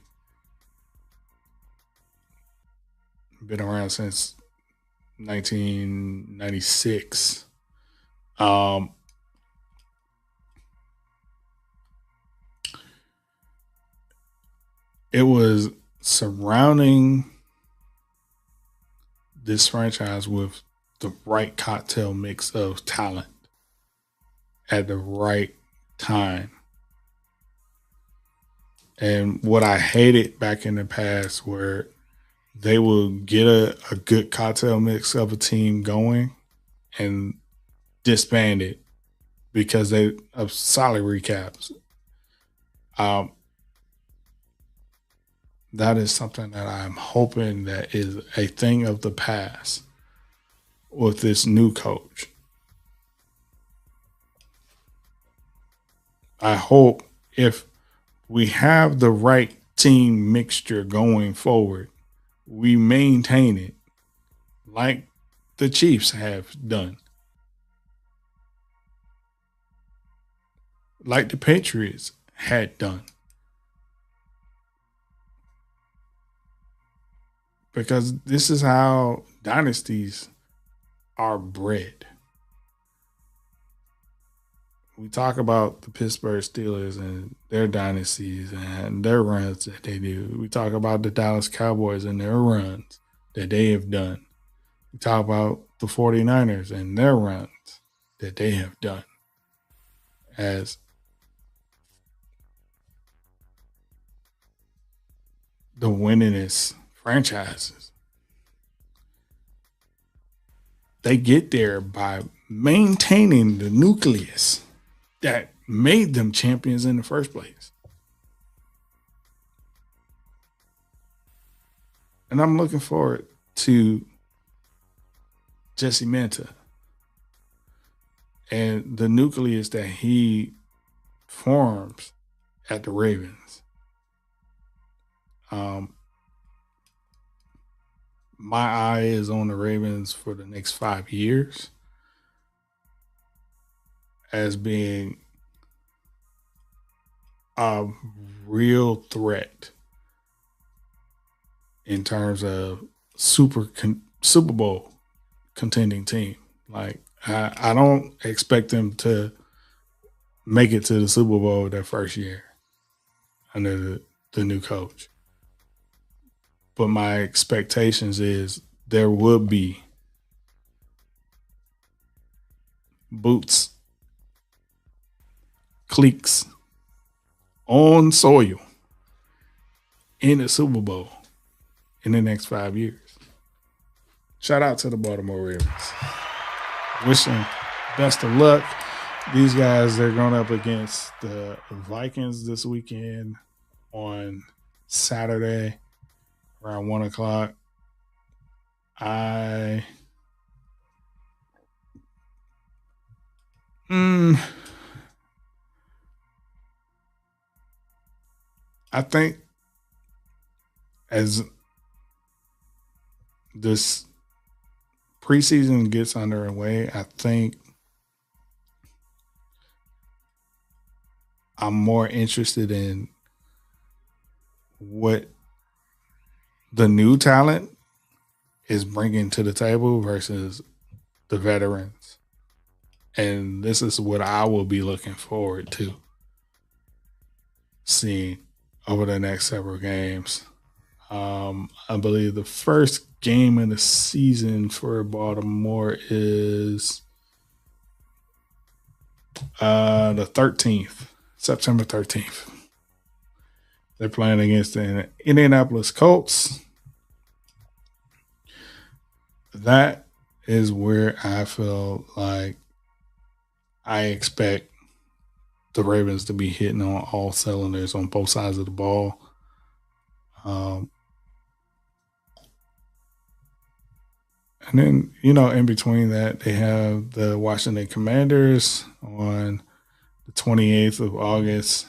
Been around since 1996. It was surrounding this franchise with the right cocktail mix of talent at the right time. And what I hated back in the past where they will get a good cocktail mix of a team going and disband it because of salary caps. That is something that I'm hoping that is a thing of the past with this new coach. I hope if we have the right team mixture going forward, we maintain it like the Chiefs have done, like the Patriots had done. Because this is how dynasties are bred. We talk about the Pittsburgh Steelers and their dynasties and their runs that they do. We talk about the Dallas Cowboys and their runs that they have done. We talk about the 49ers and their runs that they have done as the winningest franchises. They get there by maintaining the nucleus that made them champions in the first place. And I'm looking forward to Jesse Manta and the nucleus that he forms at the Ravens. My eye is on the Ravens for the next 5 years as being a real threat in terms of Super Bowl contending team, like I don't expect them to make it to the Super Bowl their first year under the new coach. But my expectations is there would be boots, cliques on soil in the Super Bowl in the next 5 years. Shout out to the Baltimore Ravens. Wish them best of luck. These guys, they're going up against the Vikings this weekend on Saturday around 1 o'clock. I think as this preseason gets underway, I think I'm more interested in what the new talent is bringing to the table versus the veterans. And this is what I will be looking forward to seeing over the next several games. I believe the first game of the season for Baltimore is the 13th, September 13th. They're playing against the Indianapolis Colts. That is where I feel like I expect the Ravens to be hitting on all cylinders on both sides of the ball. And then, in between that, they have the Washington Commanders on the 28th of August.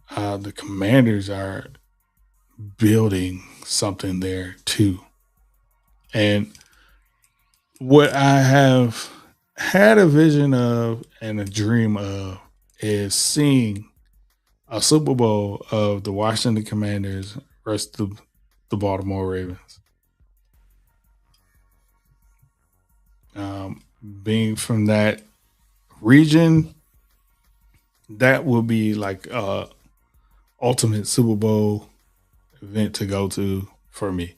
The Commanders are building something there too. And what I have had a vision of and a dream of is seeing a Super Bowl of the Washington Commanders versus the Baltimore Ravens. Being from that region, that will be like ultimate Super Bowl event to go to for me.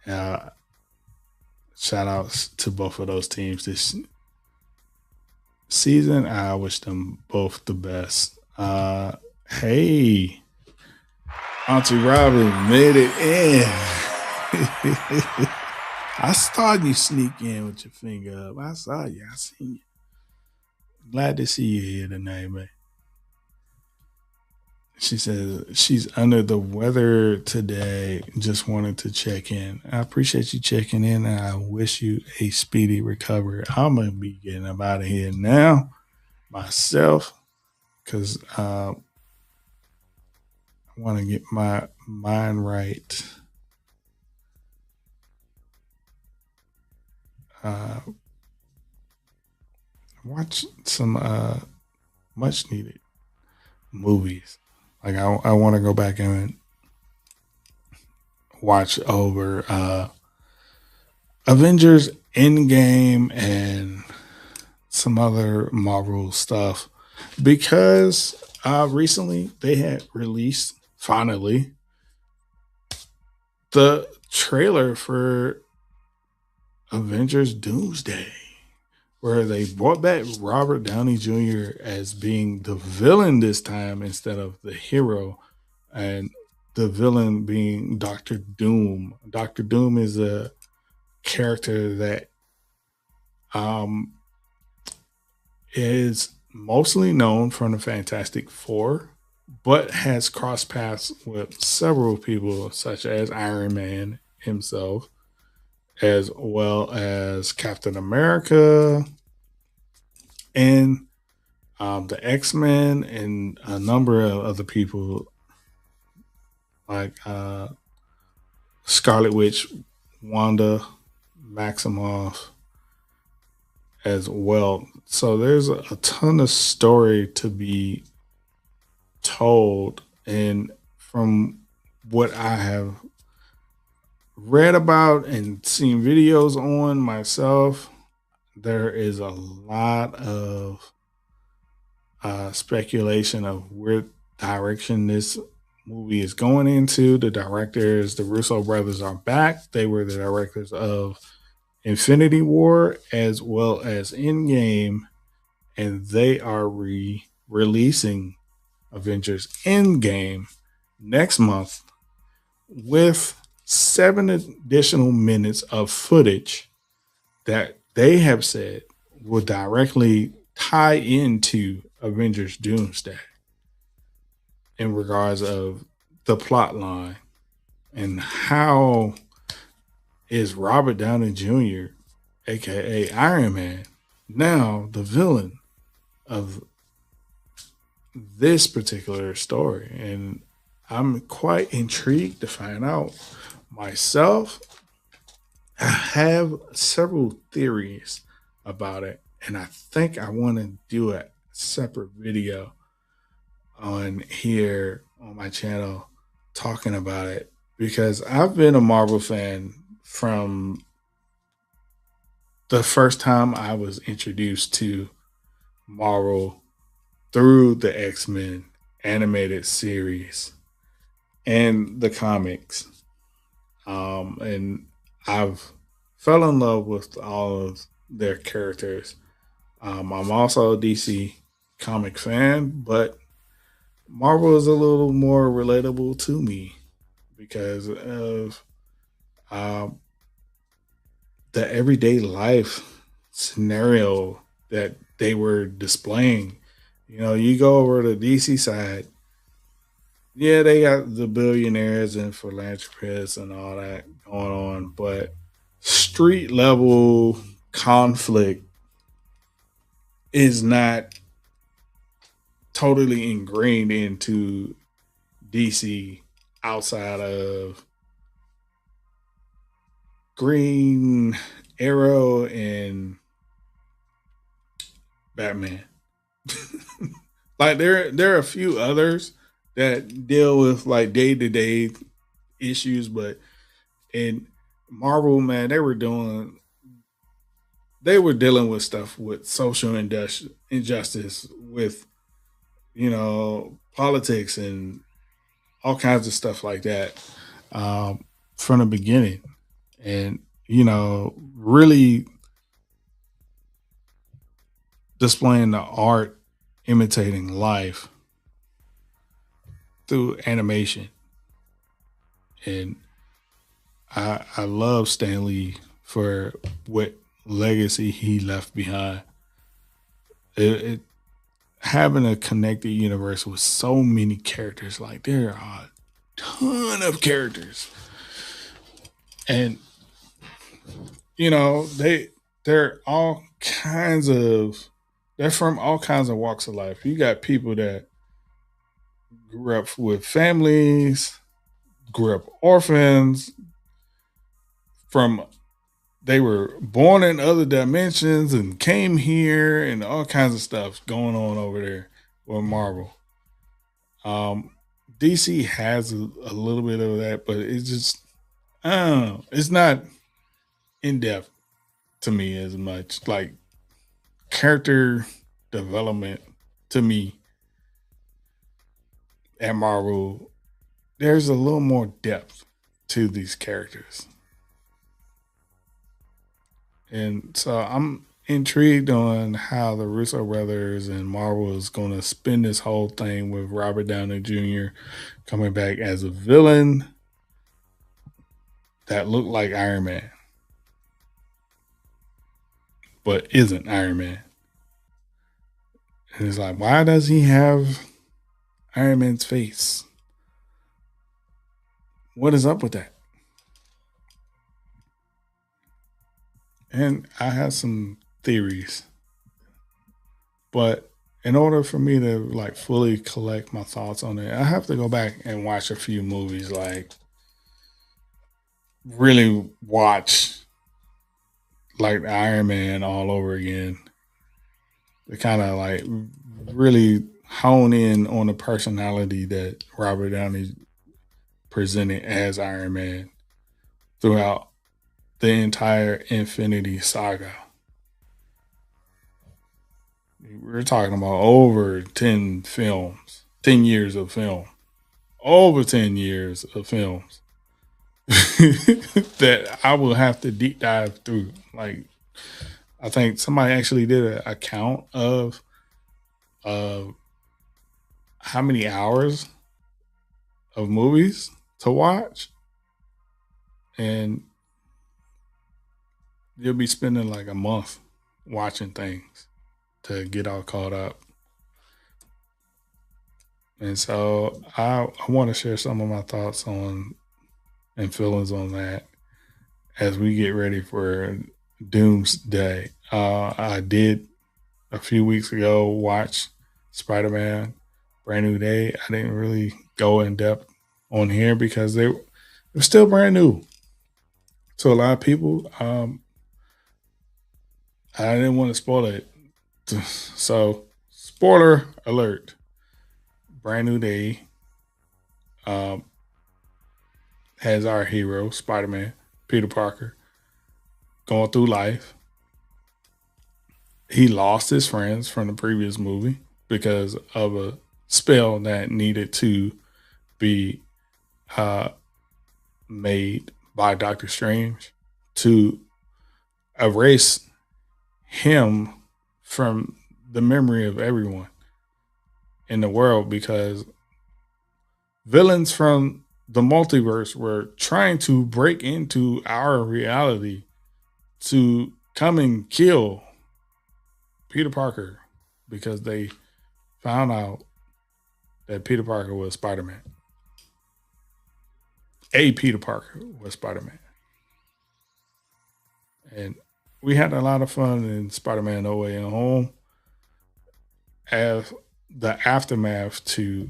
Shout outs to both of those teams this season. I wish them both the best. Hey, Auntie Robin made it in. I saw you sneak in with your finger up. I saw you. I seen you. Glad to see you here tonight, man. She says she's under the weather today. Just wanted to check in. I appreciate you checking in, and I wish you a speedy recovery. I'm going to be getting up out of here now myself because I want to get my mind right. Watch some much needed movies. Like I want to go back and watch over Avengers Endgame and some other Marvel stuff because recently they had released finally the trailer for Avengers Doomsday, where they brought back Robert Downey Jr. as being the villain this time instead of the hero, and the villain being Dr. Doom. Dr. Doom is a character that is mostly known from the Fantastic Four, but has crossed paths with several people such as Iron Man himself, as well as Captain America and the X-Men and a number of other people like Scarlet Witch, Wanda Maximoff as well. So there's a ton of story to be told, and from what I have read about and seen videos on myself, there is a lot of speculation of where direction this movie is going into. The directors, the Russo brothers, are back. They were the directors of Infinity War as well as Endgame, and they are releasing Avengers Endgame next month with 7 additional minutes of footage that they have said will directly tie into Avengers Doomsday in regards of the plot line and how is Robert Downey Jr., aka Iron Man, now the villain of this particular story. And I'm quite intrigued to find out myself. I have several theories about it, and I think I want to do a separate video on here on my channel talking about it, because I've been a Marvel fan from the first time I was introduced to Marvel through the X-Men animated series and the comics. And I've fell in love with all of their characters. I'm also a DC comic fan, but Marvel is a little more relatable to me because of the everyday life scenario that they were displaying. You know, you go over to the DC side, yeah, they got the billionaires and philanthropists and all that going on, but street level conflict is not totally ingrained into DC outside of Green Arrow and Batman. Like there are a few others that deal with like day-to-day issues, but in Marvel, man, they were dealing with stuff with social injustice, with, you know, politics and all kinds of stuff like that from the beginning. And, you know, really displaying the art imitating life through animation. And I love Stan Lee for what legacy he left behind. Having a connected universe with so many characters, like there are a ton of characters, and you know they're all kinds of they're from all kinds of walks of life. You got people that grew up with families, grew up orphans, they were born in other dimensions and came here, and all kinds of stuff going on over there with Marvel. DC has a little bit of that, but it's just, I don't know, it's not in depth to me as much. Like character development to me at Marvel, there's a little more depth to these characters. And so I'm intrigued on how the Russo brothers and Marvel is going to spin this whole thing with Robert Downey Jr. coming back as a villain that looked like Iron Man, but isn't Iron Man. And it's like, why does he have Iron Man's face? What is up with that? And I have some theories, but in order for me to like fully collect my thoughts on it, I have to go back and watch a few movies, like really watch like Iron Man all over again. To kind of like really hone in on the personality that Robert Downey presented as Iron Man. throughout the entire Infinity Saga. We're talking about over 10 films, 10 years of film, over 10 years of films that I will have to deep dive through. Like, I think somebody actually did a count of how many hours of movies to watch, and you'll be spending like a month watching things to get all caught up. And so I want to share some of my thoughts on and feelings on that as we get ready for Doomsday. I did a few weeks ago watch Spider-Man Brand New Day. I didn't really go in depth on here because they were still brand new to a lot of people. I didn't want to spoil it. So, spoiler alert. Brand New Day has our hero, Spider-Man, Peter Parker, going through life. He lost his friends from the previous movie because of a spell that needed to be made by Doctor Strange to erase him from the memory of everyone in the world, because villains from the multiverse were trying to break into our reality to come and kill Peter Parker because they found out that Peter Parker was Spider-Man. Peter Parker was Spider-Man. And we had a lot of fun in Spider-Man No Way Home as the aftermath to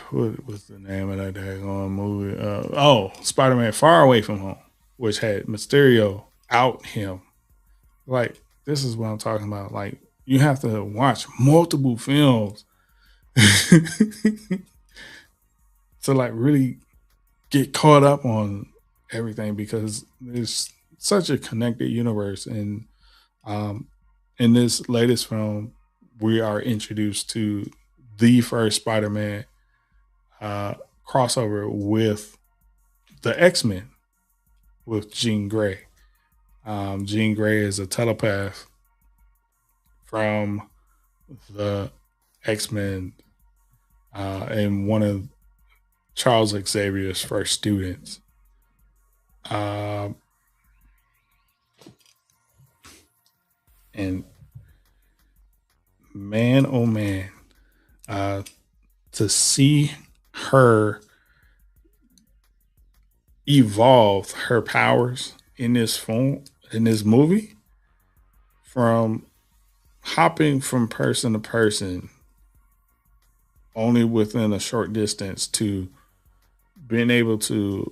what was the name of that daggone movie? Spider-Man Far Away From Home, which had Mysterio out him. Like, this is what I'm talking about. Like, you have to watch multiple films to like really get caught up on everything, because there's such a connected universe. And in this latest film, we are introduced to the first Spider-Man crossover with the X-Men with Jean Grey. Jean Grey is a telepath from the X-Men and one of Charles Xavier's first students. And man, oh man, to see her evolve her powers in this film, in this movie, from hopping from person to person only within a short distance to being able to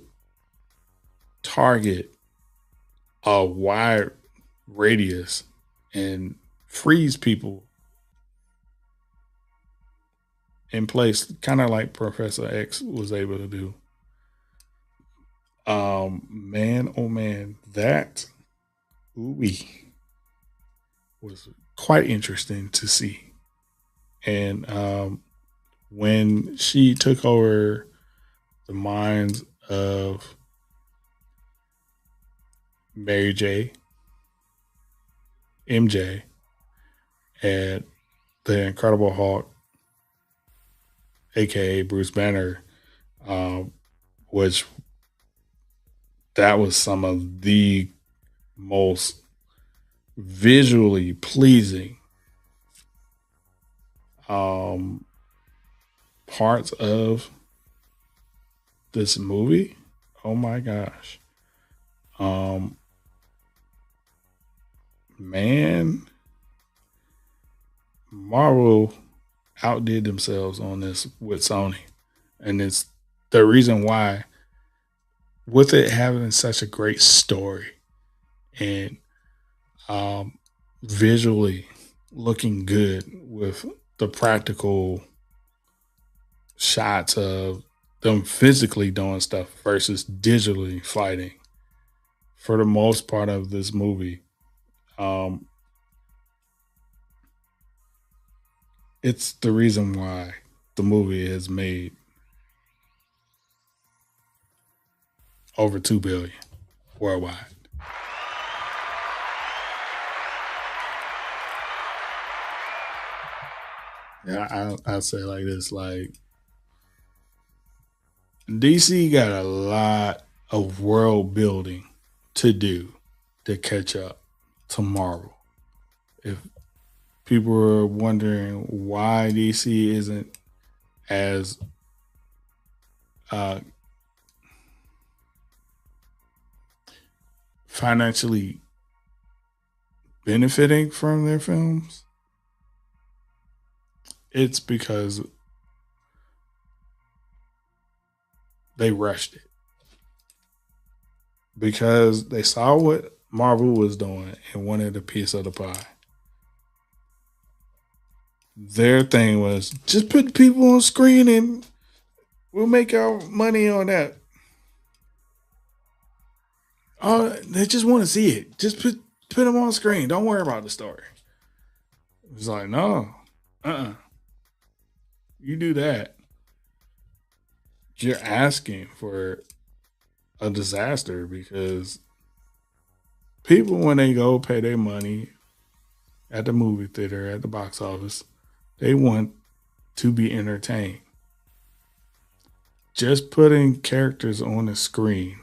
target a wide radius and freeze people in place, kind of like Professor X was able to do. Man, oh man, that was quite interesting to see. And when she took over the minds of Mary J, MJ, and the Incredible Hulk, aka Bruce Banner, which that was some of the most visually pleasing parts of this movie. Oh my gosh. Man, Marvel outdid themselves on this with Sony. And it's the reason why, with it having such a great story and visually looking good with the practical shots of them physically doing stuff versus digitally fighting for the most part of this movie. It's the reason why the movie has made over 2 billion worldwide. Yeah, I'll say it like this: like DC got a lot of world building to do to catch up to Marvel. If people were wondering why DC isn't as financially benefiting from their films, it's because they rushed it. Because they saw what Marvel was doing and wanted a piece of the pie. Their thing was just put people on screen and we'll make our money on that. Oh, they just want to see it. Just put them on screen. Don't worry about the story. It's like, no, you do that, you're asking for a disaster, because people, when they go pay their money at the movie theater, at the box office, they want to be entertained. Just putting characters on the screen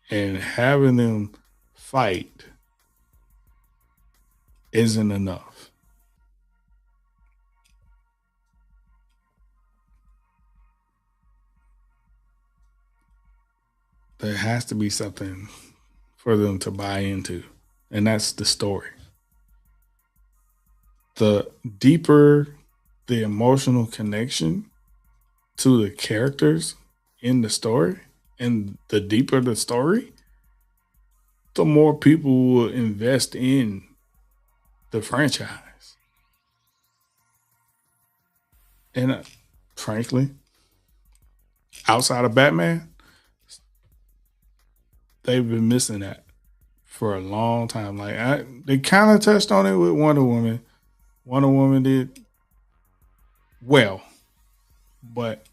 and having them fight isn't enough. There has to be something for them to buy into, and that's the story. The deeper the emotional connection to the characters in the story, and the deeper the story, the more people will invest in the franchise. And frankly, outside of Batman, they've been missing that for a long time. Like they kind of touched on it with Wonder Woman. Wonder Woman did well, but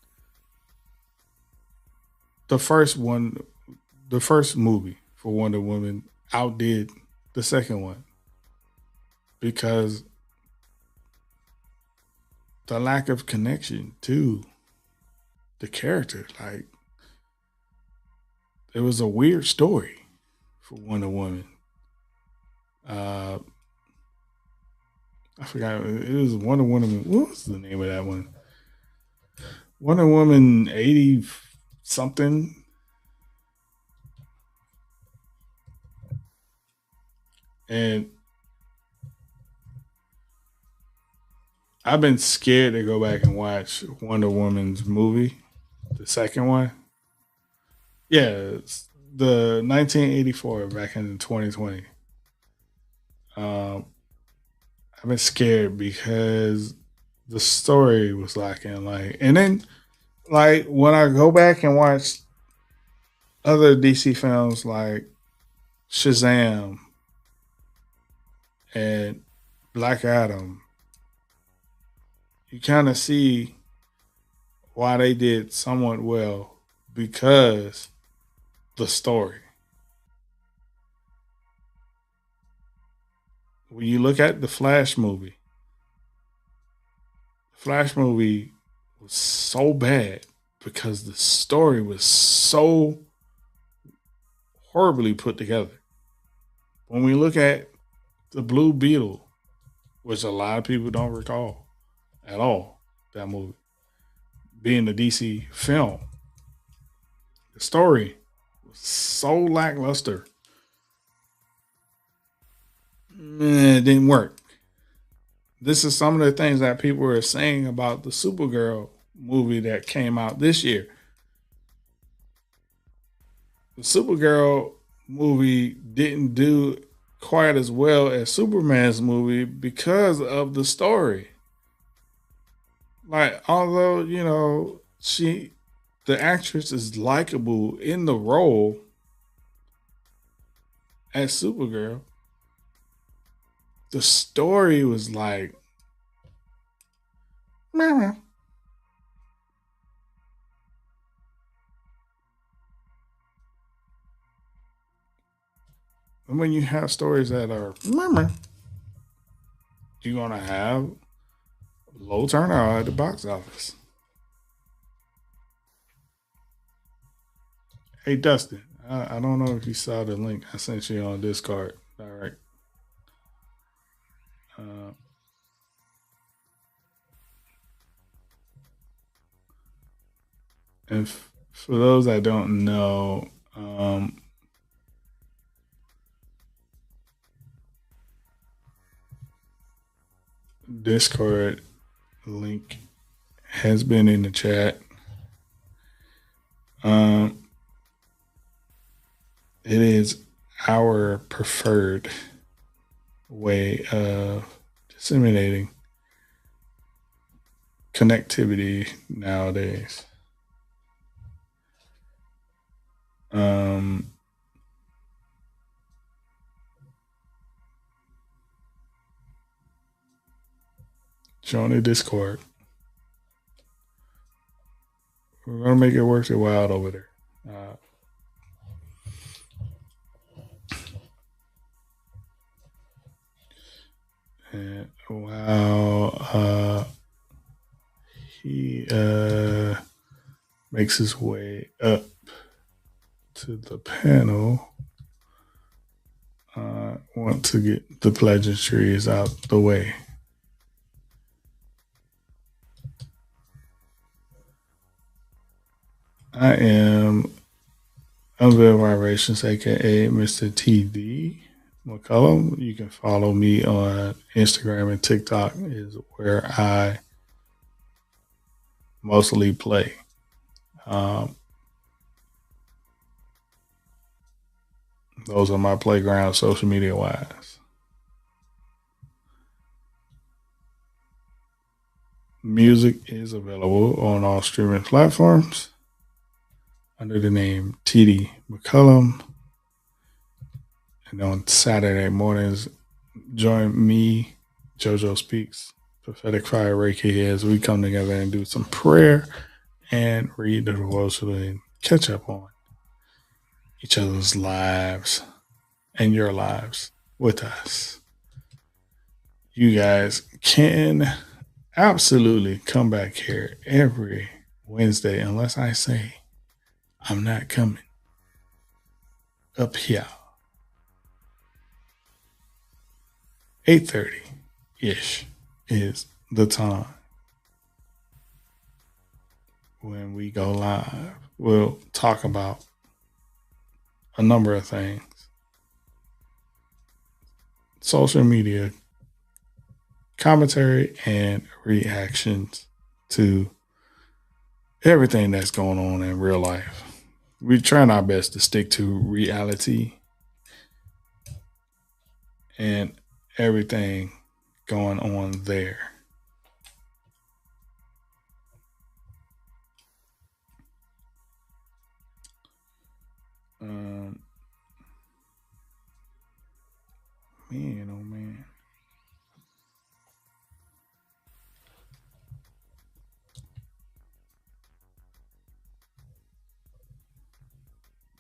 the first movie for Wonder Woman outdid the second one, because the lack of connection to the character. Like, it was a weird story for Wonder Woman. I forgot. It was Wonder Woman. What was the name of that one? Wonder Woman 80 something. And I've been scared to go back and watch Wonder Woman's movie, the second one. Yeah, it's the 1984 back in 2020. I've been scared because the story was lacking. Like, and then, like, when I go back and watch other DC films like Shazam and Black Adam, you kind of see why they did somewhat well, because the story. When you look at the Flash movie was so bad because the story was so horribly put together. When we look at the Blue Beetle, which a lot of people don't recall at all, that movie being a DC film, the story was so lackluster. It didn't work. This is some of the things that people are saying about the Supergirl movie that came out this year. The Supergirl movie didn't do quite as well as Superman's movie because of the story. Like, although, you know, she the actress is likable in the role as Supergirl. The story was like, meh. And when you have stories that are, meh, you're going to have low turnout at the box office. Hey, Dustin, I don't know if you saw the link I sent you on Discord. All right. And for those that don't know, Discord link has been in the chat. It is our preferred way of disseminating connectivity nowadays. Join the Discord. We're gonna make it worth your while over there. And while he makes his way up to the panel, I want to get the pleasantries out the way. I am Unveiled Vibrations, aka Mr. TD McCollum. You can follow me on Instagram and TikTok is where I mostly play. Those are my playgrounds, social media wise. Music is available on all streaming platforms under the name TD McCollum. And on Saturday mornings, join me, JoJo Speaks, Prophetic Fire Reiki, as we come together and do some prayer and read the devotional and catch up on each other's lives and your lives with us. You guys can absolutely come back here every Wednesday unless I say I'm not coming up here. 8:30-ish is the time when we go live. We'll talk about a number of things. Social media, commentary, and reactions to everything that's going on in real life. We're trying our best to stick to reality and everything going on there. Man, oh man.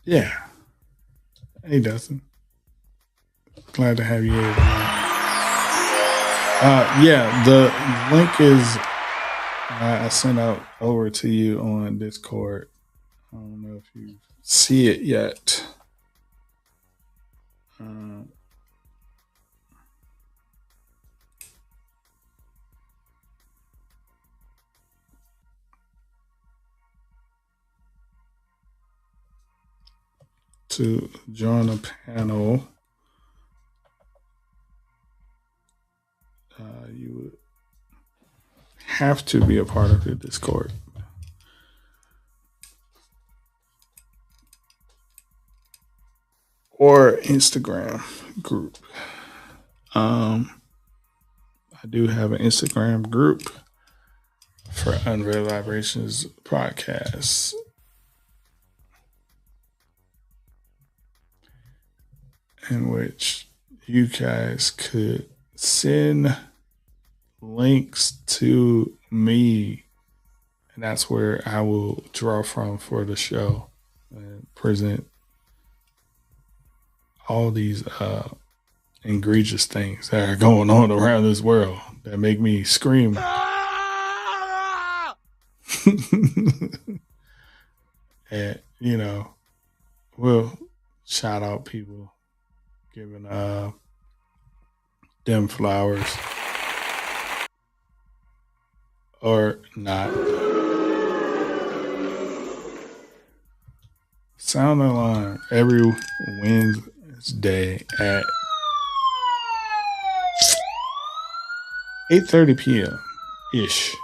Yeah. Hey, Dustin. Glad to have you here tonight. Yeah, the link is I sent out over to you on Discord. I don't know if you see it yet. To join a panel, you would have to be a part of the Discord. Or Instagram group. I do have an Instagram group for Unveiled Vibrations podcast. in which you guys could send links to me, and that's where I will draw from for the show and present all these egregious things that are going on around this world that make me scream. And, you know, we'll shout out people giving them flowers or not. Sound alarm every Wednesday at 8:30 p.m. ish.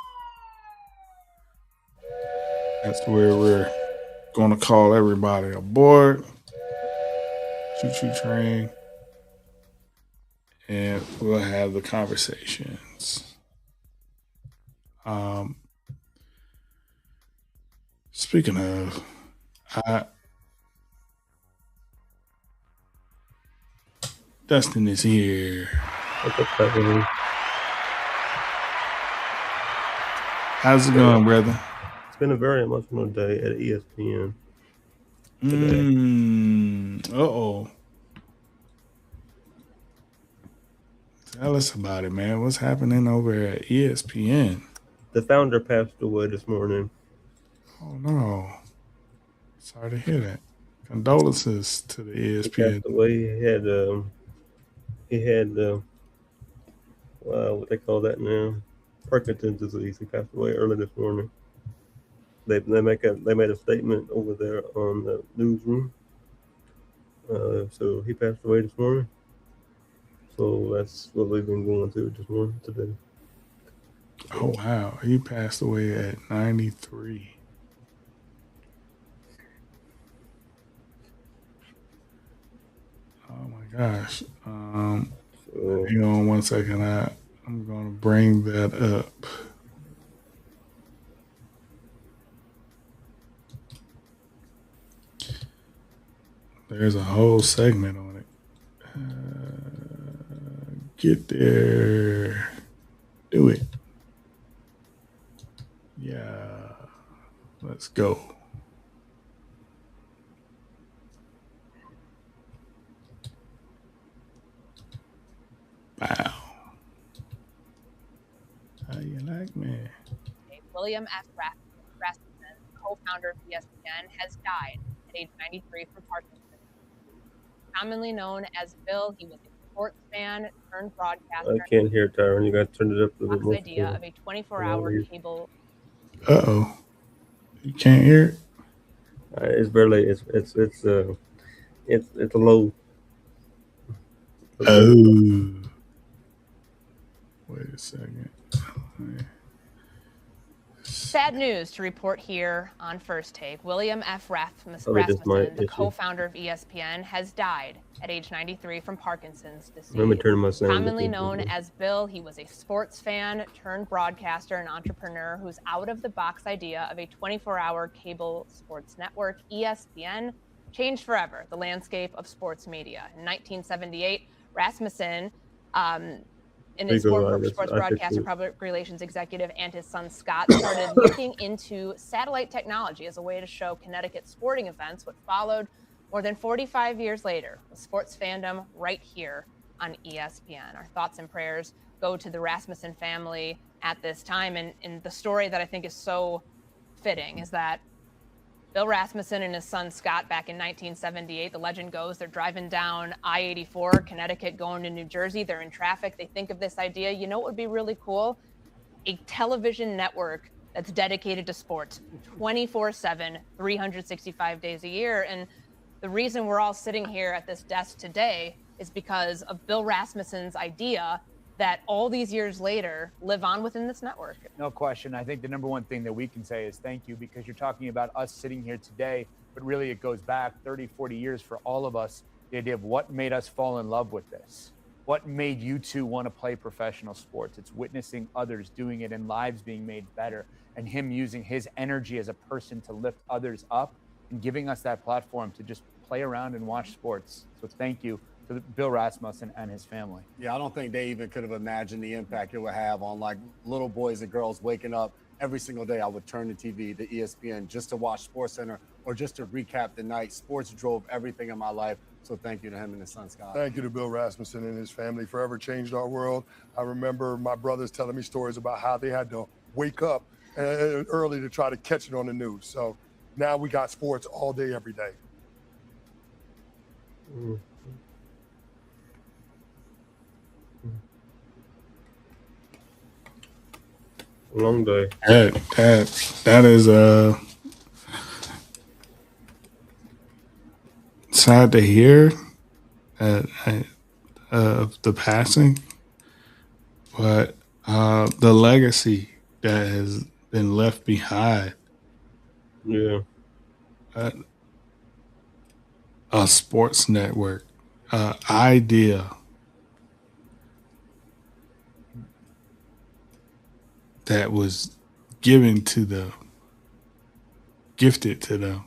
That's where we're going to call everybody aboard. Choo-choo train. And we'll have the conversations. Speaking of, Dustin is here. How's it going, brother? It's been a very emotional day at ESPN. Uh-oh. Tell us about it, man. What's happening over at ESPN? The founder passed away this morning. Oh, no. Sorry to hear that. Condolences to the ESPN. He passed away. He had what they call that now? Parkinson's disease. He passed away early this morning. They made a statement over there on the newsroom. So he passed away this morning. So that's what we've been going through this morning today. Oh, wow. He passed away at 93. Oh, my gosh. Hang on one second. I'm going to bring that up. There's a whole segment on it. Get there. Do it. Yeah. Let's go. Wow. How you like me? William F. Rasmussen, co-founder of ESPN, has died at age 93 from Parkinson's. Commonly known as Bill, he was a sports fan turned broadcaster. I can't hear Tyron. You got to turn it up a little bit more. Idea of a 24-hour cable. Uh-oh. You can't hear it? It's barely. It's a low. Oh. Wait a second. Sad news to report here on First Take. William F. Rasmussen, the co-founder of ESPN, has died at age 93 from Parkinson's disease. Commonly known as Bill, he was a sports fan turned broadcaster and entrepreneur whose out-of-the-box idea of a 24-hour cable sports network, ESPN, changed forever the landscape of sports media. In 1978, Rasmussen, in his former sports broadcaster, public relations executive, and his son Scott started looking into satellite technology as a way to show Connecticut sporting events. What followed more than 45 years later was sports fandom right here on ESPN. Our thoughts and prayers go to the Rasmussen family at this time. And the story that I think is so fitting is that Bill Rasmussen and his son Scott, back in 1978, the legend goes, they're driving down I-84, Connecticut, going to New Jersey. They're in traffic. They think of this idea. You know what would be really cool? A television network that's dedicated to sports 24/7, 365 days a year. And the reason we're all sitting here at this desk today is because of Bill Rasmussen's idea that all these years later live on within this network. No question. I think the number one thing that we can say is thank you, because you're talking about us sitting here today, but really it goes back 30, 40 years for all of us. The idea of what made us fall in love with this. What made you two want to play professional sports? It's witnessing others doing it and lives being made better, and him using his energy as a person to lift others up and giving us that platform to just play around and watch sports. So thank you to Bill Rasmussen and his family. Yeah, I don't think they even could have imagined the impact it would have on like little boys and girls waking up every single day. I would turn the TV to ESPN just to watch SportsCenter or just to recap the night. Sports drove everything in my life. So thank you to him and his son, Scott. Thank you to Bill Rasmussen and his family. Forever changed our world. I remember my brothers telling me stories about how they had to wake up early to try to catch it on the news. So now we got sports all day, every day. Long day. That is sad to hear of the passing, but the legacy that has been left behind. Yeah. A sports network idea that was gifted to them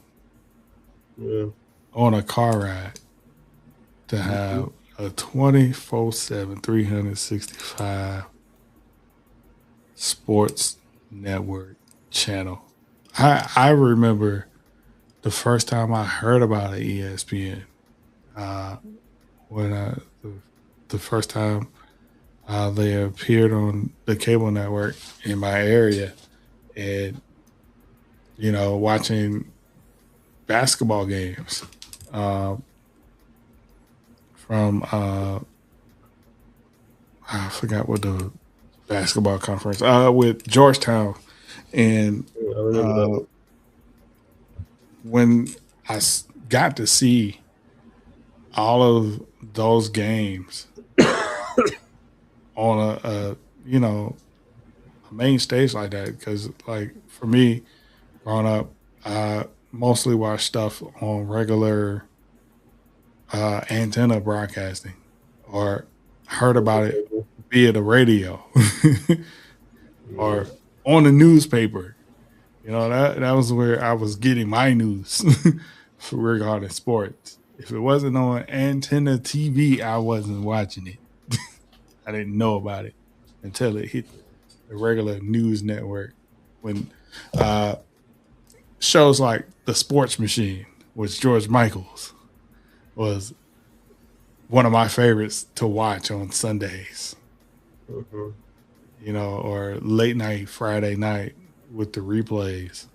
on a car ride to have a 24/7, 365 sports network channel. I remember the first time I heard about an ESPN, when the first time they appeared on the cable network in my area, and watching basketball games from I forgot what the basketball conference with Georgetown, and when I got to see all of those games on a main stage like that, because like for me growing up, I mostly watched stuff on regular antenna broadcasting, or heard about it via the radio or on the newspaper. That was where I was getting my news regarding sports. If it wasn't on antenna TV, I wasn't watching it. I didn't know about it until it hit the regular news network. When shows like The Sports Machine with George Michaels was one of my favorites to watch on Sundays. Or late night Friday night with the replays,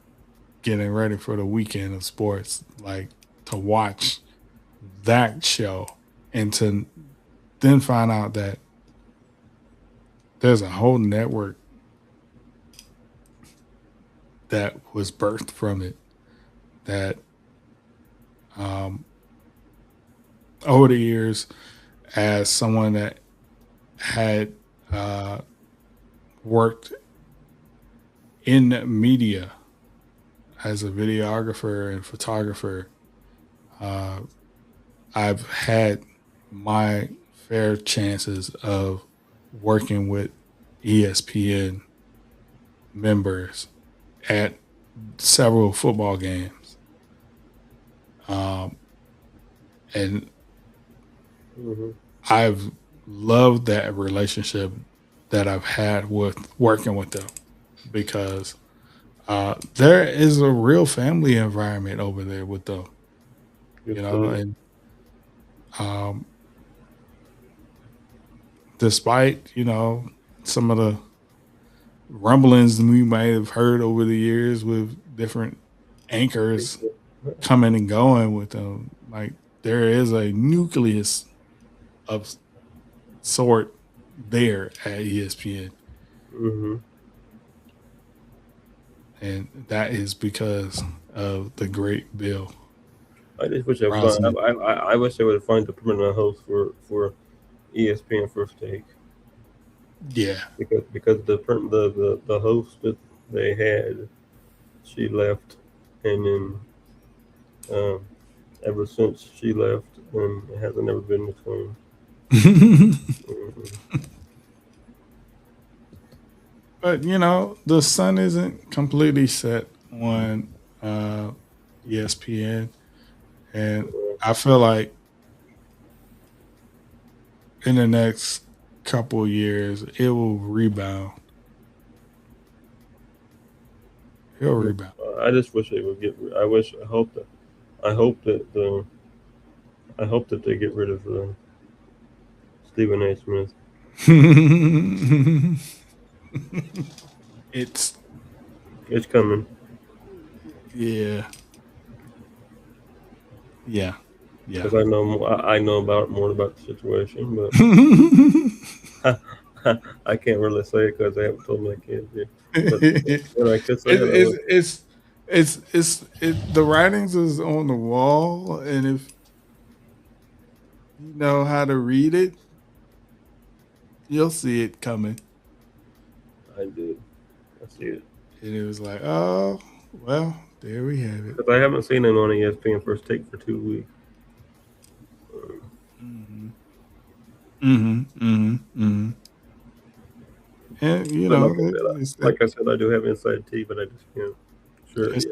getting ready for the weekend of sports, like to watch that show and to then find out that there's a whole network that was birthed from it, that over the years, as someone that had worked in media as a videographer and photographer, I've had my fair chances of working with ESPN members at several football games. And I've loved that relationship that I've had with working with them, because there is a real family environment over there with them, and despite, some of the rumblings we might have heard over the years with different anchors coming and going with them, like there is a nucleus of sort there at ESPN. And that is because of the great Bill. I just wish I wish they would find a permanent host for ESPN First Take. Yeah, because the host that they had, she left, and then ever since she left, it hasn't never been the same. But the sun isn't completely set on ESPN, and I feel like in the next couple of years, it will rebound. It'll rebound. I just wish they would I hope that they get rid of Stephen A. Smith. It's coming. Yeah. Because I know more about the situation, but I can't really say it because I haven't told my kids yet. But I could say the writings is on the wall, and if you know how to read it, you'll see it coming. I do. I see it. And it was like, oh, well, there we have it. Because I haven't seen him on ESPN First Take for 2 weeks. And you know, like I said, I do have inside tea, but I just can't. Sure. It's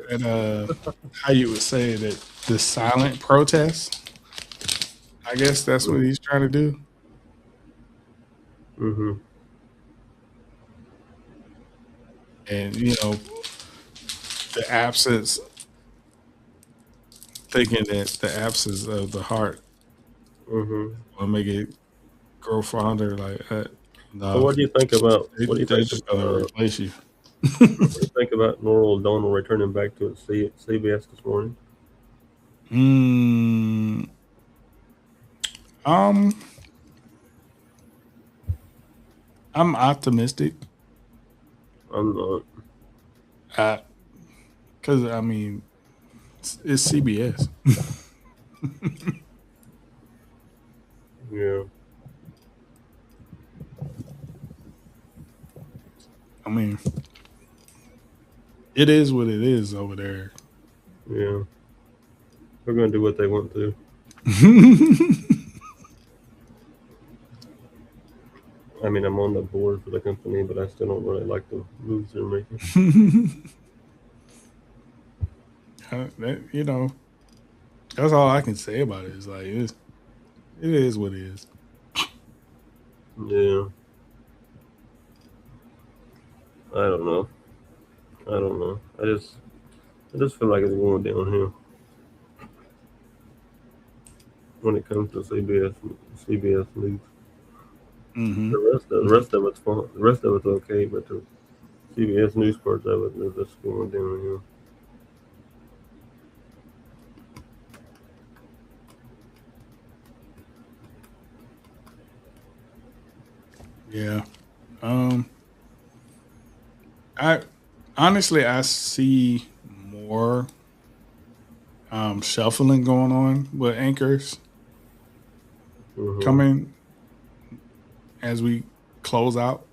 how you would say that the silent protest. I guess that's what he's trying to do. And you know, the absence, thinking that the absence of the heart will make it grow fonder. Like, no. So what do you think about? What do you think about replace you? What do you think about Norah O'Donnell returning back to CBS this morning? I'm optimistic. I'm not. Because I mean, it's CBS. Yeah. I mean, it is what it is over there. Yeah. They're going to do what they want to. I mean, I'm on the board for the company, but I still don't really like the moves they're making. You know, that's all I can say about it. It's like, it is what it is. Yeah. I don't know. I just feel like it's going downhill when it comes to CBS News. The rest of it's fine. The rest of it's okay, but the CBS News parts of it is just going downhill. Yeah. I honestly see more shuffling going on with anchors coming as we close out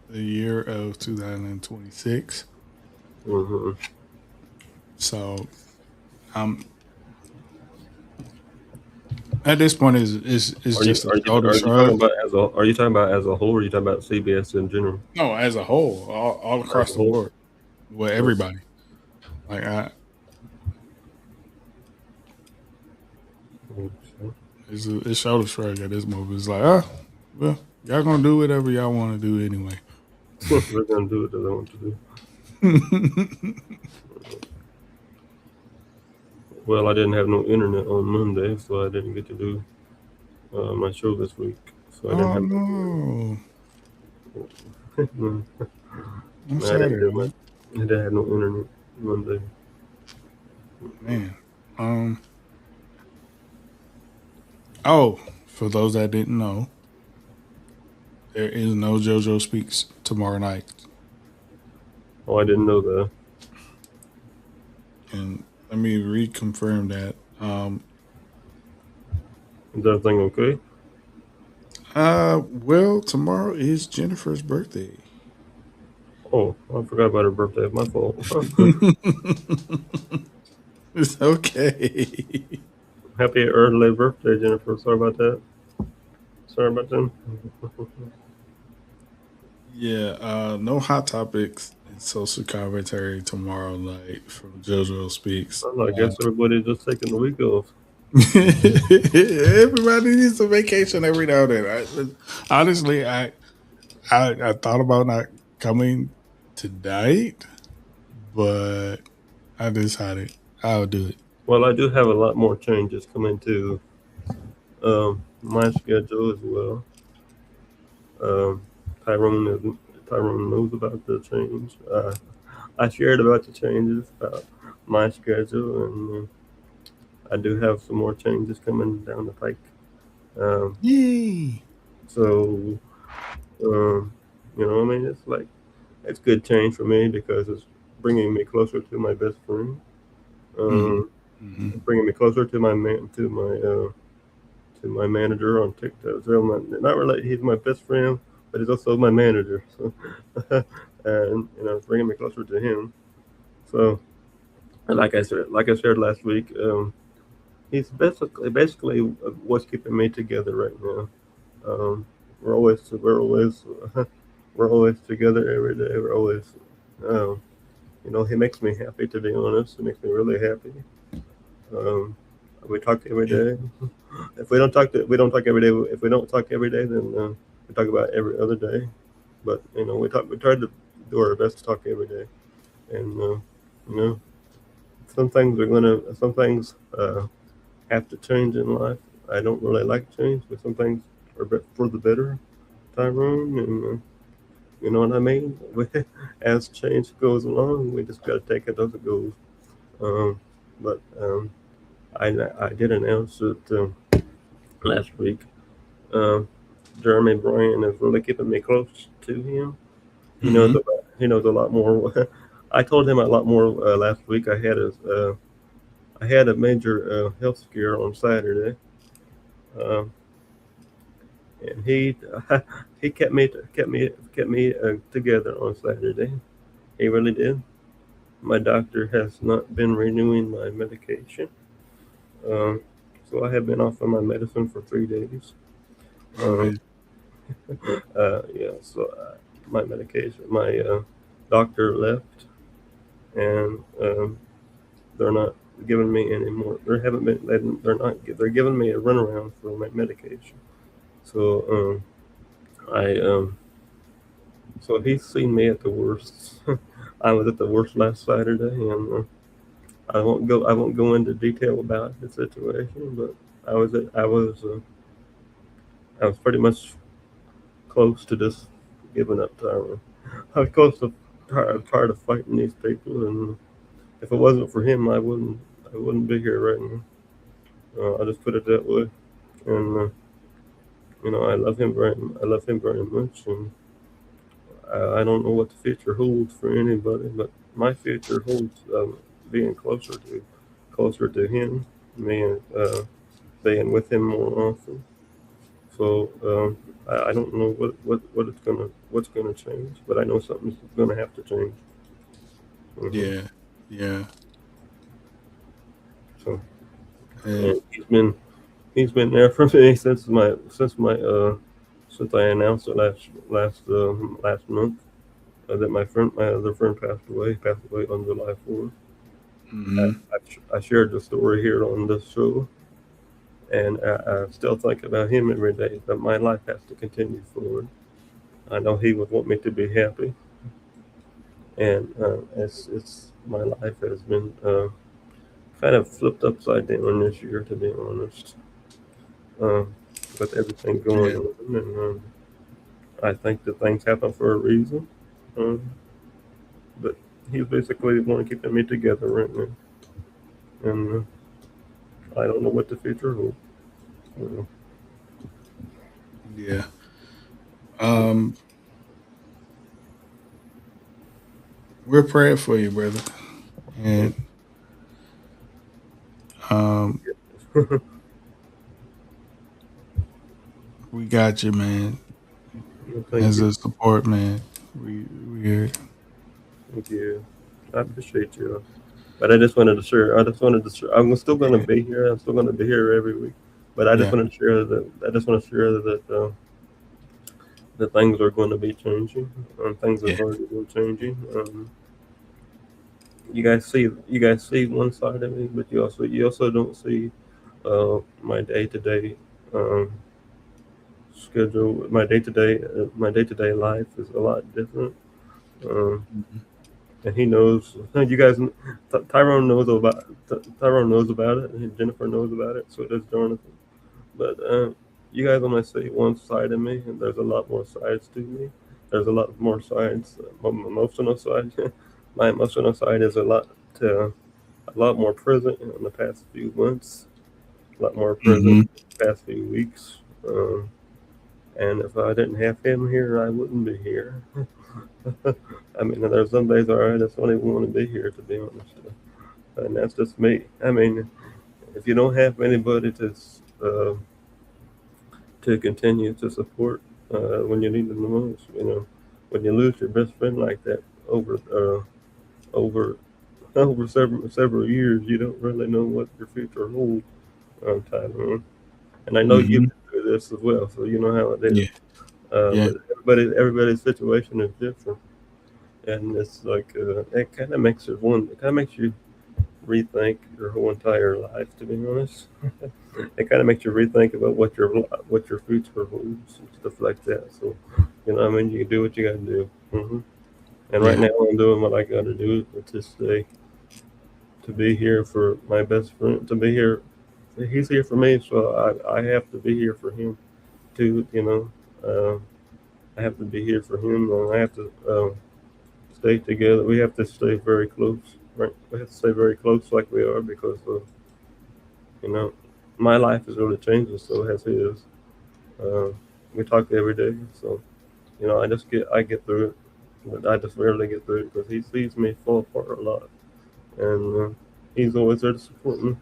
the year of 2026. So at this point it's just a shoulder shrug. Are you talking about as a whole, or are you talking about CBS in general? No, as a whole, all across the board, with everybody. Like it's shoulder shrug at this moment. It's like, well, y'all gonna do whatever y'all want to do anyway. We're gonna do what they want to do. Well, I didn't have no internet on Monday, so I didn't get to do my show this week. So I didn't have no. I'm I didn't have no internet Monday. Man. Oh, for those that didn't know, there is no JoJo Speaks tomorrow night. Oh, I didn't know that. And let me reconfirm that. Is everything okay? Well, tomorrow is Jennifer's birthday. Oh, I forgot about her birthday. It's my fault. It's okay. Happy early birthday, Jennifer. Sorry about that. Sorry about that. Yeah, no hot topics and social commentary tomorrow night from JoJo Speaks. I guess everybody's just taking the week off. Everybody needs a vacation every now and then. Honestly, I thought about not coming tonight, but I decided I'll do it. Well, I do have a lot more changes coming to my schedule as well. Um, Tyrone Tyrone knows about the change. I shared about the changes about my schedule, and I do have some more changes coming down the pike. Yay! So, I mean, it's good change for me because it's bringing me closer to my best friend. Bringing me closer to my to my manager on TikTok. So not really, he's my best friend, but he's also my manager. So, and it's bringing me closer to him. So, like I shared last week, he's basically what's keeping me together right now. We're always we're always together every day. We're always, he makes me happy, to be honest. He makes me really happy. We talk every day. If we don't talk every day. If we don't talk every day, then we talk about every other day. But we try to do our best to talk every day. And some things have to change in life. I don't really like change, but some things are for the better, Tyrone. And you know what I mean? As change goes along, we just got to take it as it goes. But I did announce it last week. Jeremy Bryan is really keeping me close to him. He knows a lot more. I told him a lot more last week. I had a major health scare on Saturday, and he kept me together on Saturday. He really did. My doctor has not been renewing my medication, so I have been off of my medicine for 3 days. So my medication, my doctor left, and they're not giving me any more. They're giving me a runaround for my medication. So so he's seen me at the worst. I was at the worst last Saturday, and I won't go into detail about the situation, but I was pretty much close to just giving up, Tyrone. I was close to tired of fighting these people, and if it wasn't for him, I wouldn't be here right now. I'll just put it that way. And I love him very much, and I don't know what the future holds for anybody, but my future holds being closer to him, being with him more often. So I don't know what's gonna change, but I know something's gonna have to change. Yeah. So he's been there for me since I announced it last month that my other friend passed away on July 4th. I shared the story here on this show, and I still think about him every day. But my life has to continue forward. I know he would want me to be happy, and it's my life has been kind of flipped upside down this year, to be honest. With everything going on, and I think that things happen for a reason. But he's basically the one keeping me together right now, and I don't know what the future holds. Yeah. We're praying for you, brother, and we got you, man. As a support, man, we're here. Thank you. I appreciate you. But I just wanted to share. I'm still going to be here. I'm still going to be here every week. But I just wanted to share that. I just want to share that that things are going to be changing. Things have already been changing. You guys see one side of me, but you also don't see my day-to-day schedule, my day-to-day life is a lot different. And he knows. You guys, Tyrone knows about it, and Jennifer knows about it. So does Jonathan. But you guys only see one side of me, and there's a lot more sides to me. There's a lot more sides. My emotional side, my emotional side is a lot more present in the past few months. A lot more present in the past few weeks. And if I didn't have him here, I wouldn't be here. I mean, there's some days, all right, I just don't even want to be here, to be honest. And that's just me. I mean, if you don't have anybody to continue to support when you need them the most, when you lose your best friend like that over several years, you don't really know what your future holds. Time, and I know you've been through this as well, so you know how it is. But everybody's situation is different, and it's like it kind of makes you rethink your whole entire life. To be honest, it kind of makes you rethink about what your future holds and stuff like that. So, I mean, you do what you got to do. And right now, I'm doing what I got to do to stay, to be here for my best friend, to be here. He's here for me, so I have to be here for him too. I have to be here for him, and I have to stay together. We have to stay very close, right? We have to stay very close, like we are, because my life is really changing, so has his. We talk every day, so I get through it, but I just rarely get through it because he sees me fall apart a lot, and he's always there to support me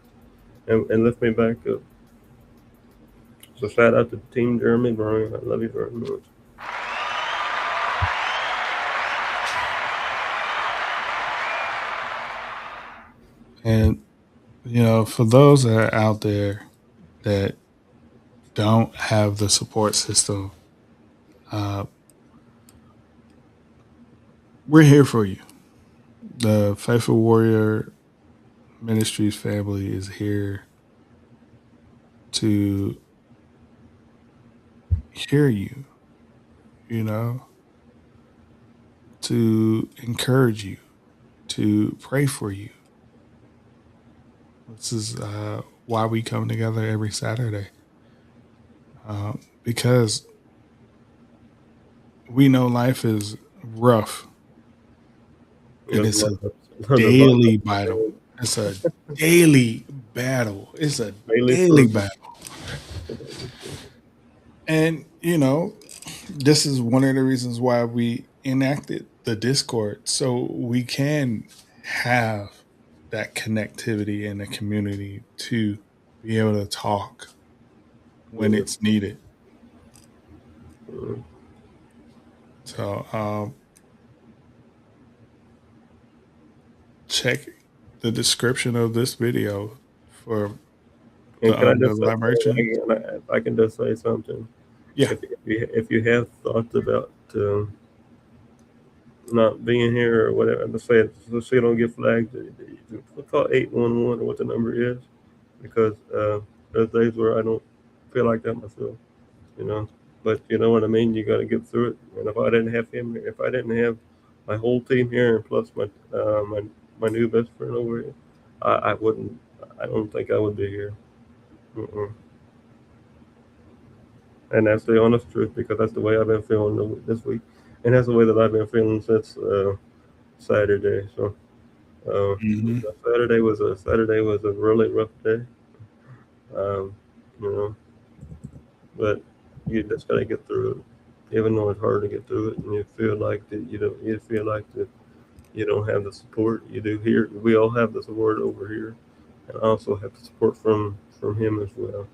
and lift me back up. So shout out to Team Jeremy Bryan. I love you very much. And, for those that are out there that don't have the support system, we're here for you. The Faithful Warrior Ministries family is here to hear you, to encourage you, to pray for you. This is why we come together every Saturday, because we know life is rough, and it's a daily battle. It's a daily battle. It's a daily battle. And, this is one of the reasons why we enacted the Discord, so we can have that connectivity in the community to be able to talk when it's needed. So check the description of this video for the merchant. If I can just say something. Yeah. If you have thoughts about not being here or whatever, let's say you don't get flagged, call 811 or what the number is, because there's days where I don't feel like that myself, But you know what I mean? You got to get through it. And if I didn't have him, if I didn't have my whole team here, and plus my new best friend over here, I don't think I would be here. And that's the honest truth, because that's the way I've been feeling this week, and that's the way that I've been feeling since Saturday. So Saturday was a really rough day, but you just gotta get through it, even though it's hard to get through it, and you feel like that you don't have the support. You do here. We all have the support over here, and I also have the support from him as well.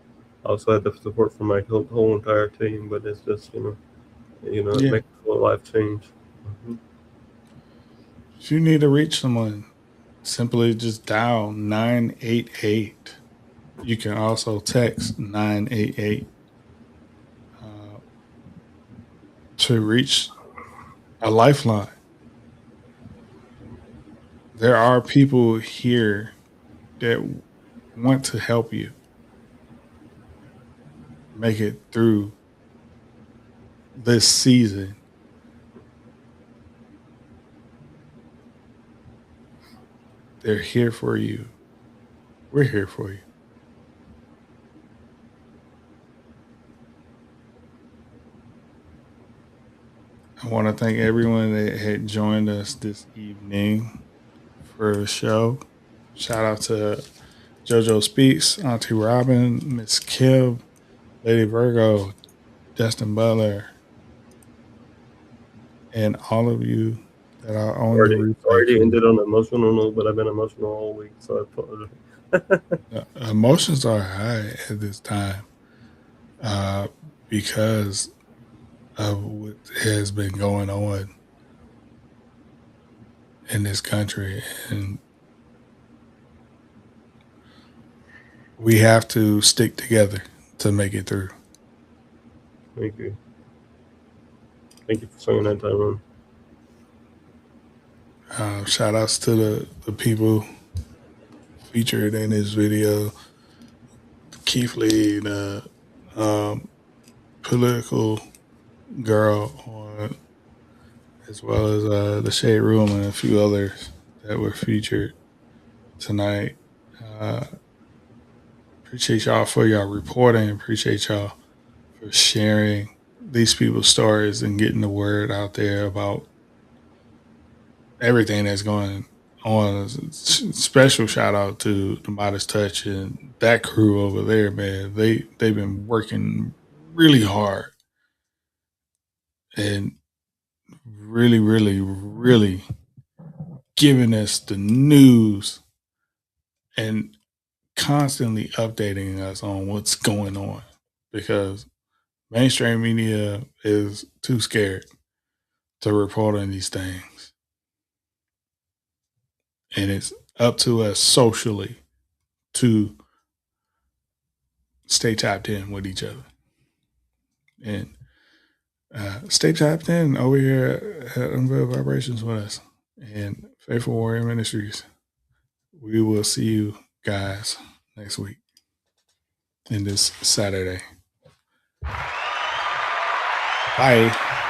I also had the support from my whole entire team, but it's just it makes a whole life change. If you need to reach someone, simply just dial 988. You can also text 988 to reach a lifeline. There are people here that want to help you. make it through this season. They're here for you. We're here for you. I want to thank everyone that had joined us this evening for the show. Shout out to JoJo Speaks, Auntie Robin, Miss Kim, Lady Virgo, Justin Butler, and all of you that are on the replay. Already ended on an emotional note, but I've been emotional all week, so I apologize. Emotions are high at this time because of what has been going on in this country, and we have to stick together to make it through. Thank you. Thank you for saying that, Tyrone. Shout outs to the people featured in this video. Keith Lee, the political girl on, as well as the Shade Room and a few others that were featured tonight. Appreciate y'all for y'all reporting. Appreciate y'all for sharing these people's stories and getting the word out there about everything that's going on. Special shout out to the Modest Touch and that crew over there, man. They've been working really hard and really, really, really giving us the news and constantly updating us on what's going on, because mainstream media is too scared to report on these things. And it's up to us socially to stay tapped in with each other. And stay tapped in over here at Unveiled Vibrations with us and Faithful Warrior Ministries. We will see you guys next week and this Saturday. Bye.